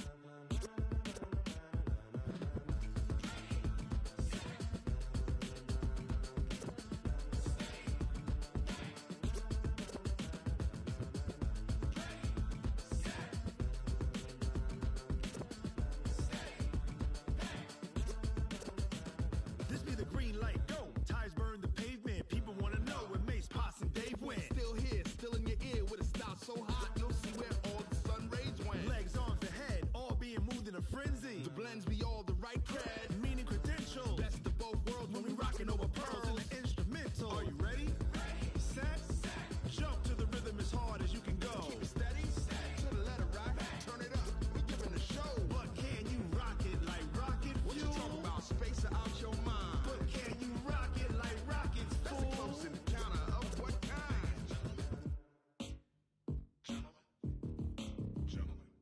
This be the green light, go. Ties burn the pavement. People wanna know where Mace, Potts, and Dave went. Still here, still in your ear with a style so hot, you'll see where all the sun rays went. Legs, arms, and head, all being moved in a frenzy. The blends be all the right cred, meaning credentials. Best of both worlds when we rockin' over pearls in the instrumental. Are you ready? Set, jump to the rhythm as hard as you can go. Keep it steady, to the letter right. Turn it up, we giving a show. But can you rock it like rocket fuel? What you talking about? Space out your mind. But can you rock it like rockets, fool? That's a close encounter of what kind?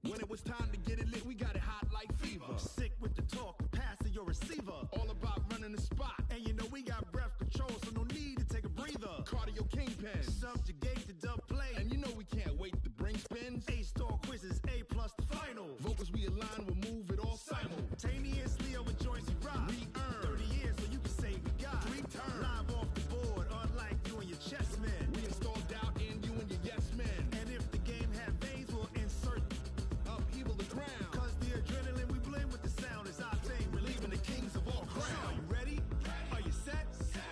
When it was time to get it lit, we got it hot like fever. Sick with the talk, pass to your receiver. All about running the spot. And you know we got breath control, so no need to take a breather. Cardio kingpin, subjugate the dub play. And you know we can't wait to bring spins. A-star quizzes, A+ the final. Vocals we align, we'll move it all simultaneously over joints we rock. We earn 30 years, so you can say we got 3 turns. Live off the board, unlike you and your chess men. We install doubt in you and your yes men. And if the game had veins, we'll insert upheaval the ground. Cause the adrenaline we blend with the sound is our thing, relieving the kings of all crowns. So are you ready? Are you set?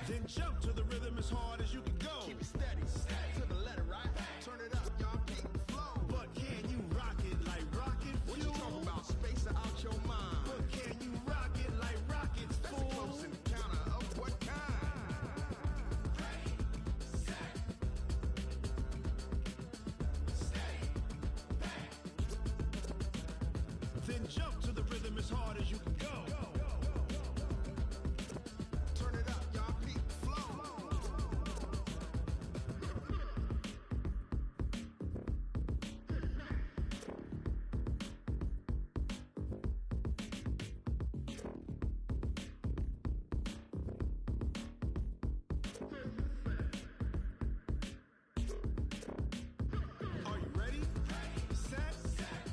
Then jump to the rhythm as hard as you can go. Keep it steady, to the letter right. Turn it up, y'all keep the flow. But can you rock it like rocket fuel? What you talking about? Space out your mind. But can you rock it like rockets, fool? That's a close encounter of what kind? Then jump to the rhythm as as hard as you can go. Turn it up, y'all. Peak flow. Are you ready? Set.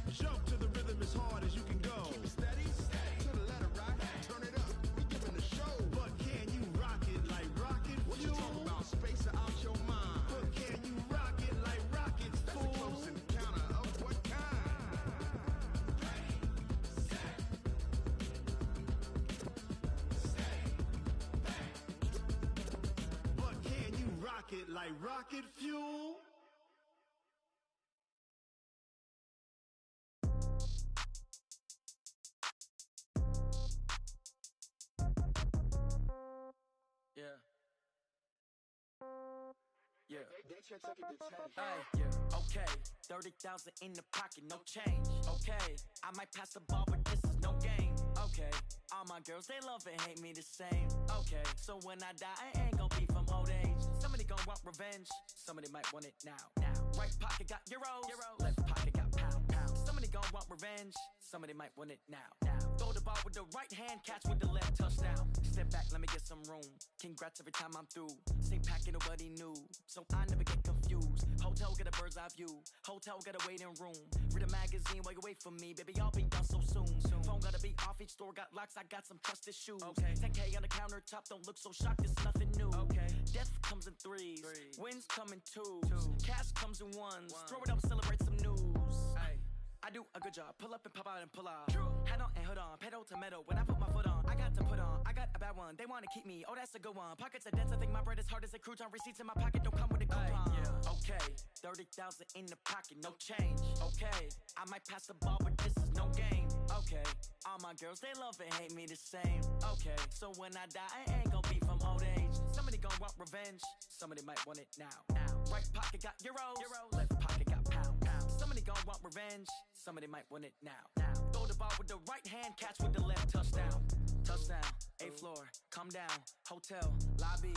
Jump to the rhythm as hard as you can go. Keep steady. To the letter, right? Turn it up. We giving the show. But can you rock it like rocket fuel? What you talking about? Space out your mind. But can you rock it like rockets, fool? That's a close encounter of what kind? Ready, set, stay back. But can you rock it like rocket fuel? Yeah. Yeah. Hey, yeah. Okay. 30,000 in the pocket, no change. Okay. I might pass the ball, but this is no game. Okay. All my girls, they love and hate me the same. Okay. So when I die, I ain't gon' be from old age. Somebody gon' want revenge. Somebody might want it now. Right pocket got euros. Left pocket got pound. Somebody gon' want revenge. Somebody might want it now. Throw the ball with the right hand, catch with the left, touchdown. Step back, let me get some room. Congrats every time I'm through. Same packet, nobody knew, so I never get confused. Hotel get a bird's eye view. Hotel get a waiting room. Read a magazine while you wait for me, baby. I'll be done so soon. Phone gotta be off. Each store got locks. I got some trusted shoes. Okay. 10K on the countertop. Don't look so shocked. It's nothing new. Okay. Death comes in threes. Wins come in twos. Cash comes in ones. Throw it up, celebrate some news. Hey. I do a good job, pull up and pop out and pull out. Hat on and hood on, pedal to metal. When I put my foot on, I got to put on. I got a bad one, they wanna keep me. Oh, that's a good one. Pockets are dense, I think my bread is hard as a crouton. Receipts in my pocket don't come with a coupon. Yeah. Okay, 30,000 in the pocket, no change. Okay, I might pass the ball, but this is no game. Okay, all my girls, they love and hate me the same. Okay, so when I die, I ain't gon' be from old age. Somebody gon' want revenge, somebody might want it now. Right pocket got euros. Left pocket got pound. Somebody gon' want revenge, somebody might want it now. Throw the ball with the right hand, catch with the left, touchdown. Touchdown, 8th floor, come down, hotel, lobby.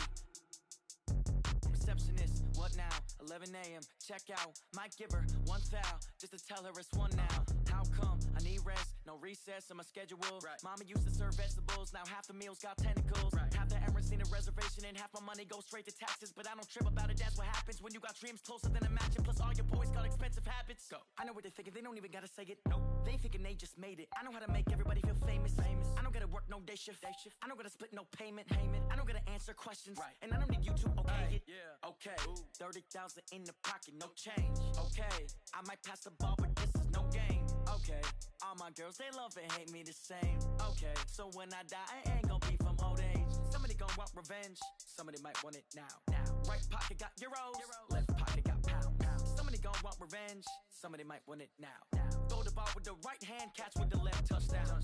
Receptionist, what now? 11 a.m., check out. Might give her one foul, just to tell her it's one now. How come? I need rest, no recess in my schedule. Mama used to serve vegetables, now half the meals got tentacles. Half the Emirates need a reservation and half my money goes straight to taxes. But I don't trip about it, that's what happens when you got dreams closer than a mansion. Plus all your boys got expensive habits. Go. I know what they're thinking, they don't even gotta say it. Nope. They thinking they just made it. I know how to make everybody feel famous. I don't gotta work no day shift. I don't gotta split no payment. I don't gotta answer questions. And I don't need you to okay it. Yeah. Okay. 30,000 in the pocket, no change. Okay. I might pass the ball, but this is no game. Okay. All my girls, they love and hate me the same. Okay. So when I die, I ain't gon' be from old age. Somebody gon' want revenge. Somebody might want it now. Right pocket got euros. Left pocket got pound. Somebody gon' want revenge. Somebody might want it now. Throw the ball with the right hand, catch with the left, touchdown.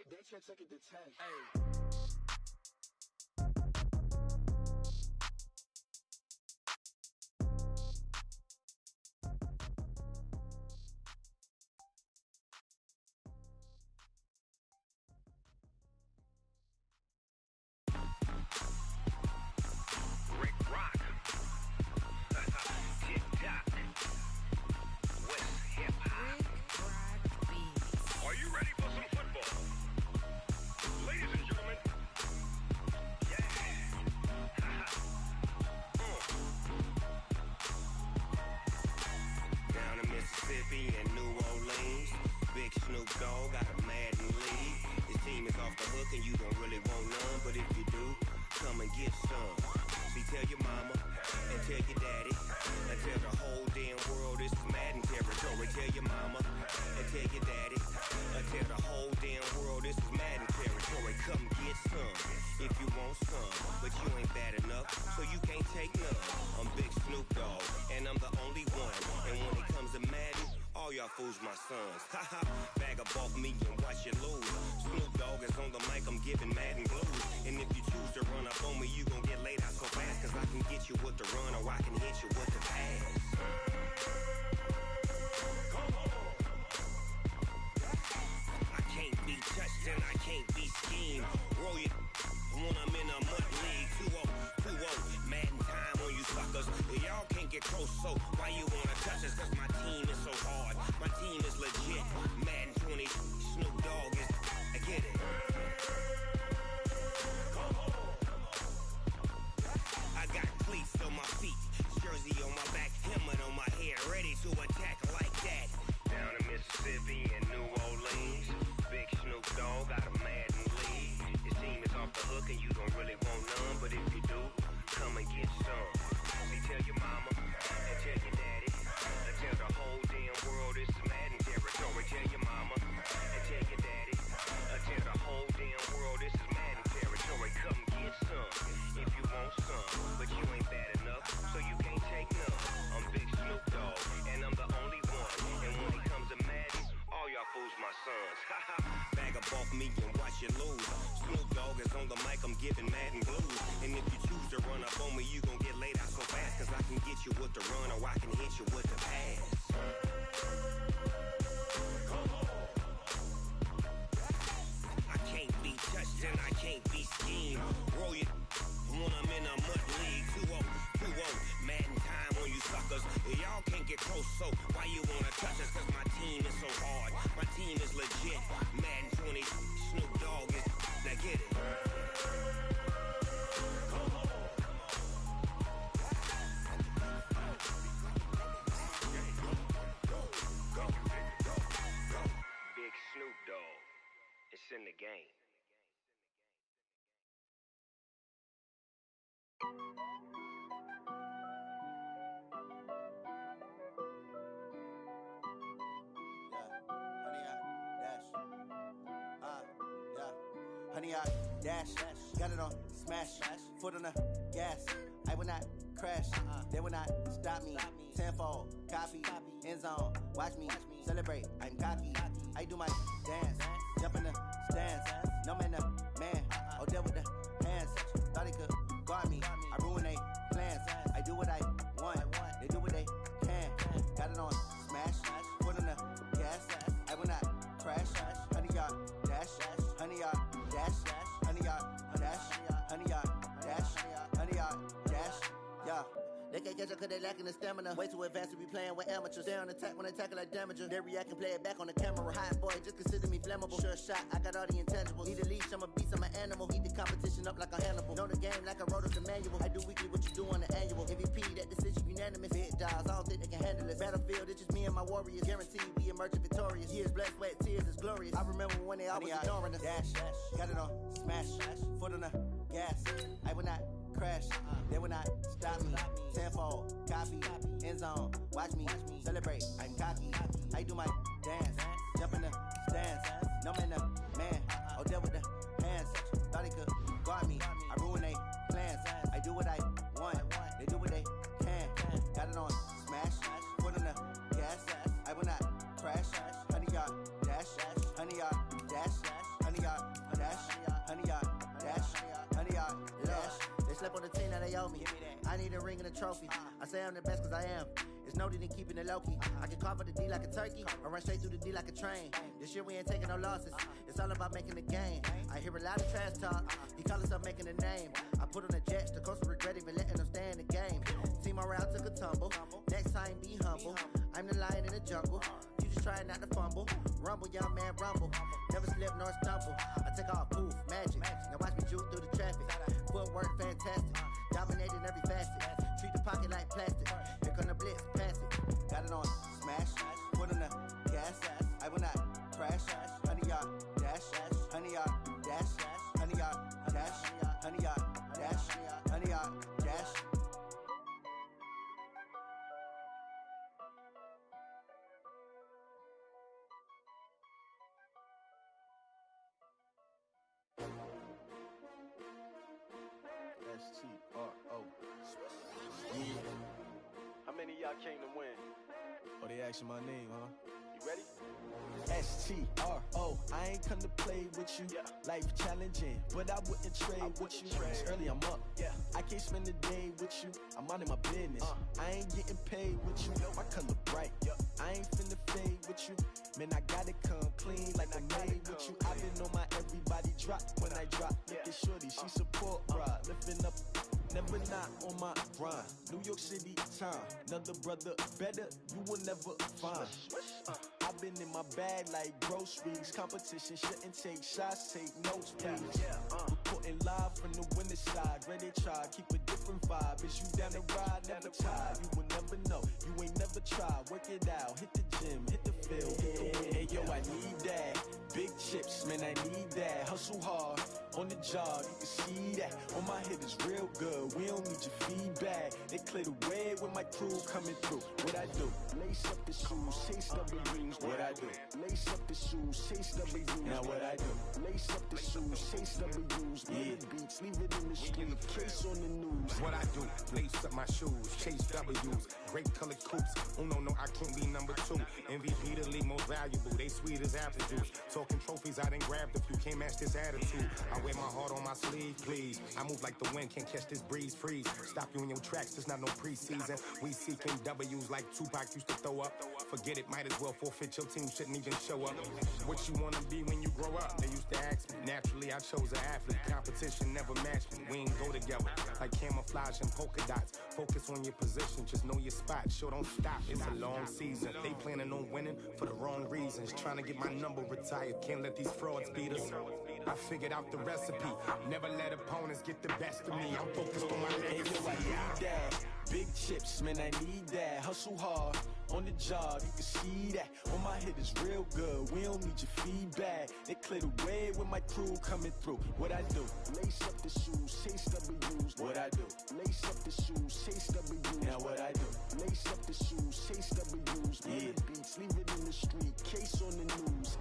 They can't take it to 10. Hey. Fools my sons. Haha, bag up off me and watch you lose. Snoop Dogg is on the mic, I'm giving Madden blues. And if you choose to run up on me, you gon' get laid out so fast. Cause I can get you with the run or I can hit you with the pass. I But if you do, come and get some. See, tell your mama and tell your daddy. And tell the whole damn world it's Madden territory. Tell your mama and tell your daddy. And tell the whole damn world this is Madden territory. Come get some if you want some. But you ain't bad enough, so you can't take none. I'm Big Snoop Dogg, and I'm the only one. And when it comes to Madden, all y'all fools my sons. Bag up off me and watch you lose. Snoop Dogg is on the mic, I'm giving Madden blues. And if you choose to run up on me, you gon' get laid out so fast. Cause I can get you with the run or I can hit you with the pass. I can't be touched and I can't be schemed. Roll you when I'm in a mud league. 2-0, Madden time on you suckers. Y'all can't get close, so why you wanna touch us? Cause my team is so hard, my team is legit. Madden 20, Snoop Dogg is, now get it. Big Snoop Dogg, it's in the game. Honey, I dash, got it on smash, foot on the gas. I will not crash, they will not stop me. Tenfold, copy, end zone, watch me celebrate. I'm cocky, I do my dance, jump in the stands. No man, man, oh there with the hands. Thought he could guard me, I ruin they plans. I do what I want, they do what they can. Got it on smash, foot on the gas. I will not crash, honey, y'all dash, honey, y'all dash, honey, y'all dash, honey, y'all dash, honey, y'all dash, yeah. They can't catch up cause they lacking the stamina. Way too advanced to be playing with amateurs. Stay on attack when they tackle like damager. They react and play it back on the camera. Hot boy, just consider me flammable. Sure shot, I got all the intangibles. Need a leash, I'm a beast, I'm an animal. Heat the competition up like a Hannibal. Know the game like I wrote us a manual. I do weekly what you do on the annual. MVP, that decision unanimous. Hit dials, I don't think they can handle it. Battlefield, it's just me and my warriors. Guaranteed we emerge victorious. Years, blood, sweat, tears is glorious. I remember when they always ignoring us. Dash, got it on smash, foot on the gas. I will not crash, they will not stop me. Tenfold, copy, end zone, watch me celebrate. I'm cocky, I do my dance, jump in the stands. No man, man, oh there with the hands. Thought he could guard me, I ruin they plans. I do what I want, they do what they can. Got it on smash, foot on the gas. I will not crash, honey y'all dash, honey y'all dash, honey y'all dash, honey y'all dash, honey y'all dash. They slept on the team that they owe me. I need a ring and a trophy. I say I'm the best cause I am. It's no need in keeping it low-key. I can carve up the D like a turkey or run straight through the D like a train. This year we ain't taking no losses. It's all about making the game. I hear a lot of trash talk. He call himself making a name. I put on the jets. The coach regret even letting them stay in the game. Team morale took a tumble. Next time be humble. I'm the lion in the jungle. You just trying not to fumble. Rumble, young man, rumble. Never slip nor stumble. I take off, poof, magic. Now watch me juke through the traffic. Footwork fantastic. Dominating every facet. Treat the pocket like plastic. Here come the blitz, pass it. Got it on smash, foot on the gas. I will not crash. Honey y'all dash, honey y'all dash, honey y'all dash, honey y'all dash, honey y'all dash. STRO. Yeah. How many of y'all came to win? Oh, they asking my name, huh? You ready? STRO. I ain't come to play with you. Life challenging, but I wouldn't trade with you. It's early, I'm up. I can't spend the day with you. I'm minding my business. I ain't getting paid with you. My color bright. I ain't finna fade with you. Man, I gotta come clean like I made with you. I've been on my everybody drop when I drop. Look at shorty, she support, bruh. Lifting up. Never not on my grind. New York City time. Another brother better, you will never find. I've been in my bag like groceries. Competition shouldn't take shots, take notes, please. Reporting live from the winning side. Ready to try, keep a different vibe. Is you down the ride, never tired. You will never know, you ain't never tried. Work it out, hit the gym, hit the field, hit the win. Hey yo, I need that. Big chips, man, I need that. Hustle hard, on the job, you can see that. On my head is real good, we don't need your feedback. They clear the way with my crew coming through. What I do? Lace up the shoes, chase W's. What I do? Lace up the shoes, chase W's. Now what I do? Lace up the shoes, chase W's. Yeah, beats, leave it in the street, case on the news. What I do? Lace up my shoes, chase W's. Great colored coops. Oh no, I can't be number 2. MVP the league most valuable. They sweet as apple juice. Talking trophies, I done grabbed a few. Can't match this attitude. I wear my heart on my sleeve, please. I move like the wind, can't catch this breeze, freeze. Stop you in your tracks, there's not no preseason. We seeking W's like Tupac used to throw up. Forget it, might as well forfeit. Your team shouldn't even show up. What you wanna be when you grow up? They used to ask me. Naturally, I chose an athlete. Competition never matched me. We ain't go together like camouflage and polka dots. Focus on your position, just know your spot. Sure, don't stop. It's a long season. They planning on winning for the wrong reasons. Trying to get my number retired. Can't let these frauds beat us. I figured out the recipe. Never let opponents get the best of me. I'm focused on my legacy. I need that. Big chips, man, I need that. Hustle hard on the job, you can see that. On my head is real good, we don't need your feedback. They clear the way with my crew coming through. What I do? Lace up the shoes, chase W's. What I do? Lace up the shoes, chase W's. Now what I do? Lace up the shoes, chase W's. Yeah, beats, leave it in the street, case on the news.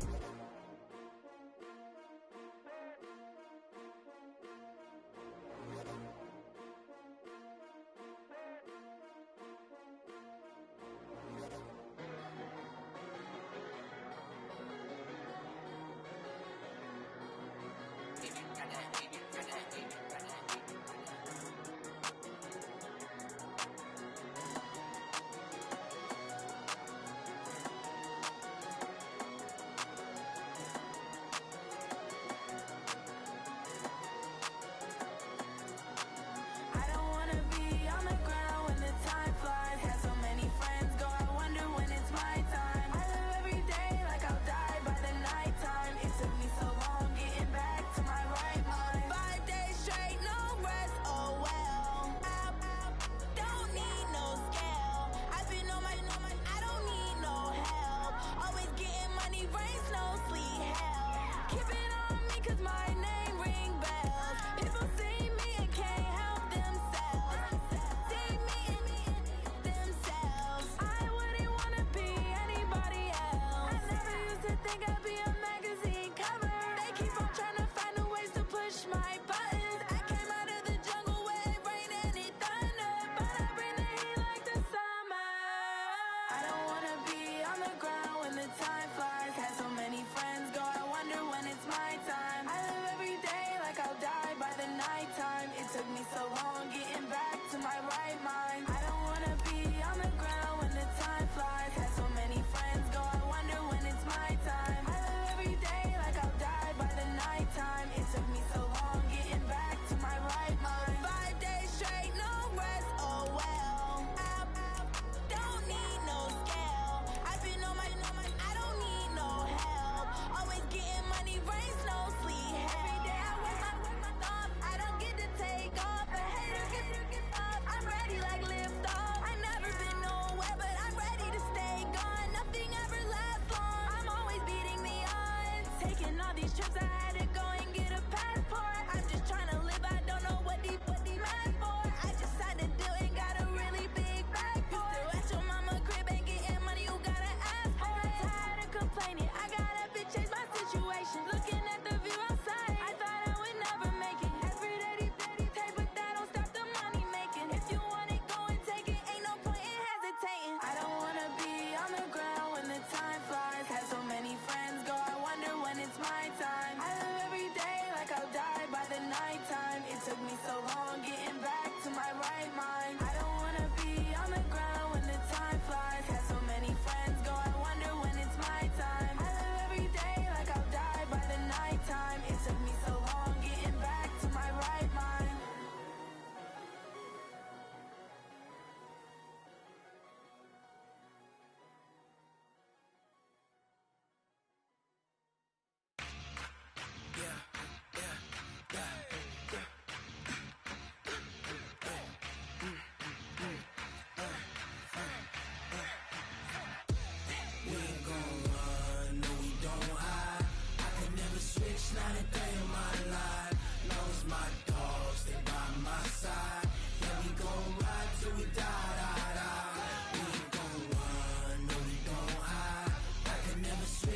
Time flies, had so many friends go, I wonder when it's my time.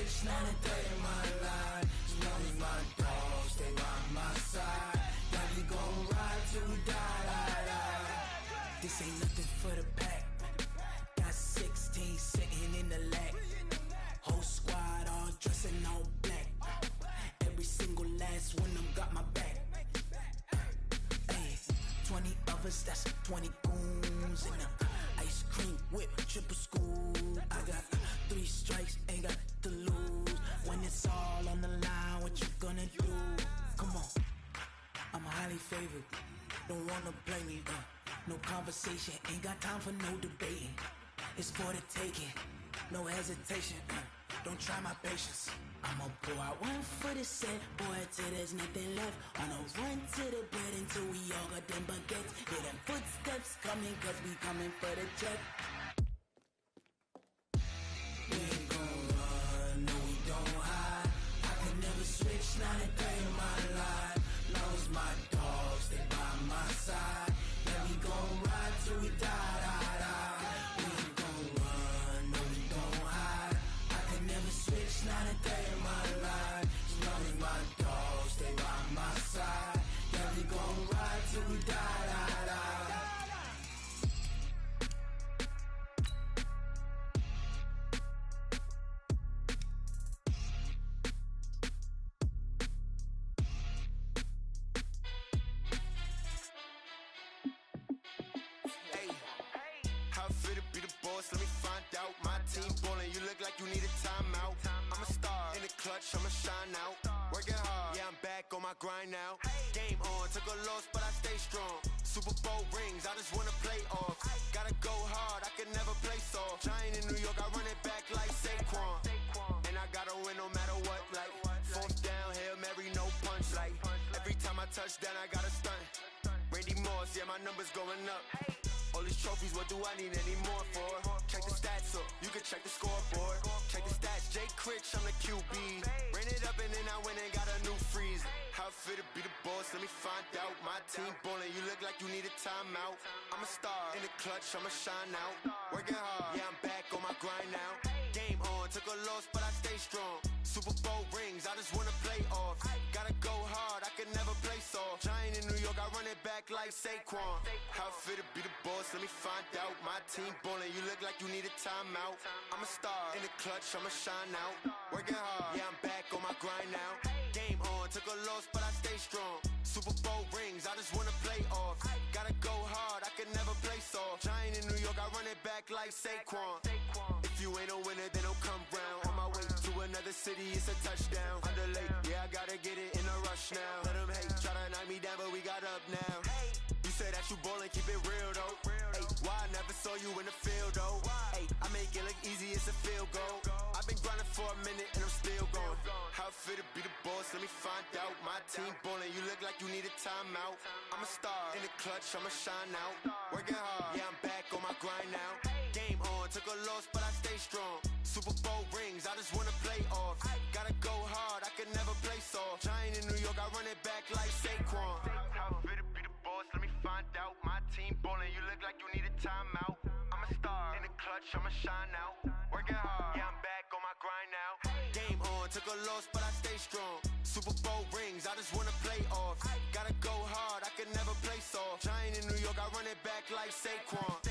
switch, now the third in my life. As long as my dogs stay by my side, yeah, we gon' ride till we die. This ain't nothing for the pack. Got 16 sitting in the lag. Whole squad all dressing all black. Every single last one of them got my back. Hey, 20 of us, that's 20 goons in the ice cream whip, triple scoop. I got 3 strikes, ain't got to lose. When it's all on the line, what you gonna do? Come on, I'm highly favored. Don't wanna blame me, no conversation, ain't got time for no debating. It's for the taking, no hesitation, don't try my patience. I'ma pour out one for the set, boy, till there's nothing left. On a run to the bed until we all got them baguettes. Hear them footsteps coming, cause we coming for the check. We ain't gon' run, no we don't hide. I can never switch, not a day in my life. Long as my dogs stay by my side, yeah, we gon' ride till we die. We ain't gon' run, no we don't hide. I can never switch, not a day in my life. As long as my dogs stay by my side, yeah, we gon' ride till we die. How fit to be the boss? Let me find out. My team ballin', you look like you need a timeout. I'm a star in the clutch, I'ma shine out. Working hard, yeah, I'm back on my grind now. Game on, took a loss, but I stay strong. Super Bowl rings, I just wanna play off. Gotta go hard, I can never play soft. Giant in New York, I run it back like Saquon. And I gotta win no matter what, like 4th down, Hail Mary, no punch. Like every time I touch down, I gotta stunt. Randy Moss, yeah, my numbers going up. All these trophies, what do I need any more for? Check the stats up, you can check the scoreboard. Check the stats, Jay Critch, I'm the QB. Ran it up and then I went and got a new freeze. How fit to be the boss, let me find out. My team ballin', you look like you need a timeout. I'm a star in the clutch, I'ma shine out. Working hard, yeah, I'm back on my grind now. Game on, took a loss, but I stay strong. Super Bowl rings, I just wanna play off. Gotta go hard, I can never play soft. Giant in New York, I run it back like Saquon. How fit to be the boss, let me find out. My team ballin', you look like you need a timeout. I'm a star in the clutch, I'ma shine out. Working hard, yeah, I'm back on my grind now. Game on, took a loss, but I stay strong. Super Bowl rings, I just wanna play off. Gotta go hard, I can never play soft. Giant in New York, I run it back like Saquon. If you ain't a winner, then don't come round. On my way to another city, it's a touchdown. Underlay, yeah, I gotta get it in a rush now. Let them hate, try to knock me down, but we got up now. You say that you ballin', keep it real though. Hey, why I never saw you in the field though? Hey, I make it look easy, it's a field goal. I've been grinding for a minute and I'm still going. How fit to be the boss, let me find out. My team ballin', you look like you need a timeout. I'm a star in the clutch, I'ma shine out. Working hard, yeah, I'm back on my grind now. Game on, took a loss, but I stay strong. Super Bowl rings, I just wanna play off. Gotta go hard, I can never play soft. Giant in New York, I run it back like Saquon. How fit to be the boss, let me find out. My team ballin', you look like you need a timeout. I'm a star in the clutch, I'ma shine out. Working hard, yeah, I'm back on my grind now. Game on, took a loss, but I stay strong. Super Bowl rings, I just wanna play off. Gotta go hard, I can never play soft. Giant in New York, I run it back like Saquon.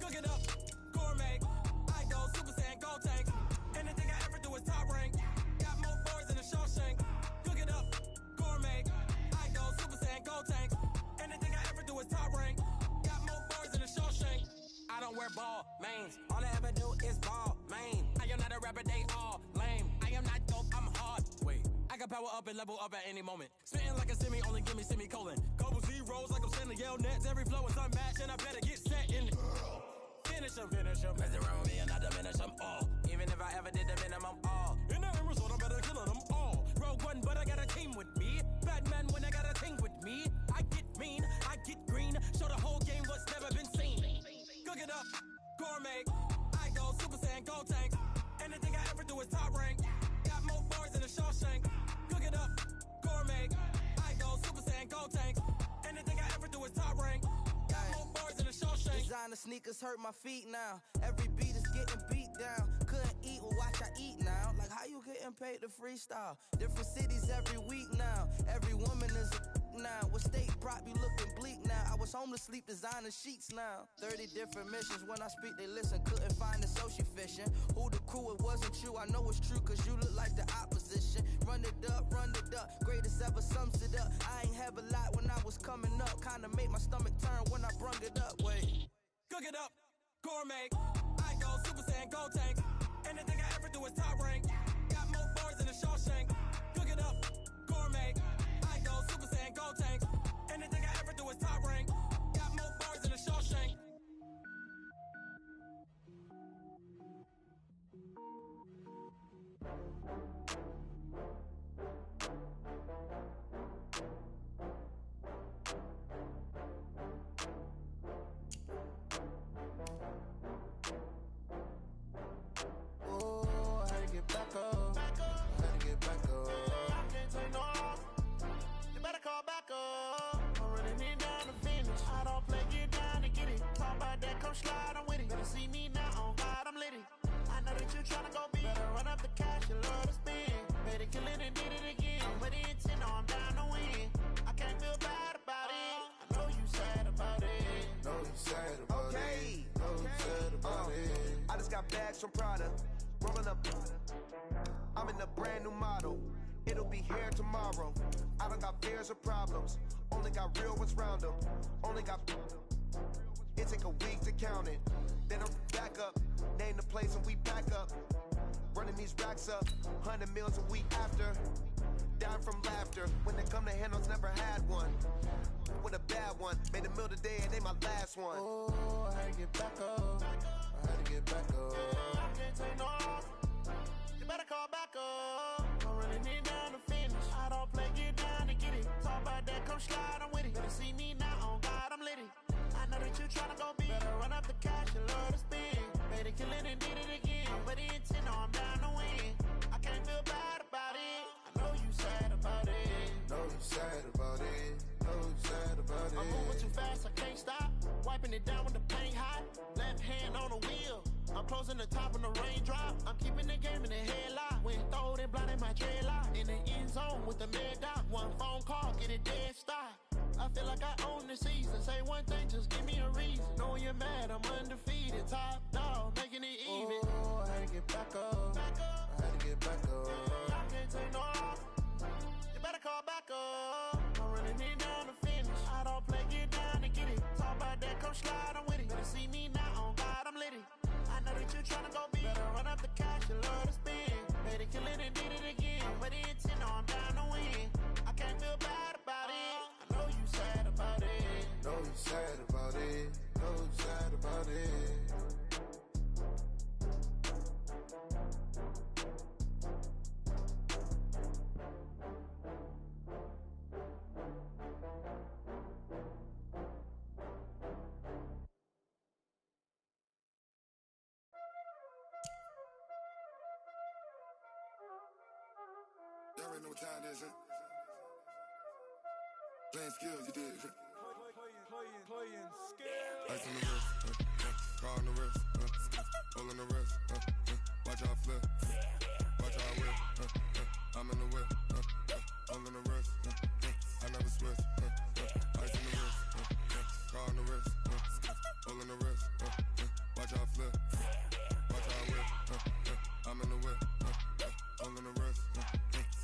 Cook it up, gourmet. I go Super Saiyan, gold tank. Anything I ever do is top rank. Got more boys than a Shawshank. Cook it up, gourmet. I go Super Saiyan, gold tank. Anything I ever do is top rank. Got more boys than a Shawshank. I don't wear ball mains. All I ever do is ball main. I am not a rapper, they all lame. I am not dope, I'm hard. Wait, I can power up and level up at any moment. Spitting like a semi, only give me semicolon. Couple zeros like I'm sending yell nets. Every flow is unmatched, and I better get set in. Finish him. Mess around with me and gourmet. I go Super Saiyan, go tank. Anything I ever do is top rank. Got more bars than a Shawshank. Cook it up, gourmet. I go Super Saiyan, go tank. Anything I ever do is top rank. Got more bars than a Shawshank. Designer sneakers hurt my feet now. Every beat is getting beat down. Couldn't eat, well watch I eat now. Like how you getting paid to freestyle? Different cities every week now. Every woman is a now. What state prop be looking bleak now? I was home to sleep, designer sheets now. 30 different missions. When I speak, they listen. Couldn't find the social fishing. Who the crew? It wasn't you. I know it's true, cause you look like the opposition. Run it up, run it up. Greatest ever sums it up. I ain't have a lot when I was coming up. Kinda made my stomach turn when I brung it up. Wait. Cook it up, gourmet. I go Super Saiyan, go tank. Anything I ever do is top rank. Got more bars than a Shawshank. Cook it up, gourmet. I go Super Saiyan, go tank. Anything I ever do is top rank. Got more bars than a Shawshank. Oh, I had to get back up. I had to get back up. I can't take no loss. You better call back up. I'm running it down to finish. I don't play, get down and get it. Talk about that, come slide, I'm with it. Better see me now, on God, I'm lit it. I know that you tryna go big. Better run up the cash, you love to spend. Better kill it and did it again. I'm with the intent, no, I'm down to win. I can't feel bad about it. I know you sad about it. Know you sad about it. Know you sad about it. I just got bags from Prada. Rolling up. I'm in a brand new model. It'll be here tomorrow. I don't got fears or problems. Only got real ones round them. Only got. It take a week to count it. Then I'm back up. Name the place and we back up. Running these racks up. 100 meals a week after. Down from laughter. When they come to handles, never had one. With a bad one. Made a meal today and they my last one. Oh, I had to get back up. I had to get back up. I can't take no loss. You better call back up. I'm running it down to finish. I don't play, get down and get it. Talk about that, come slide, I'm with it. Better see me now, on God, I'm lit it. I know that you tryna go big. Better run up the cash, you love to spend. Better kill it and did it again. I'm with the intent, no, I'm down to win. I can't feel bad about it. I know you sad about it. Know you sad about it. Know you sad about it. I'm moving too fast, I can't stop. Wiping it down when the paint hot. Left hand on the wheel. I'm closing the top when the raindrop. I'm keeping the game in the headlock. When throwed and blinded my dreadlock. In the end zone with the mad dot. One phone call, get it dead stop. I feel like I own the season. Say one thing, just give me a reason. Knowing you're mad, I'm undefeated. Top dog, making it even. Oh, I had to get back up. I had to get back up. I can't take no loss. You better call back up. I'm running it down to finish. I don't play, get down and get it. Talk about that, come slide, I'm with it. Better see me now, on God, I'm lit it. I know that you tryna go big. Better run up the cash, you love to spend. Better kill it and did it again. I'm with the intent, no, I'm down to win. I can't feel bad about it. I know you sad about it. Know you sad about it. Know you sad about it. Y'all already know what time it is, huh? Playing skills, you did. Playing skills. Ice on the wrist, car on the wrist, hole in the wrist, watch how I flip, watch how I whip, I'm in the whip, hole in the wrist, I never switch, ice on the wrist, car on the wrist, hole in the wrist, watch how I flip, watch how I whip, I'm in the whip, hole in the wrist,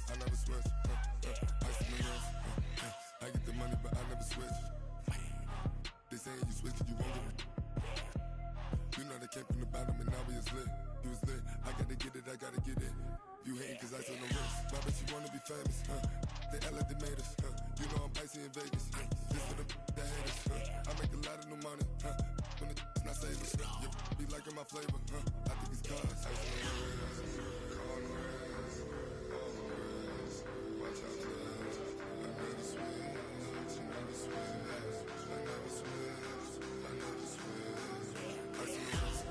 I never switch, ice on the wrist, I get the money but I never switch. They saying you switch, you won't get it. You know they came from the bottom and now we is lit. You was lit, I gotta get it, I gotta get it. You hating cause ice on the wrist. My bitch, you wanna be famous, They LA, they made us, You know I'm icy in Vegas, This for the that hate us, I make a lot of new money, When the not saving, You be liking my flavor, I think it's cause ice on the wrist, car on the wrist, all on the wrist. Watch out, cuz I never switch, I never switch, I never switch, I never switch. Ice on the wrist,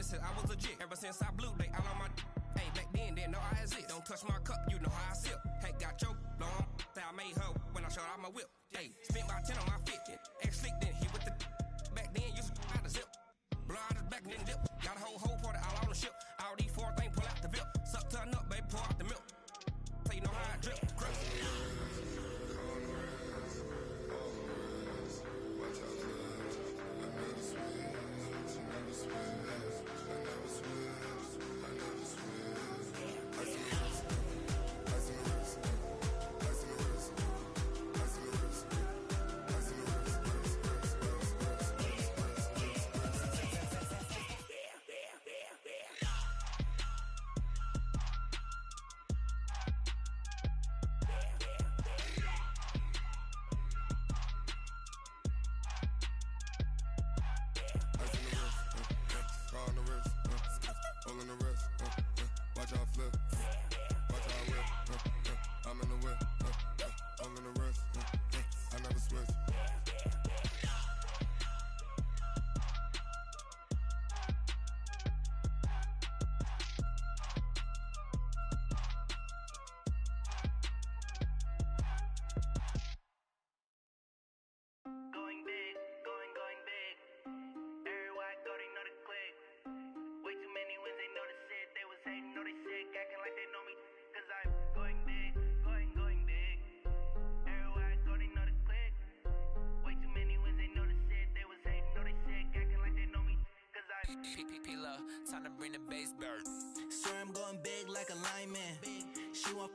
said I was legit. Ever since I blew, they all on my. Hey, back then, didn't know I exist. Don't touch my cup, you know how I sip. Hey, got your long. That I made her when I showed out my whip. Hey, spent about 10 on my fit. Ex-slick, then hit with the. Back then, used to out the zip. Blow out his back, then dip. Got a whole party all on the ship. All these four things, pull out the VIP. Suck to a nut, baby, pour out the milk. So you know how I drip. Time to bring the bass bird. Swear I'm going big like a lineman. She want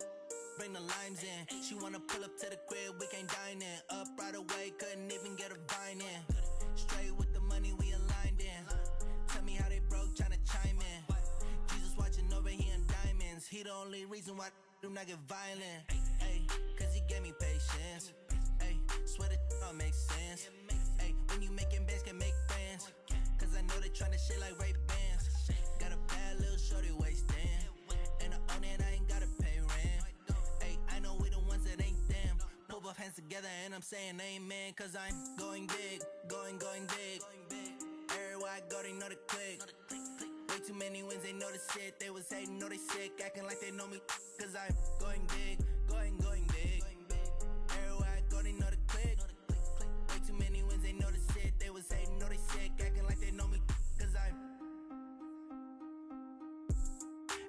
bring the limes in. She wanna pull up to the crib, we can't dine in. Up right away, couldn't even get a vine in. Straight with the money we aligned in. Tell me how they broke, tryna chime in. Jesus watching over here in diamonds. He the only reason why I do not get violent. Ay, cause he gave me patience. Ay, swear that all makes sense. Ay, when you making bands can make friends. Cause I know they tryna shit like Ray Bans. Got a bad little shorty wasting. And I own it, I ain't gotta pay rent. Ay, I know we the ones that ain't them. Pull both hands together and I'm saying amen. Cause I'm going big, going big. Everywhere I go, they know the click. Way too many wins, they know the shit. They was hating, know they sick, acting like they know me. Cause I'm going big, going big. Everywhere I go, they know the click. Way too many wins, they know the shit. They was hating, know they sick, acting like they know me. Cause I'm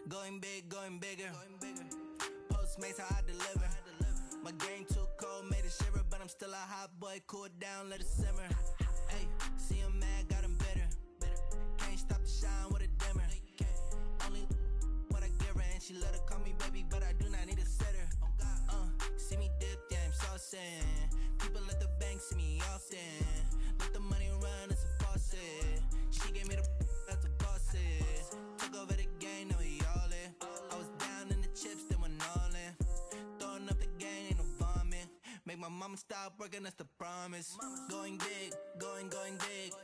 going big, going bigger. Postmates, how I deliver. My game too cold, made it shiver. But I'm still a hot boy, cool it down, let it simmer. Hey, see him mad, got him bitter. Can't stop the shine with a dimmer. Only what I give her, and she let her call me baby, but I do not need a sitter. See me dip, yeah, I'm saucing. People at the bank see me often. Let the money run, it's a faucet. She gave me the that's a boss is. Took over the game, now we all in. I was down in the chips, then went all in. Throwing up the game, ain't no vomit. Make my mama stop working, that's the promise. Going big, going big.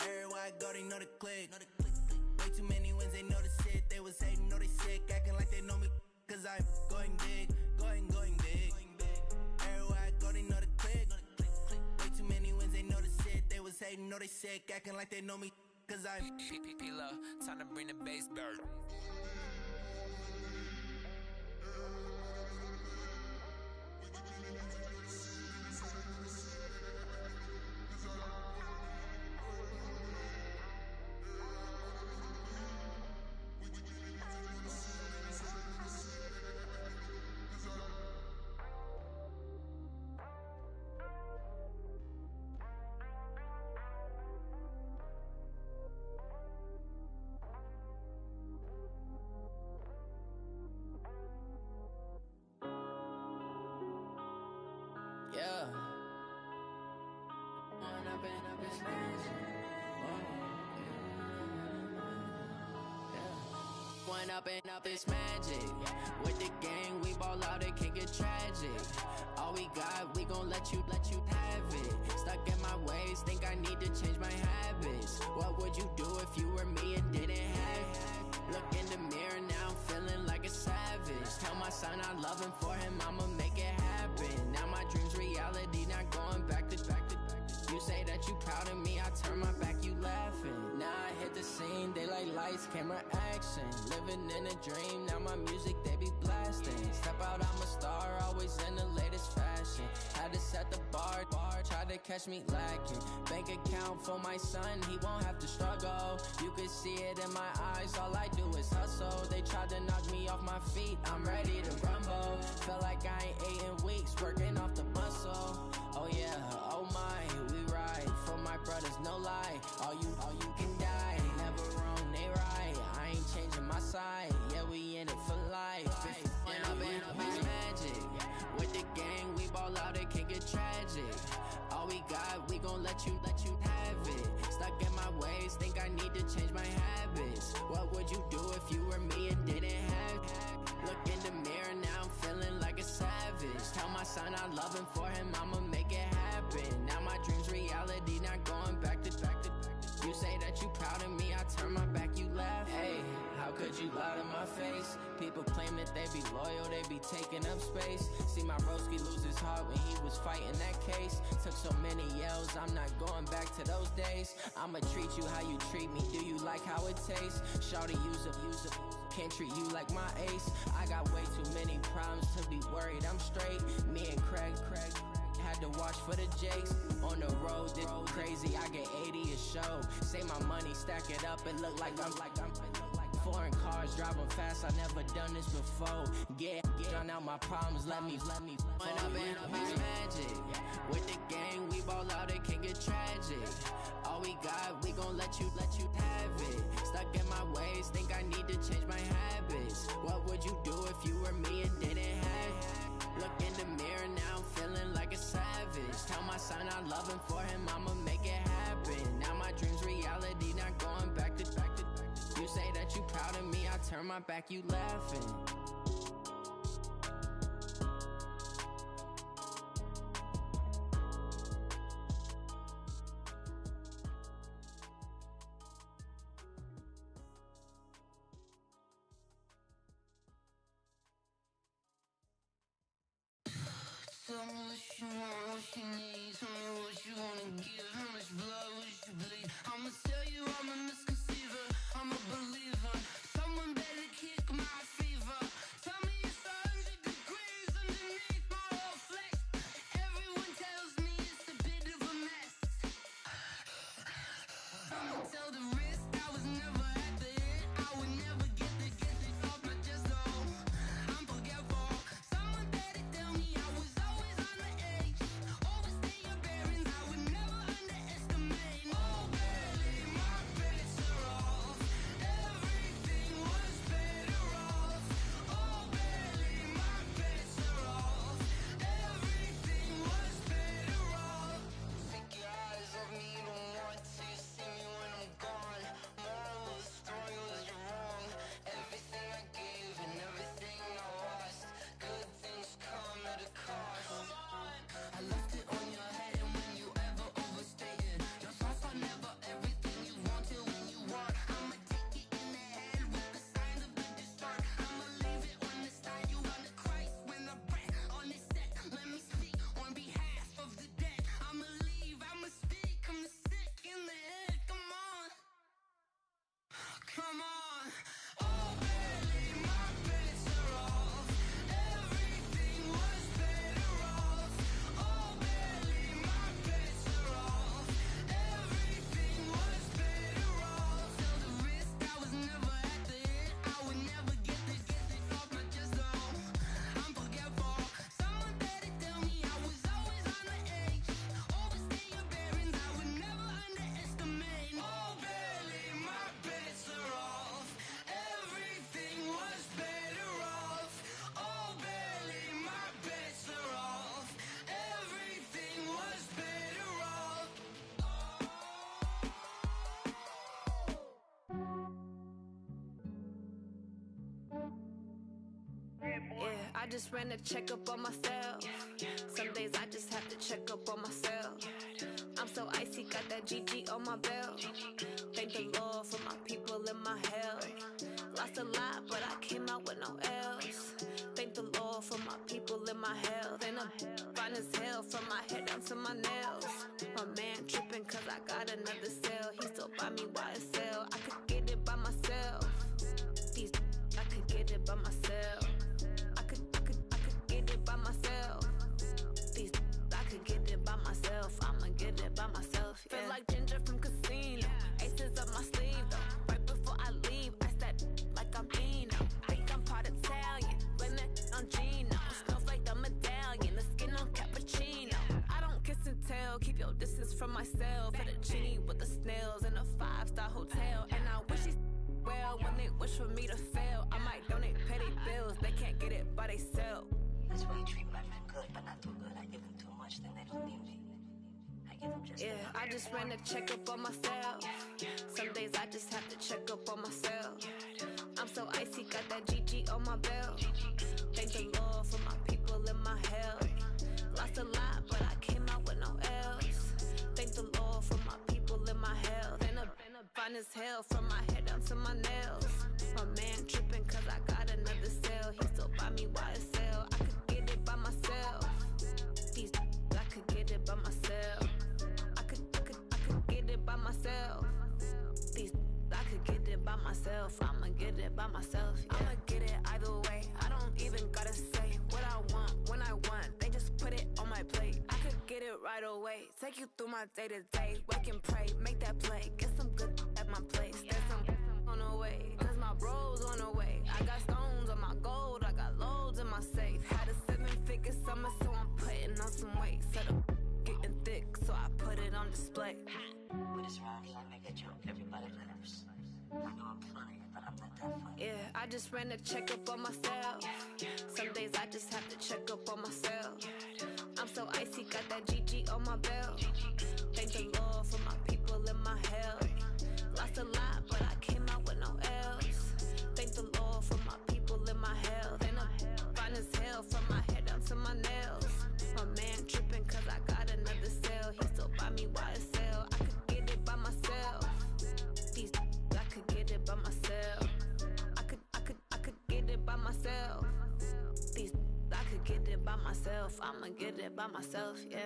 Everywhere I go, they know the click. Way too many wins, they know the shit. They was hating, know they sick, acting like they know me. Cause I'm going big, going big. Everywhere I go, they know the click. Way too many wins, they know the shit. They was hating, know they sick, acting like they know me. Cause I'm P-Love, time to bring the bass bird. Yeah. One up and up is magic. With the gang, we ball out, it can get tragic. All we got, we gon' let you have it. Stuck in my ways, think I need to change my habits. What would you do if you were me and didn't have it? Look in the mirror, now I'm feeling like a savage. Tell my son I love him, for him I'ma make it happen. Now my dream's reality, not going back to. You say that you proud of me, I turn my back, you laughing. Now I hit the the scene, they like lights, camera, action. Living in a dream, now my music they be blasting. Step out, I'm a star, always in the latest fashion. Had to set the bar, try to catch me lacking. Bank account for my son, he won't have to struggle. You can see it in my eyes, all I do is hustle. They tried to knock me off my feet, I'm ready to rumble. Feel like I ain't ate in weeks, working off the muscle. Oh yeah, oh my, we ride for my brothers, no lie. All you can die, never wrong, they right. I ain't changing my side, yeah, we in it for life. And I've been magic. With the gang, we ball out, it can get tragic. All we got, we gon' let you have it. Stuck in my ways, think I need to change my habits. What would you do if you were me and didn't have it? Look in the mirror, now I'm feeling like a savage. Tell my son I love him, for him I'ma make it happen. Now my dream's reality, not going back to. You say that you proud of me, I turn my back, you laugh. Hey, how could you lie to my face? People claim that they be loyal, they be taking up space. See my broski lose his heart when he was fighting that case. Took so many yells, I'm not going back to those days. I'ma treat you how you treat me, do you like how it tastes? Shawty, use up, can't treat you like my ace. I got way too many problems to be worried, I'm straight. Me and Craig had to watch for the Jakes. On the road, this crazy, I get 80 a show. Say my money, stack it up, it look like I'm foreign cars, driving fast, I never done this before. Get drown out my problems, let me When I've been magic. With the gang, we ball out, it can get tragic. All we got, we gon' let you have it. Stuck in my ways, think I need to change my habits. What would you do if you were me and didn't have it? Look in the mirror, now I'm feeling like a savage. Tell my son I love him, for him I'ma make it happen. Now my dream's reality, not going back to. You say that you proud of me, I turn my back, you laughing. Tell me what you want, what you need. Tell me what you wanna give. How much blood would you bleed? I'ma tell you I'm a misconceiver, I'm a believer. Someone better kick my fever. Tell me it's 100 degrees underneath my whole flesh. Everyone tells me it's a bit of a mess. I'ma tell the risk I was never at the end. I would never get it off my chest though. I'm forgetful. Someone better tell me I was always on the edge. Overstay your bearings, I would never underestimate. Oh baby, my bets are off. Everything was better off. Oh baby, my bets are off. Everything was better off. Take your eyes off me, you don't want to see me when I'm gone. Moral of the story was you're wrong. Everything I gave and everything I lost. Good things come at a cost. I left it on your head, and when you ever overstay it, your thoughts are never everything you wanted when you want. I'ma take it in the head with the signs of the distort. I'ma leave it on the side. You want the Christ when I breath on this set. Let me speak on behalf of the dead. I'ma leave, I'ma speak. I'm the sick in the head. Come on, come on. Oh baby, my bets are off. Everything was better off. Oh baby, my bets are off. Everything was better off. Tell the risk I was never at the end. I would never get it off my chest though. I'm forgetful. Someone better tell me I was always on the edge. Overstay your bearings, I would never underestimate. Oh baby, my bets are off. Everything was better off. Oh baby, my bets are off. Everything was better off. Yeah, I just ran a checkup on myself. Some days I just have to check up on myself. I'm so icy, got that GG on my belt. Thank the Lord for my people and my health. Lost a lot, but I came out with no L's. Thank the Lord for my people and my health. And I'm fine as hell from my head down to my nails. My man tripping cause I got another cell. He still buy me YSL. I could it by myself. I could get it by myself. These I could get it by myself. I'ma get it by myself. Yeah. Feel like Ginger from Casino. Aces up my sleeve though. Right before I leave, I said like I'm Dino. Think I'm part Italian. Blame it on Gino. Snowflake the medallion. The skin on cappuccino. I don't kiss and tell. Keep your distance from myself. For the genie with the snails in a 5-star hotel. And I wish he's well when they wish for me to fail. I might donate petty bills. They can't get it by themselves. That's why you treat my friend good, but not too good. I give them too much, then they don't need me. I give them just yeah, I just ran a checkup on myself. Some days I just have to check up on myself. I'm so icy, got that GG on my belt. Thank the Lord for my people in my health. Lost a lot, but I came out with no else. Thank the Lord for my people in my health. And fine as hell from my head down to my nails. My man tripping cause I got another cell. He still buy me YSL. I could get it by myself. These I could get it by myself. I could get it by myself. These I could get it by myself. I'ma get it by myself. Yeah. I'ma get it either way. I don't even gotta say what I want when I want. They just put it on my plate. I could get it right away. Take you through my day to day. Wake and pray, make that play. Get some good at my place. There's some on the way. Cause my bros on the way. I got stones on my gold. I got loads in my safe. Had a 7-figure summer, so I'm putting on some weight. Set up getting thick, so I put it on display. With this round, I make a joke. Everybody laughs. I know I'm funny, but I'm not that funny. Yeah, I just ran a checkup on myself. Some days I just have to check up on myself. I'm so icy, got that GG on my belt. Thank the Lord for my people in my health. Lost a lot, but I came out with no else. Thank the Lord for my people in my health. And I'm fine as hell from my head down to my nails. My man tripping cause I got another cell. He still buy me YSL. I could get it by myself. These I could get it by myself. I could get it by myself. These I could get it by myself. I'ma get it by myself, yeah.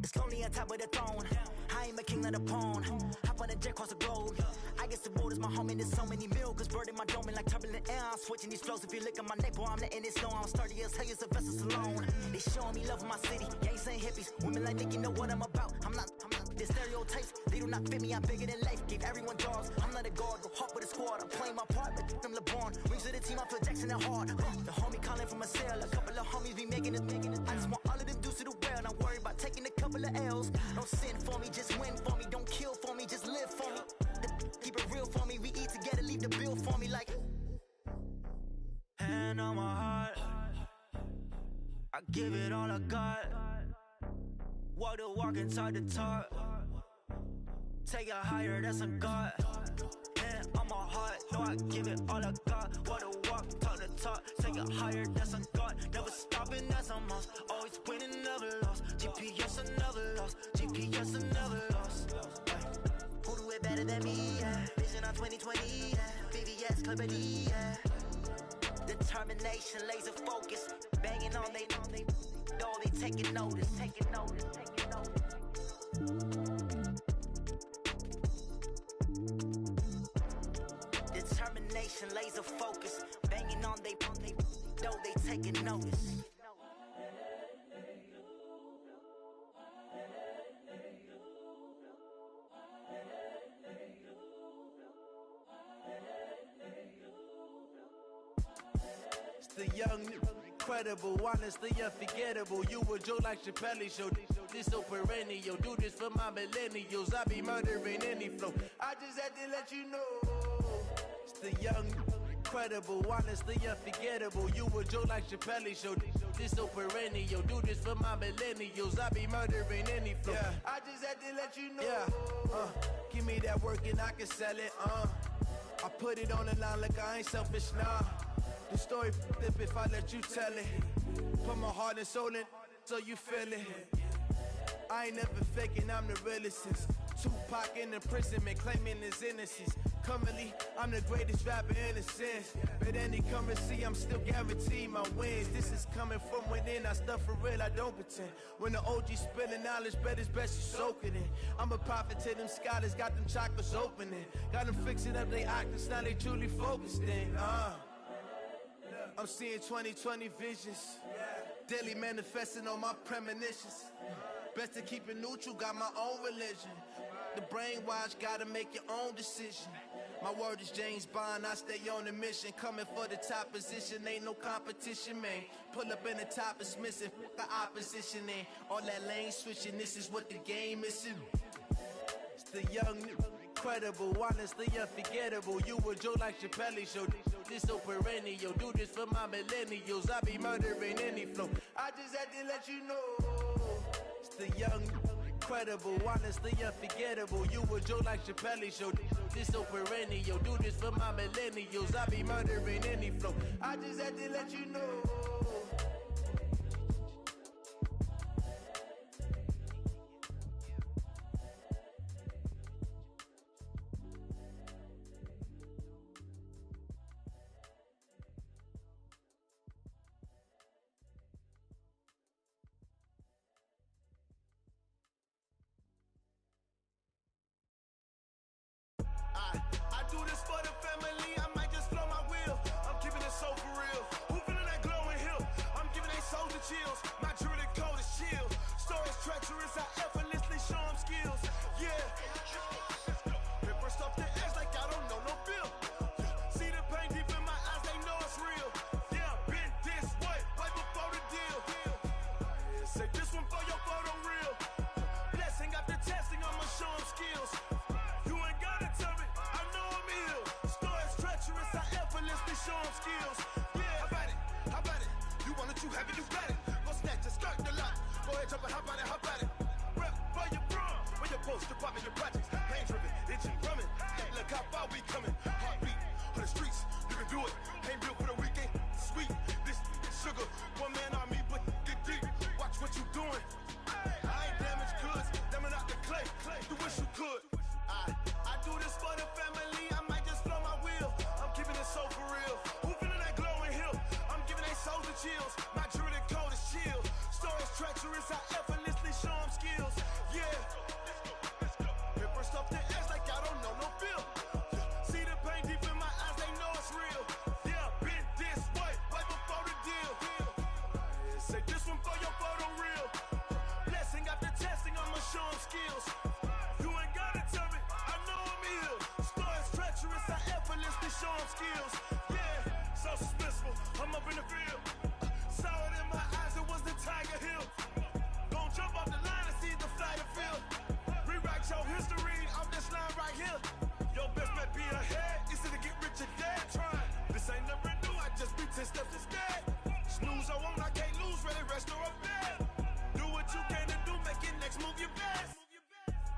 It's lonely on top of the throne. I ain't a king of the pawn. Hop on a jet across the globe. I guess the road is my home and there's so many milkers burning my dome like turbulent air. I'm switching these flows. If you look at my neck, boy, I'm letting it slow. I'm sturdy as hell, it's a vessel alone. They showing me love in my city. Gangs ain't hippies. Women like Nick, you know what I'm about. I'm not the stereotypes. They do not fit me. I'm bigger than life. Give everyone jaws. I'm not a guard. Go hard with a squad. I'm playing my part, but I'm LeBron. Rings to the team. I feel Jackson and hard. The homie calling from a cell. A couple of homies be making it. I just want all of them dudes to the well. Not worried about taking a couple of L's. Don't sin for me, just win for me. Don't kill for me, just live for me. Keep it real for me. We eat together, leave the bill for me like. Hand on my heart, I give it all I got. Walk the walk and talk the talk. Take it higher, that's a God. Hand on my heart, no, I give it all I got. Walk the walk, talk the talk. Take it higher, that's a God. Never stopping, that's a must. Always winning, never lost. GPS, I never lost. GPS, I never lost. Who do it better than me? Yeah. Vision on 2020. Yeah. VVS, Clarity. Yeah. Determination, laser focus. Banging on they door, they taking notice. Taking notice. Taking notice. Determination, laser focus. Banging on they door, they taking notice. The young, incredible, honestly unforgettable. You a joke like Chappelle show. This so perennial. Do this for my millennials. I be murdering any flow. I just had to let you know. It's the young, incredible, honestly unforgettable. You a joke like Chappelle show. This so perennial. Do this for my millennials. I be murdering any flow. Yeah. I just had to let you know. Yeah. Give me that work and I can sell it. I put it on the line like I ain't selfish, nah. The story flip if I let you tell it. Put my heart and soul in so you feel it. I ain't never faking, I'm the realest since Tupac in imprisonment, claiming his innocence. Currently, I'm the greatest rapper in a sense. But any currency, I'm still guaranteed my wins. This is coming from within, I stuff for real, I don't pretend. When the OG spilling knowledge, bet it's best you soak it in. I'm a prophet to them scholars, got them chakras opening. Got them fixing up they octaves, now they truly focused in. I'm seeing 2020 visions. Daily manifesting on my premonitions. Best to keep it neutral, got my own religion. The brainwash, gotta make your own decision. My word is James Bond, I stay on the mission. Coming for the top position, ain't no competition, man. Pull up in the top, it's missing, the opposition in. All that lane switching, this is what the game is. It's the young, incredible, honestly unforgettable. You were Joe like Chappelle show. This so perennial, do this for my millennials. I be murdering any flow. I just had to let you know. It's the young, incredible, honestly unforgettable. You were Joe like Chappelle show. This so perennial, do this for my millennials. I be murdering any flow. I just had to let you know. I do this for the family, I might just blow my wheel. I'm keeping it so for real. Who feeling that glowing hill? I'm giving they souls the chills. My jewelry code is chill. Stories treacherous, I effortlessly show them skills. Yeah. Paper stuff the edge like I don't know no bill. See the pain deep in my eyes, they know it's real. Yeah, been this way, right before the deal. Say this one for your photo real. Blessing after testing, I'ma show them skills. You ain't gotta tell me, I know I'm ill. Stories treacherous, I effortlessly show them skills. Yeah, how about it? How about it? You want it, you have it, you got it. Go snatch it, skirt the lot. Go ahead, jump it, how about it? How about it? Rep for your brum. When your post, department, your projects. Pain driven, itching, drumming. Hey, look how far we coming. Heartbeat on the streets, you can do it. Ain't built for the weekend. Sweet, this sugar. One man army, but get deep. Watch what you doing. I ain't damaged goods, damn out the clay. You wish you could. I do this for the family, I might just blow my wheel. I'm keeping it so for real. Who feeling that glowing hill? I'm giving they souls the chills. My jewelry code is chill. Stories treacherous, I effortlessly show them skills. Yeah. Paper stuff the edge like I don't know no bill. See the pain deep in my eyes, they know it's real. Yeah, been this way, right before the deal. Say this one for your photo real. Blessing after testing, I'ma show them skills. You ain't gotta tell me, I know I'm ill. Stories treacherous, I effortlessly show them skills. Yeah, so suspenseful, I'm up in the field. Saw it in my eyes, it was the Tiger Hill. Gon' jump off the line and see the flight of field. Rewrite your history off this line right here. Your best bet be ahead, easy to get rich or dead trying. This ain't never new, I just be 10 steps instead. Snooze I won't, I can't lose, ready, rest or a bed. Do what you can to do, make it next move your best.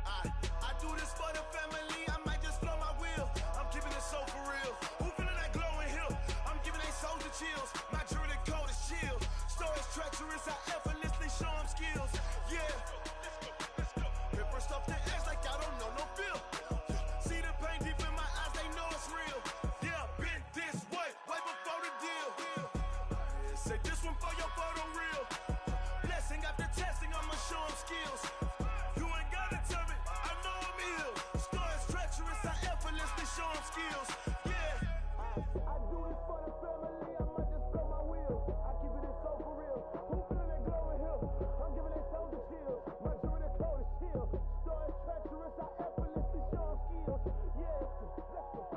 I do this for the family, I might just blow my wheel. I'm keeping it so for real. Who feeling that glowing hill? I'm giving they souls the chills. My jewelry code is chill. Stories treacherous, I effortlessly show them skills. Yeah. Paper stuff the edge like I don't know no bill. See the pain deep in my eyes, they know it's real. Yeah, been this way, right before the deal. Say this one for your photo real. Blessing after testing, I'ma show them skills. You ain't gotta tell me, I know I'm ill. Stories treacherous, I effortlessly show them skills. Yeah. I do this for the family, I might just blow my wheel. I keep it so for real. Who feeling that glowing hill? I'm giving they souls the chills. My jewelry code is chill. Stories treacherous, I effortlessly show them skills. Yeah, let's go.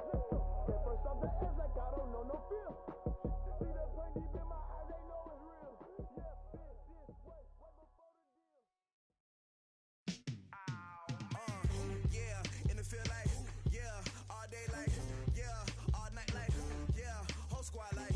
Get first off the edge like I don't know no feel. See that pain deep in my eyes, they know it's real. Yeah, this way, right before the deal. Yeah, in the feel like, yeah, all day like, yeah, all night like, yeah, whole squad like,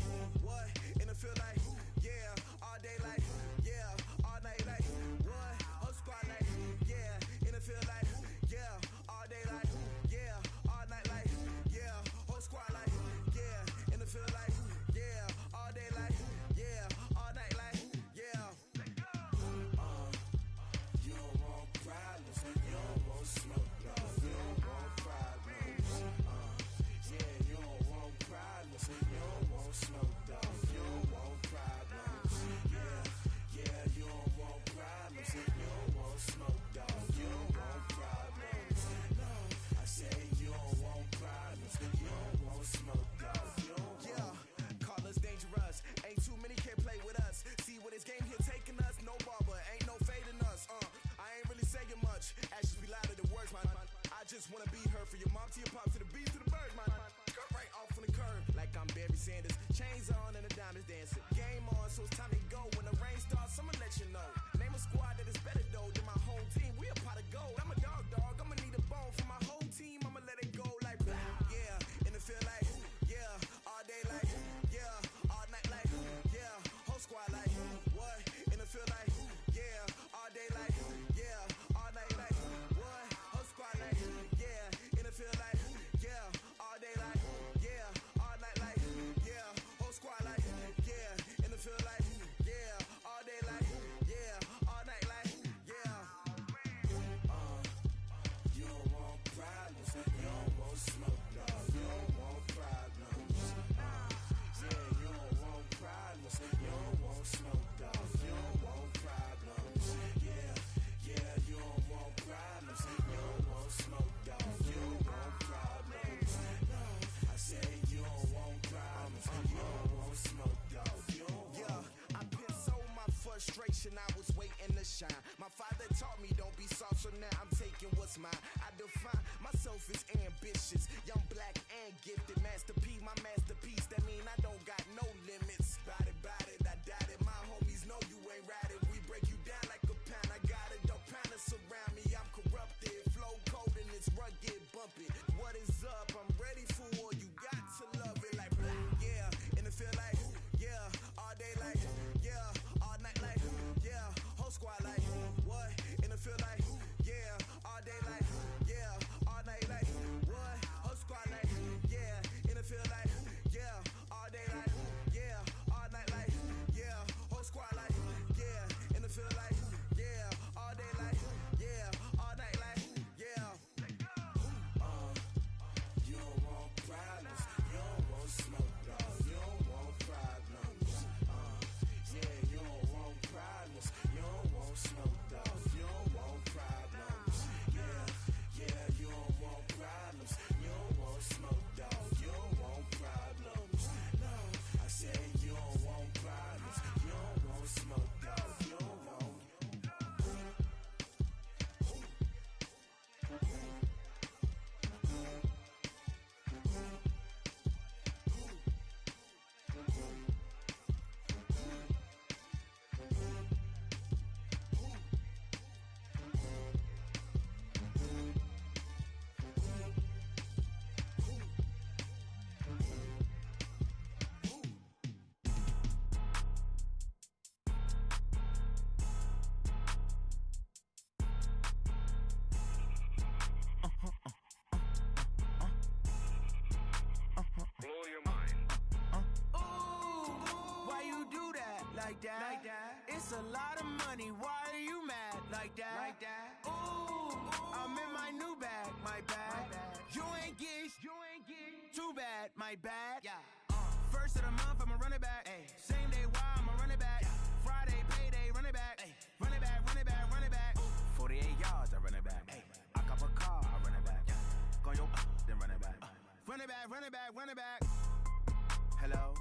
wanna be her. From your mom to your pop to the beat to the bird, man. Cut right off on the curb, like I'm Barry Sanders. Chains on and the diamonds dancing. Game on, so it's time to go. When the rain starts, I'ma let you know. Name a squad that is better though than my whole team. We a pot of gold. I'm a dog. I'ma need a bone for my whole team. I'ma let it go like yeah. And it feel like yeah. All day like yeah. All night like yeah. Whole squad like what? And it feel like yeah. All day like yeah. All night like what? Whole squad like yeah. And it feel like yeah. All day like yeah. All night like yeah. Whole squad like yeah. And it feel like yeah. All day like yeah. All night like yeah. You don't want problems. You don't want smoke, dog. You don't want problems. Yeah, you don't want problems. You don't want smoke, dog. You don't want problems. Yeah, you don't want problems. You don't want smoke, dog. You don't want problems. No, I said you don't want problems. You don't want smoke, dog. You don't want. Yeah, I pissed so my frustration. I was waiting to shine. My father taught me don't be soft, so now I'm taking what's mine. I define myself as ambitious, young, black, and gifted. Master P, my masterpiece. That mean I don't got no limits. Bout it, I doubt it. My homies know you ain't ratted. We break you down like a pound. I got a dope pound to surround me. I'm corrupted, flow cold and it's rugged, bumpy. What is up? I'm ready for war. You got to love it like yeah. And it feel like yeah. All day like yeah. All night like yeah. Whole squad like what? And it feel like yeah. All day like yeah. All night like what? Whole squad like yeah. And it feel like yeah. All day like yeah. All night like yeah. Whole squad like yeah. And it feel like yeah. All day like yeah. All night like yeah. You don't want problems. You don't want smoke, dog. You don't want problems. Yeah, you don't want problems. You don't want smoke, dog. You don't want problems. Yeah, you don't want problems. You don't want smoke, dog. You don't want problems. No, I said you don't want problems. You don't want smoke, dog. You don't want. Blow your mind. Why you do that? Like that? It's a lot of money. Why are you mad? Like that? Ooh, I'm in my new bag. My bad. You ain't get. Too bad. My bad. Yeah. First of the month, I'ma run it back. Ay. Same day, why I'ma run it back. Friday, payday, run it back. Ay. Run it back, run it back, run it back. 48 yards, I run it back. Ay. I cop a car, I run it back. Go your then run it back. Run it back, run it back, run it back. Hello?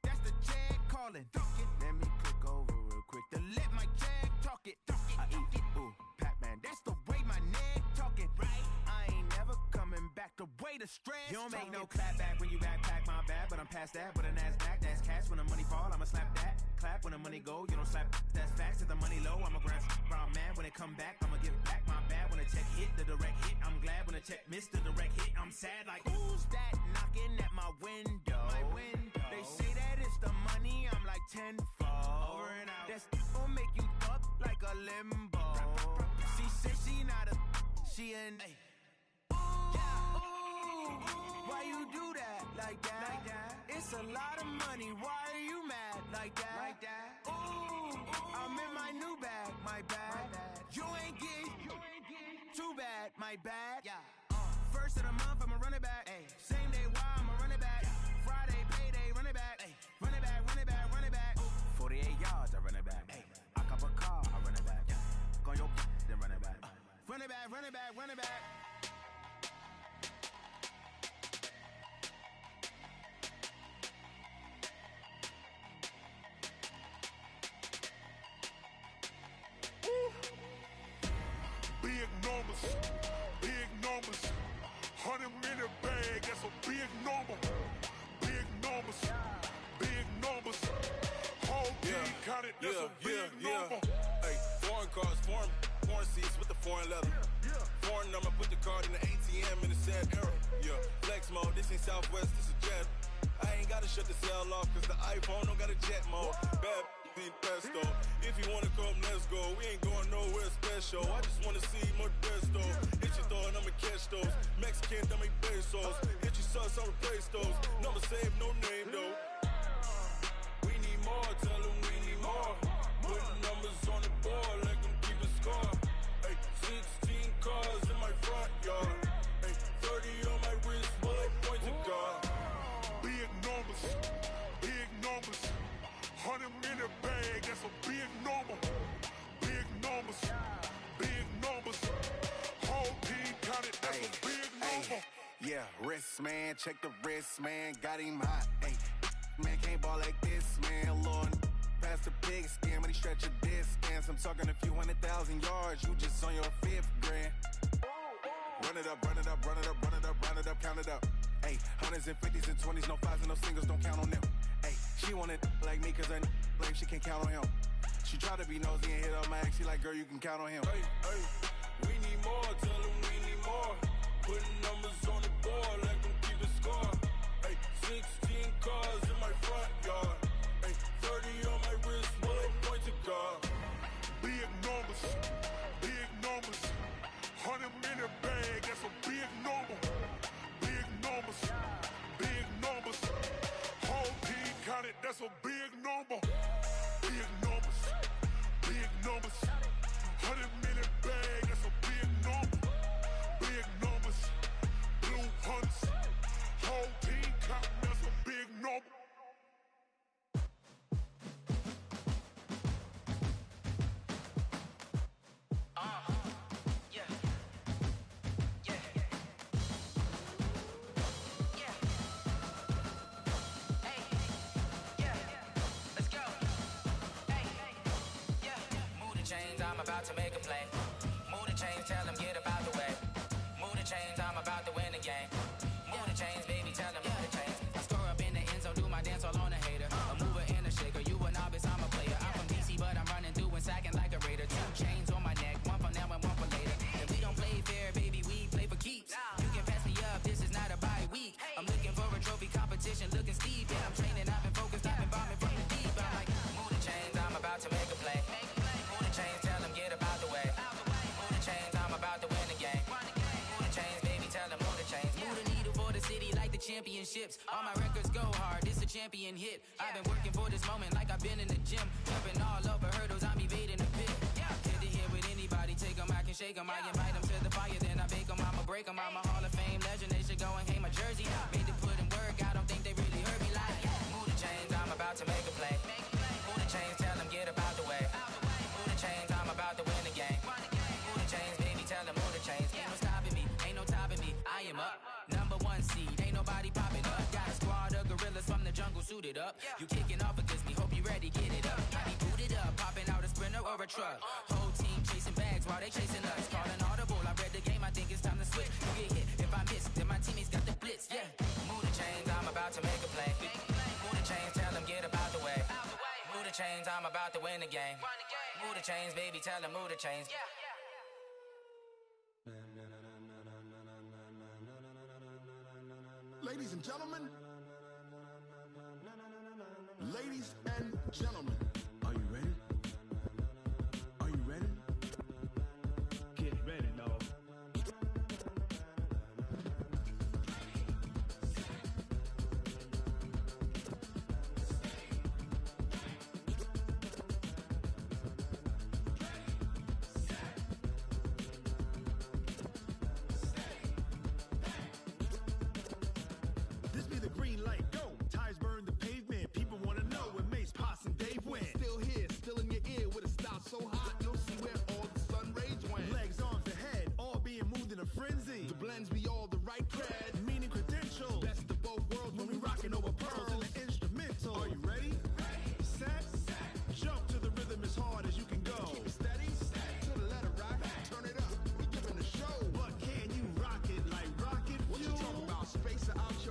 That's the check calling. Let me click over real quick to let my check talk it. I eat it, ooh, Pac-Man. That's the way my neck talking. Right? I ain't never coming back. The way the stress. You don't make no clap back when you backpack, my bad. But I'm past that. But a NASDAQ, that's cash. When the money fall, I'ma slap that. Clap when the money go, you don't slap. That's facts. If the money low, I'ma grab brown man. When it come back, I'ma give back my bad. When the check hit, the direct hit. I'm glad when the check missed the direct hit. I'm sad like, who's that knocking at my window? My window. They say that it's the money. I'm like tenfold. Over and out. That's gon' make you up like a limbo. She said she not a. She an. Why you do that? Like that? It's a lot of money. Why are you mad? Like that? Ooh, I'm in my new bag. My bad. You ain't get. Too bad. My bad. Yeah. First of the month, I'ma run it back. Ay. Same day, why I'ma run it back. Friday, payday, run it back. Ay. Run it back, run it back, run it back. 48 yards, I run it back. Ay. I cop a car, I run it back. Go your then run it back. Run it back, run it back, run it back. Big numbers, big numbers. that's a big number. Big numbers, big numbers. Whole team counted, that's a big number. Hey, foreign cars, foreign seats with the foreign leather. Foreign number, put the card in the ATM in the sad era. Yeah, flex mode, this ain't Southwest, this is jet. I ain't gotta shut the cell off, cause the iPhone don't got a jet mode. Bad need pesto. If you wanna come, let's go. We ain't going nowhere special. I just wanna see Modesto. Hit your throw and I'ma catch those. Mexican, dummy pesos. Hit your sus, I'll replace those. Number save, no name though. We need more, tell them we need more. Putting numbers on the board, let them keep a score. Hey, 16 cars in my front yard. Hey, 30 on my wrist, bullet point to God. Big numbers, big numbers. 100 in a bag, that's a big number. Big numbers, big numbers. Whole team counted, that's a big number. Yeah, wrist, man, check the wrist, man, got him hot. Hey, man, can't ball like this, man, Lord. Past the pig skin, when he stretch a distance. I'm talking a few 100,000 yards, you just on your 5th grand. Run it up, run it up, run it up, run it up, run it up, count it up. Hey, hundreds and 50s and 20s, no 5s and no singles, don't count on them. Hey, she wanted like me cause her lame, she can't count on him. She tried to be nosy and hit up my ex, she like, girl, you can count on him. Hey, we need more, tell them we need more. Putting numbers on the board, let them keep a score. Hey, 16 cars in my front yard. Hey, 30 on my wrist, bullet point to God. Big numbers, big numbers. 100 in a bag, that's a big number. Big numbers, big numbers. Whole team counted, that's a big number. Big numbers, big numbers. 100 in a bag, that's a big number. Big numbers, blue hunts. Whole team counting, that's a big number. I'm about to make a play. Move the chains, tell them get about the way. Move the chains, I'm about to win the game. Move the chains, baby, tell them move the chains. I score up in the end zone, do my dance all on a hater. A mover and a shaker, you a novice, I'm a player. I'm from DC, but I'm running through and sacking like a raider. 2 chains on my neck, one for now and one for later. If we don't play fair, baby, we play for keeps. You can pass me up, this is not a bye week. I'm looking for a trophy competition, looking steep. Yeah, I'm training, I've been focused, I've been bombing from the deep. I'm like, move the chains, I'm about to make a play. Move the chains, tell them get about the way. Move the chains, I'm about to win the game. Move the chains, baby, tell them move the chains. Move the needle for the city like the championships. All my records go hard, this a champion hit. I've been working for this moment like I've been in the gym. Jumping all over hurdles, I'm evading the pit. Head to head with anybody, take them, I can shake them. I invite them to the fire, then I bake them, I'ma break them. I'm a Hall of Fame legend, they should go and hang my jersey. Made to put in work, I don't think they really heard me like. Move the chains, I'm about to make a play. Move the chains, tell them get about the way. Move the chains, I'm about to win the game. Move the chains, baby, tell them move the chains. Ain't no stopping me, ain't no topping me. I am up, number 1 seed, ain't nobody popping up. Got a squad of gorillas from the jungle suited up. You kicking off against me, hope you ready, get it up. I be booted up, popping out a Sprinter or a truck. Whole team chasing bags while they chasing us. Calling audible, I read the game, I think it's time to switch. You get hit, if I miss, then my teammates got the blitz, yeah. Move the chains, I'm about to make a play. Move the chains, tell them get about the way. Move the chains, I'm about to win the game. Move the chains, baby, tell them move the chains. Ladies and gentlemen, ladies and gentlemen, are you ready? Are you ready? Get ready, dog. This be the green light, go. Tires burn the pavement. People wanna know where Mace, Posse, and Dave went. Still here, still in your ear with a style so hot, you'll see where all the sun rays went. Legs, arms, and head, all being moved in a frenzy. The blends be all the right cred, meaning credentials. Best of both worlds when we rockin' over pearls in the instrumental. Are you ready? Set, jump to the rhythm as hard as you can go. Keep it steady, to the letter rock. Turn it up, we giving the show. But can you rock it like rocket fuel? What you talking about, space or out?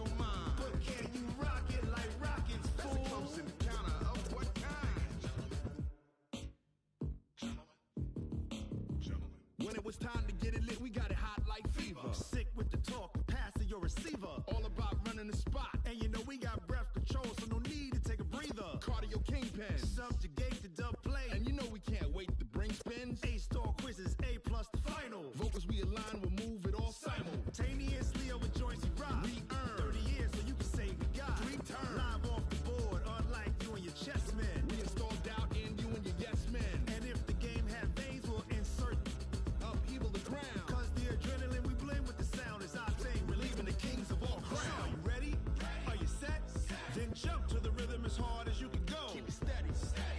When it was time to get it lit, we got it hot like fever. Sick with the talk, passing your receiver. All about running the spot. And you know we got breath control, so no need to take a breather. Cardio kingpin, subjugate the dub play. And you know we can't wait to bring spins. A-star quizzes, A+ the final. Vocals we align, we'll move it all simultaneously over joints we rock. We earn 30 years, so you can say we got 3 turns. Live off the board, unlike you and your chess men. We install doubt in you and your yes men. And if the game had veins, we'll insert upheaval the ground. Cause the adrenaline we blend with the sound is our thing, relieving the kings of all crowns. Are you ready? Are you set? Then jump to the rhythm as hard as you can go. Keep it steady,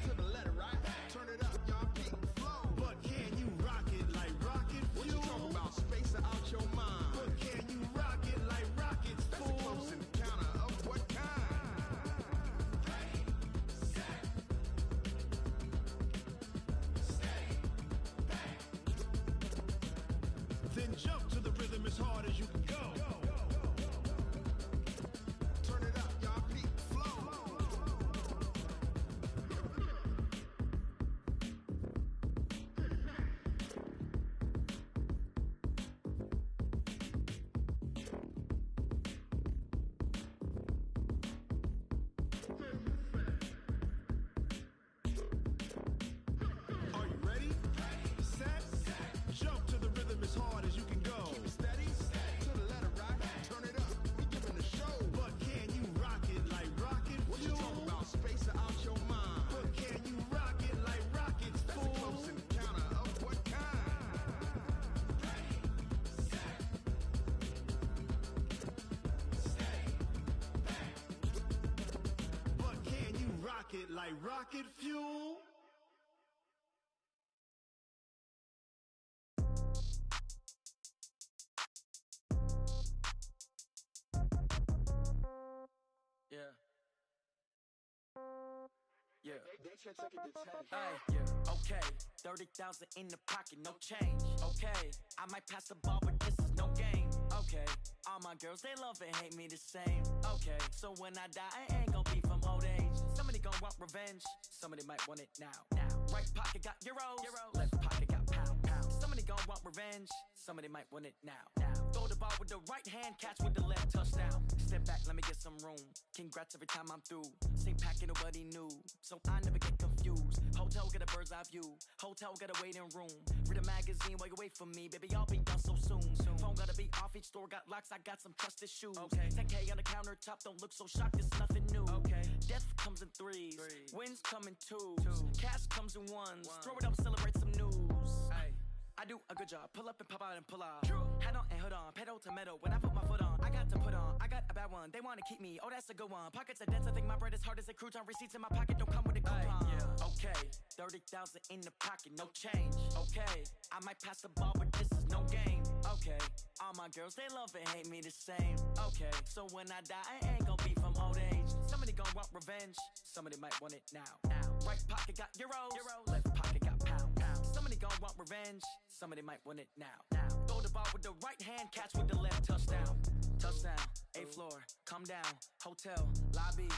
to the letter, right? Turn it up, y'all keep the flow. But can you rock it like rocket fuel? What you talking about? Space out your mind. But can you rock it like rockets, fool? That's a close encounter of what kind? Ready, set, steady, bang. Then jump to the rhythm as hard as you can go. Turn it up, y'all peak flow. Are you ready? Set, jump to the rhythm as hard as you can go. Keep it steady, to the letter, right? Turn it up, we giving the show. But can you rock it like rocket fuel? What you talking about? Space out your mind. But can you rock it like rockets, fool? That's a close encounter of what kind? Ready, set, steady, bang. But can you rock it like rocket fuel? Yeah. Yeah. Ay, yeah. Okay. 30,000 in the pocket, no change. Okay. I might pass the ball, but this is no game. Okay. All my girls, they love and hate me the same. Okay. So when I die, I ain't gon' be from old age. Somebody gon' want revenge. Somebody might want it now. Right pocket got euros. Left pocket got pound. Somebody gon' want revenge. Somebody might want it now. Throw the ball with the right hand, catch with the left, touchdown. Step back, let me get some room. Congrats every time I'm through. Same packet, nobody knew, so I never get confused. Hotel got a bird's eye view. Hotel got a waiting room. Read a magazine while you wait for me, baby. I'll be done so soon. Phone gotta be off, each store got locks. I got some trusted shoes. 10K on the countertop, don't look so shocked. It's nothing new. Death comes in threes. Wins come in twos. Cash comes in ones. Throw it up, celebrate some news. I do a good job, pull up and pop out and pull out. Head on and hood on, pedal to metal. When I put my foot on, I got to put on. I got a bad one, they wanna keep me. Oh, that's a good one. Pockets are dense, I think my bread is hard as a crouton. Receipts in my pocket don't come with a coupon. Okay, 30,000 in the pocket, no change. Okay, I might pass the ball, but this is no game. Okay, all my girls, they love and hate me the same. Okay, so when I die, I ain't gon' be from old age. Somebody gon' want revenge, somebody might want it now. Right pocket got euros, left pocket got pound. Somebody gon' want revenge, somebody might want it now. Throw the ball with the right hand, catch with the left, touchdown. Touchdown, 8th floor, come down, hotel, lobby.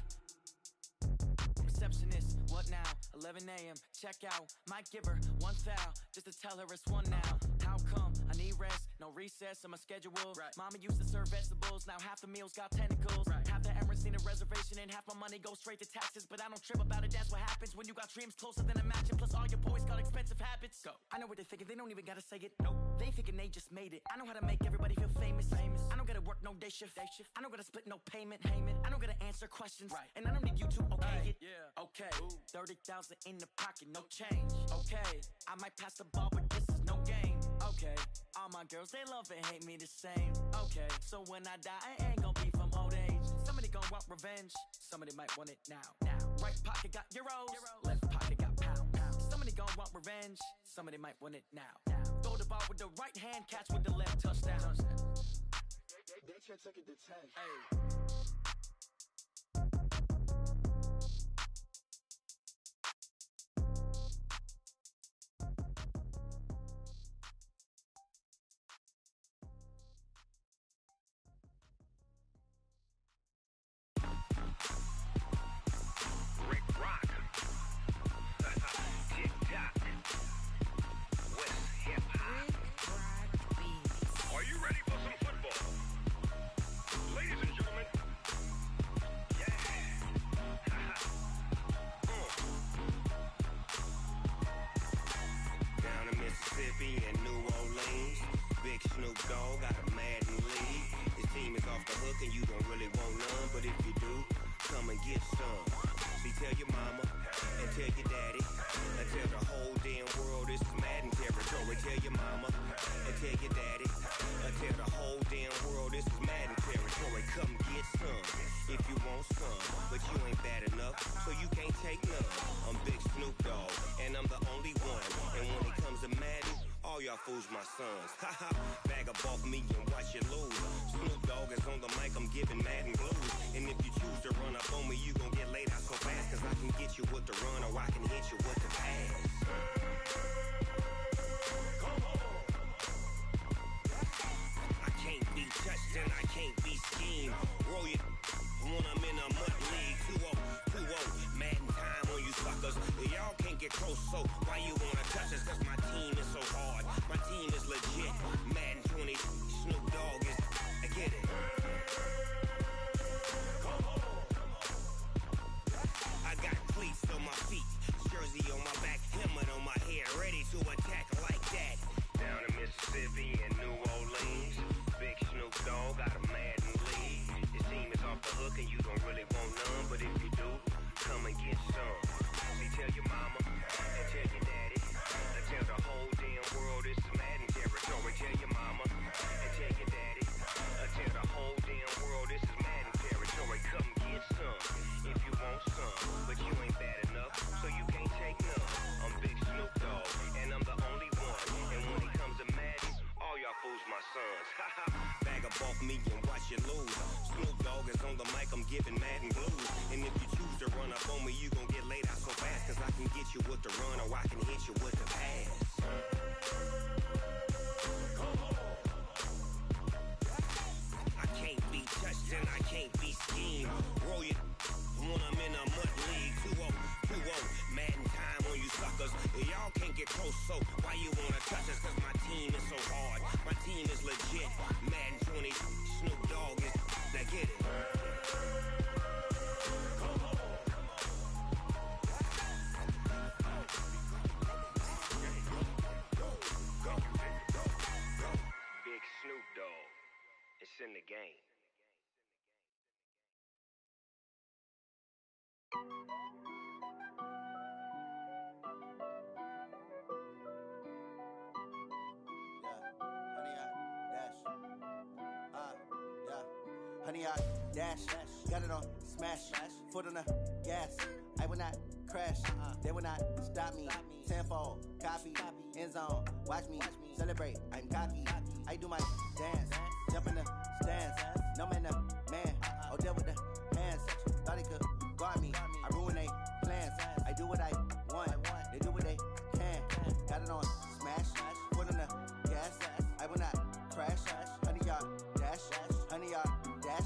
Receptionist, what now? 11 a.m., check out. Might give her one foul, just to tell her it's one now. How come? I need rest, no recess in my schedule. Mama used to serve vegetables, now half the meals got tentacles. Half the Emirates need a reservation and half my money goes straight to taxes. But I don't trip about it, that's what happens when you got dreams closer than a matching. Plus all your boys got expensive habits. Go. I know what they're thinking, they don't even gotta say it. Nope. They thinking they just made it. I know how to make everybody feel famous. I don't gotta work no day shift. I don't gotta split no payment. I don't gotta answer questions. And I don't need you to okay it. Okay, 30,000 in the pocket, no change. Okay, I might pass the ball, but this is no game. Okay, all my girls, they love and hate me the same. Okay, so when I die, I ain't gon' be from old age. Somebody gon' want revenge, somebody might want it now. Right pocket got euros, left pocket got pound. Somebody gon' want revenge, somebody might want it now. Throw the ball with the right hand, catch with the left, touchdown. They took it to 10. Hey. Mississippi and New Orleans. Big Snoop Dogg got a Madden league. His team is off the hook and you don't really want none, but if you do, come and get some. See, tell your mama and tell your daddy and tell the whole damn world this is Madden territory. Tell your mama and tell your daddy and tell the whole damn world this is Madden territory. Come get some if you want some, but you ain't bad enough, so you can't take none. I'm Big Snoop Dogg and I'm the only one. And when it comes to Madden, all y'all fools my sons. Haha, bag up off me and watch you lose. Snoop Dogg is on the mic, I'm giving Madden blues. And if you choose to run up on me, you gon' get laid out so fast. Cause I can get you with the run or I can hit you with the pass. I can't be touched and I can't be schemed. Roll you when I'm in a mud league. 2-0, 2-0, Madden time on you suckers. Y'all can't get close, so why you wanna touch us? Cause my team is so hard, my team is legit. Madden 20, Snoop Dogg is, I get it. I got cleats on my feet, jersey on my back, helmet on my head, ready to attack like that. Down in Mississippi and New Orleans, Big Snoop Dogg got a Madden league. His team is off the hook and you don't really want none, but if you do, come and get some. See, tell your mama and tell your daddy and tell the whole damn world this is Madden territory. Tell your mama and tell your daddy and tell the whole damn world this is Madden territory. Come get some if you want some, but you ain't bad enough, so you can't take none. I'm Big Snoop Dogg and I'm the only one. And when it comes to Madden, all y'all fools my sons. Haha, bag up off me and watch you lose. Snoop Dogg is on the mic, I'm giving Madden blues. And if you choose to run up on me, you gon' get laid out so fast. Cause I can get you with the run or I can hit you with the pass. I can't be touched and I can't be schemed. Roll you when I'm in a mud league. 2-0, 2-0, Madden time on you suckers. Y'all can't get close, so why you wanna touch us? Cause my team is so hard, my team is legit. Madden 20, Snoop Dogg is, now get it. Big Snoop Dogg, it's in the game. Honey, I dash, got it on smash, foot on the gas. I will not crash, they will not stop me. Tenfold, copy, end zone, watch me celebrate. I'm cocky, I do my dance, jump in the stands. No man, man, oh deal with the hands. Thought he could guard me, I ruin they plans. I do what I want, they do what they can. Got it on smash, foot on the gas. I will not crash, honey, y'all dash, honey, y'all dash,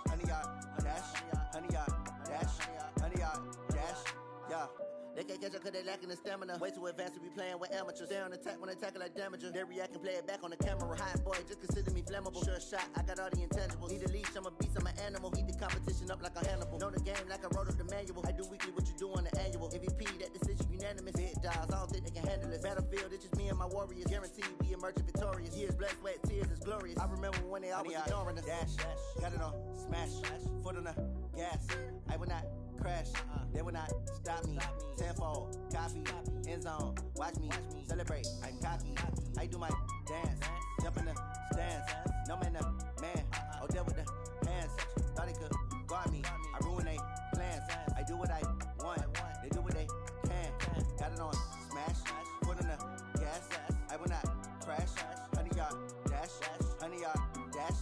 honey, y'all dash, honey, y'all dash, honey, y'all dash, yeah. They can't catch up cause they lacking the stamina. Way too advanced to be playing with amateurs. Stay on attack when they tackle like damager. They react and play it back on the camera. Hot boy, just consider me flammable. Sure shot, I got all the intangibles. Need a leash, I'm a beast, I'm an animal. Heat the competition up like a Hannibal. Know the game like I wrote up the manual. I do weekly what you do on the annual. MVP, that decision unanimous. Big dials, I don't think they can handle it. Battlefield, it's just me and my warriors. Guaranteed we emerge victorious. Years, blood, sweat, tears, it's glorious. I remember when they always ignoring us. Dash, got it on smash, foot on the gas. I will not crash, they will not stop me. Tenfold, copy, end zone, watch me celebrate. I'm cocky, I do my dance, jump in the stands. No man, man, oh deal with the hands. Thought he could guard me, I ruin they plans. I do what I want, they do what they can. Got it on smash, foot on the gas. I will not crash, honey, y'all dash, honey, y'all dash,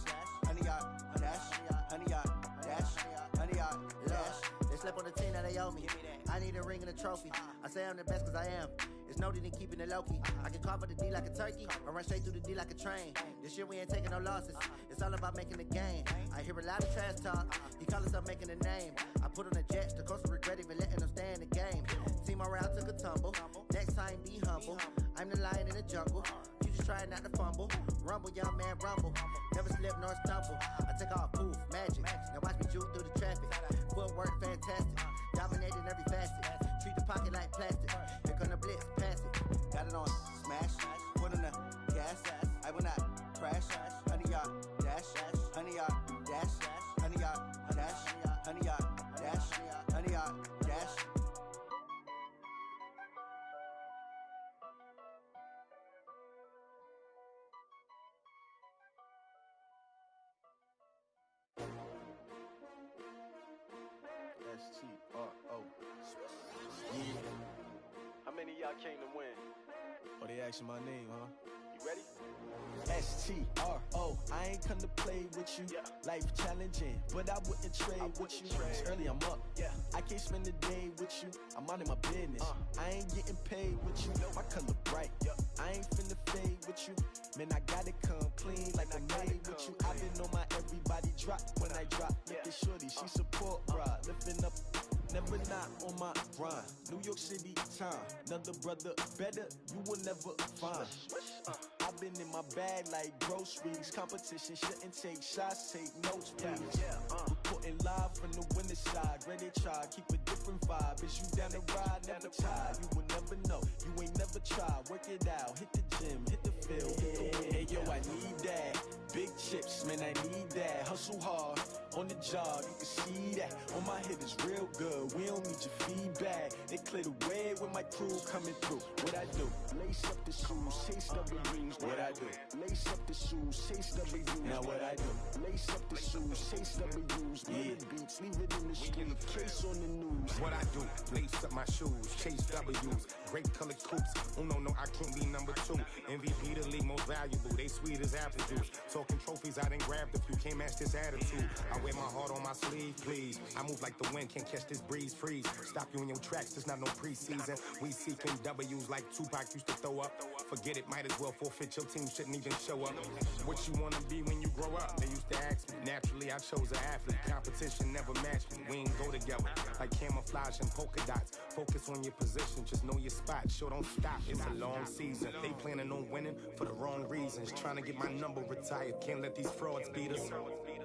honey, y'all dash, honey, y'all dash, honey, y'all dash. They slept on the team that they owe me. I need a ring and a trophy. I say I'm the best cause I am. It's no need in keeping it low-key. I can carve up the D like a turkey or run straight through the D like a train. This year we ain't taking no losses. It's all about making the game. I hear a lot of trash talk. He call himself making a name. I put on the Jets. The coach will regret even letting them stay in the game. Team morale took a tumble. Next time be humble. I'm the lion in the jungle. You just try not to fumble. Rumble, young man, rumble. Never slip nor stumble. I take off, poof, magic. Now watch me juke through the traffic. Footwork fantastic. Dominating every facet. Treat the pocket like plastic. Here come the blitz, pass it. Got it on smash, foot on the gas. I will not crash. Honey, y'all dash. Honey, y'all dash. Honey, y'all dash. Honey, y'all dash. Honey, y'all dash. STRO. Yeah. How many of y'all came to win? Oh, they asking my name, huh? You ready? STRO. I ain't come to play with you. Yeah. Life challenging, but I wouldn't trade with you. It's early, I'm up. Yeah. I can't spend the day with you. I'm out of my business. I ain't getting paid with you. My color bright. I ain't finna fade with you. Man, I gotta come clean like I made with you. I been on my everybody drop when I drop. Look at shorty, she support, bruh. Lifting up. Never not on my grind. New York City time. Another brother better, you will never find. I've been in my bag like groceries. Competition shouldn't take shots, take notes, please. Reporting live from the winter side. Ready to try, keep a different vibe. Is you down the ride, never tired. You will never know, you ain't never tried. Work it out, hit the gym, hit the field, hit the win. Hey yo, I need that. Big chips, man, I need that. Hustle hard, on the job, you can see that. On my hit is real good, we don't need your feedback. They clear the way with my crew coming through. What I do? Lace up the shoes, chase W's. What I do? Lace up the shoes, chase W's. Now what I do? Lace up the shoes, chase W's. Yeah. Beats, leave it in the street, case on the news. What I do? Lace up my shoes, chase W's. Great colored coops. Oh no, I can't be number 2. MVP the league most valuable. They sweet as apple juice. Talking trophies, I done grabbed a few. Can't match this attitude. I wear my heart on my sleeve, please. I move like the wind, can't catch this breeze. Freeze. Stop you in your tracks. There's not no preseason. We seeking W's like Tupac used to throw up. Forget it, might as well forfeit. Your team shouldn't even show up. What you wanna be when you grow up? They used to ask me. Naturally, I chose an athlete. Competition never matched me. We ain't go together like camouflage and polka dots. Focus on your position, just know your spot. Sure, don't stop. It's a long season. They planning on winning for the wrong reasons. Trying to get my number retired. Can't let these frauds beat us.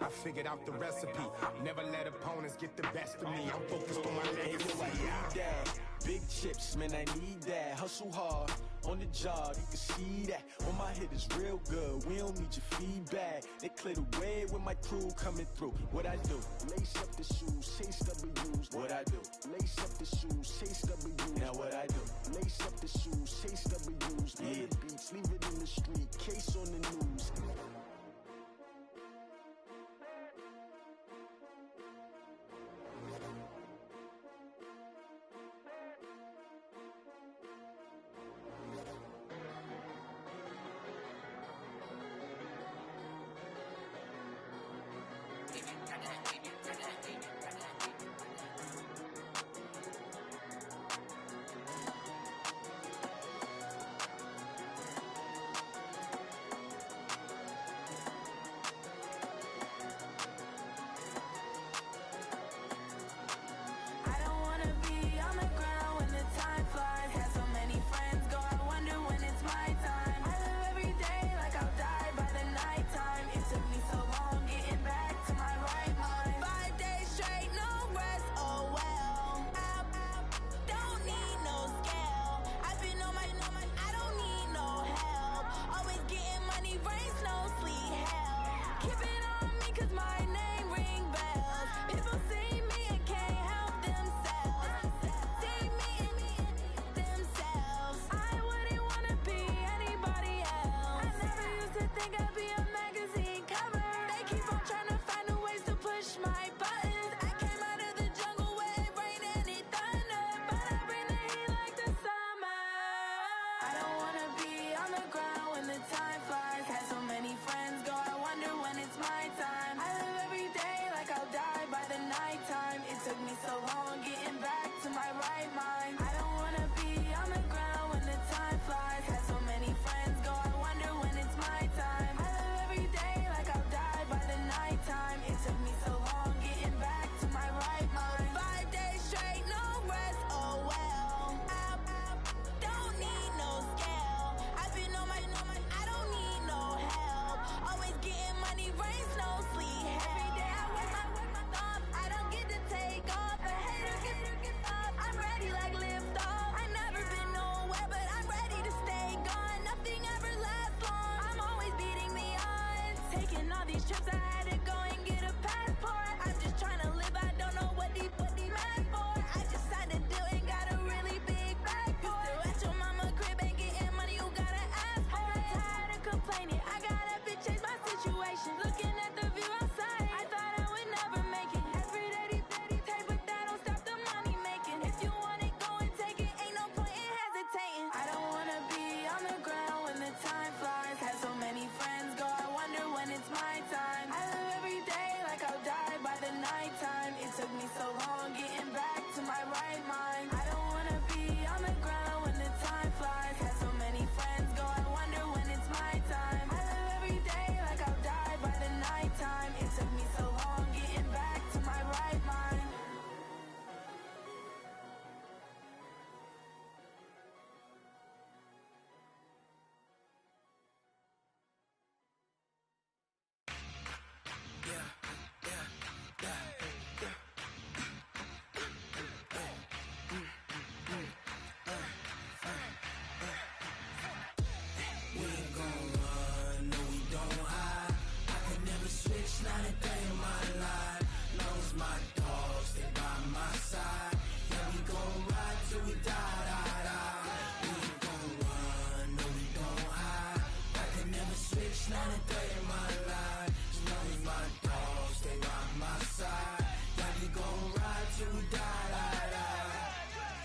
I figured out the recipe. Never let opponents get the best of me. I'm focused on my legacy. I need that. Big chips, man, I need that. Hustle hard, on the job, you can see that. On my hit is real good, we don't need your feedback. They clear the way with my crew coming through. What I do? Lace up the shoes, chase W's. What I do? Lace up the shoes, chase W's. Now what I do? Lace up the shoes, chase W's. Yeah. Beats, leave it in the street, case on the news.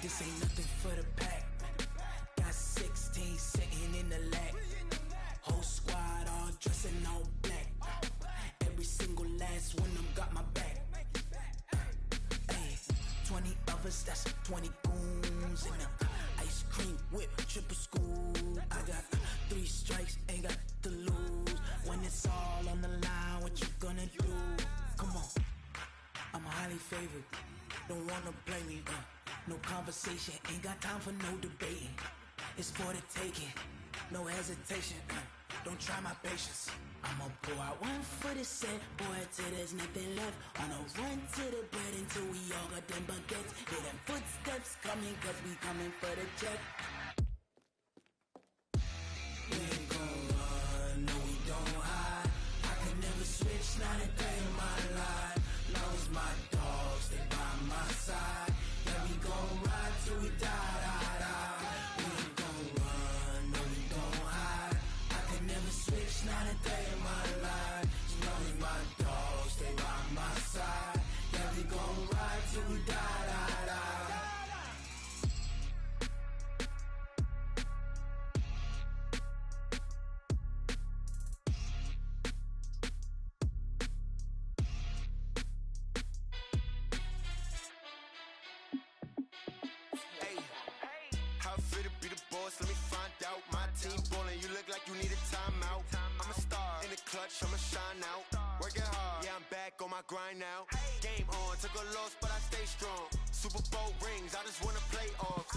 This ain't nothing for the pack. Got 16 sitting in the lag. Whole squad all dressing all black. Every single last one of them got my back. Hey, 20 of us, that's 20 goons in the ice cream whip, triple scoop. I got 3 strikes, ain't got to lose. When it's all on the line, what you gonna do? Come on, I'm highly favored. Don't wanna play me, no conversation, ain't got time for no debating. It's for the taking, no hesitation. Don't try my patience. I'ma pour out one for the set, boy, till there's nothing left. On a run to the bread until we all got them baguettes. Hear them footsteps coming, cause we coming for the check. We ain't gon' run, no we don't hide. I can never switch, not a day in my life. Long as my dogs stay by my side. Yeah, we gon' ride till we die, die, die. We ain't gon' run, no we don't hide. I can never switch, not a day in my life. As long as my dogs stay by my side. Yeah, we gon' ride till we die, die, die. Hey, how it feel to be the boss? Let me find out. My team ballin', you look like you need a timeout. I'm a star in the clutch, I'ma shine out. Working hard, yeah, I'm back on my grind now. Game on, took a loss, but I stay strong. Super Bowl rings, I just wanna play off.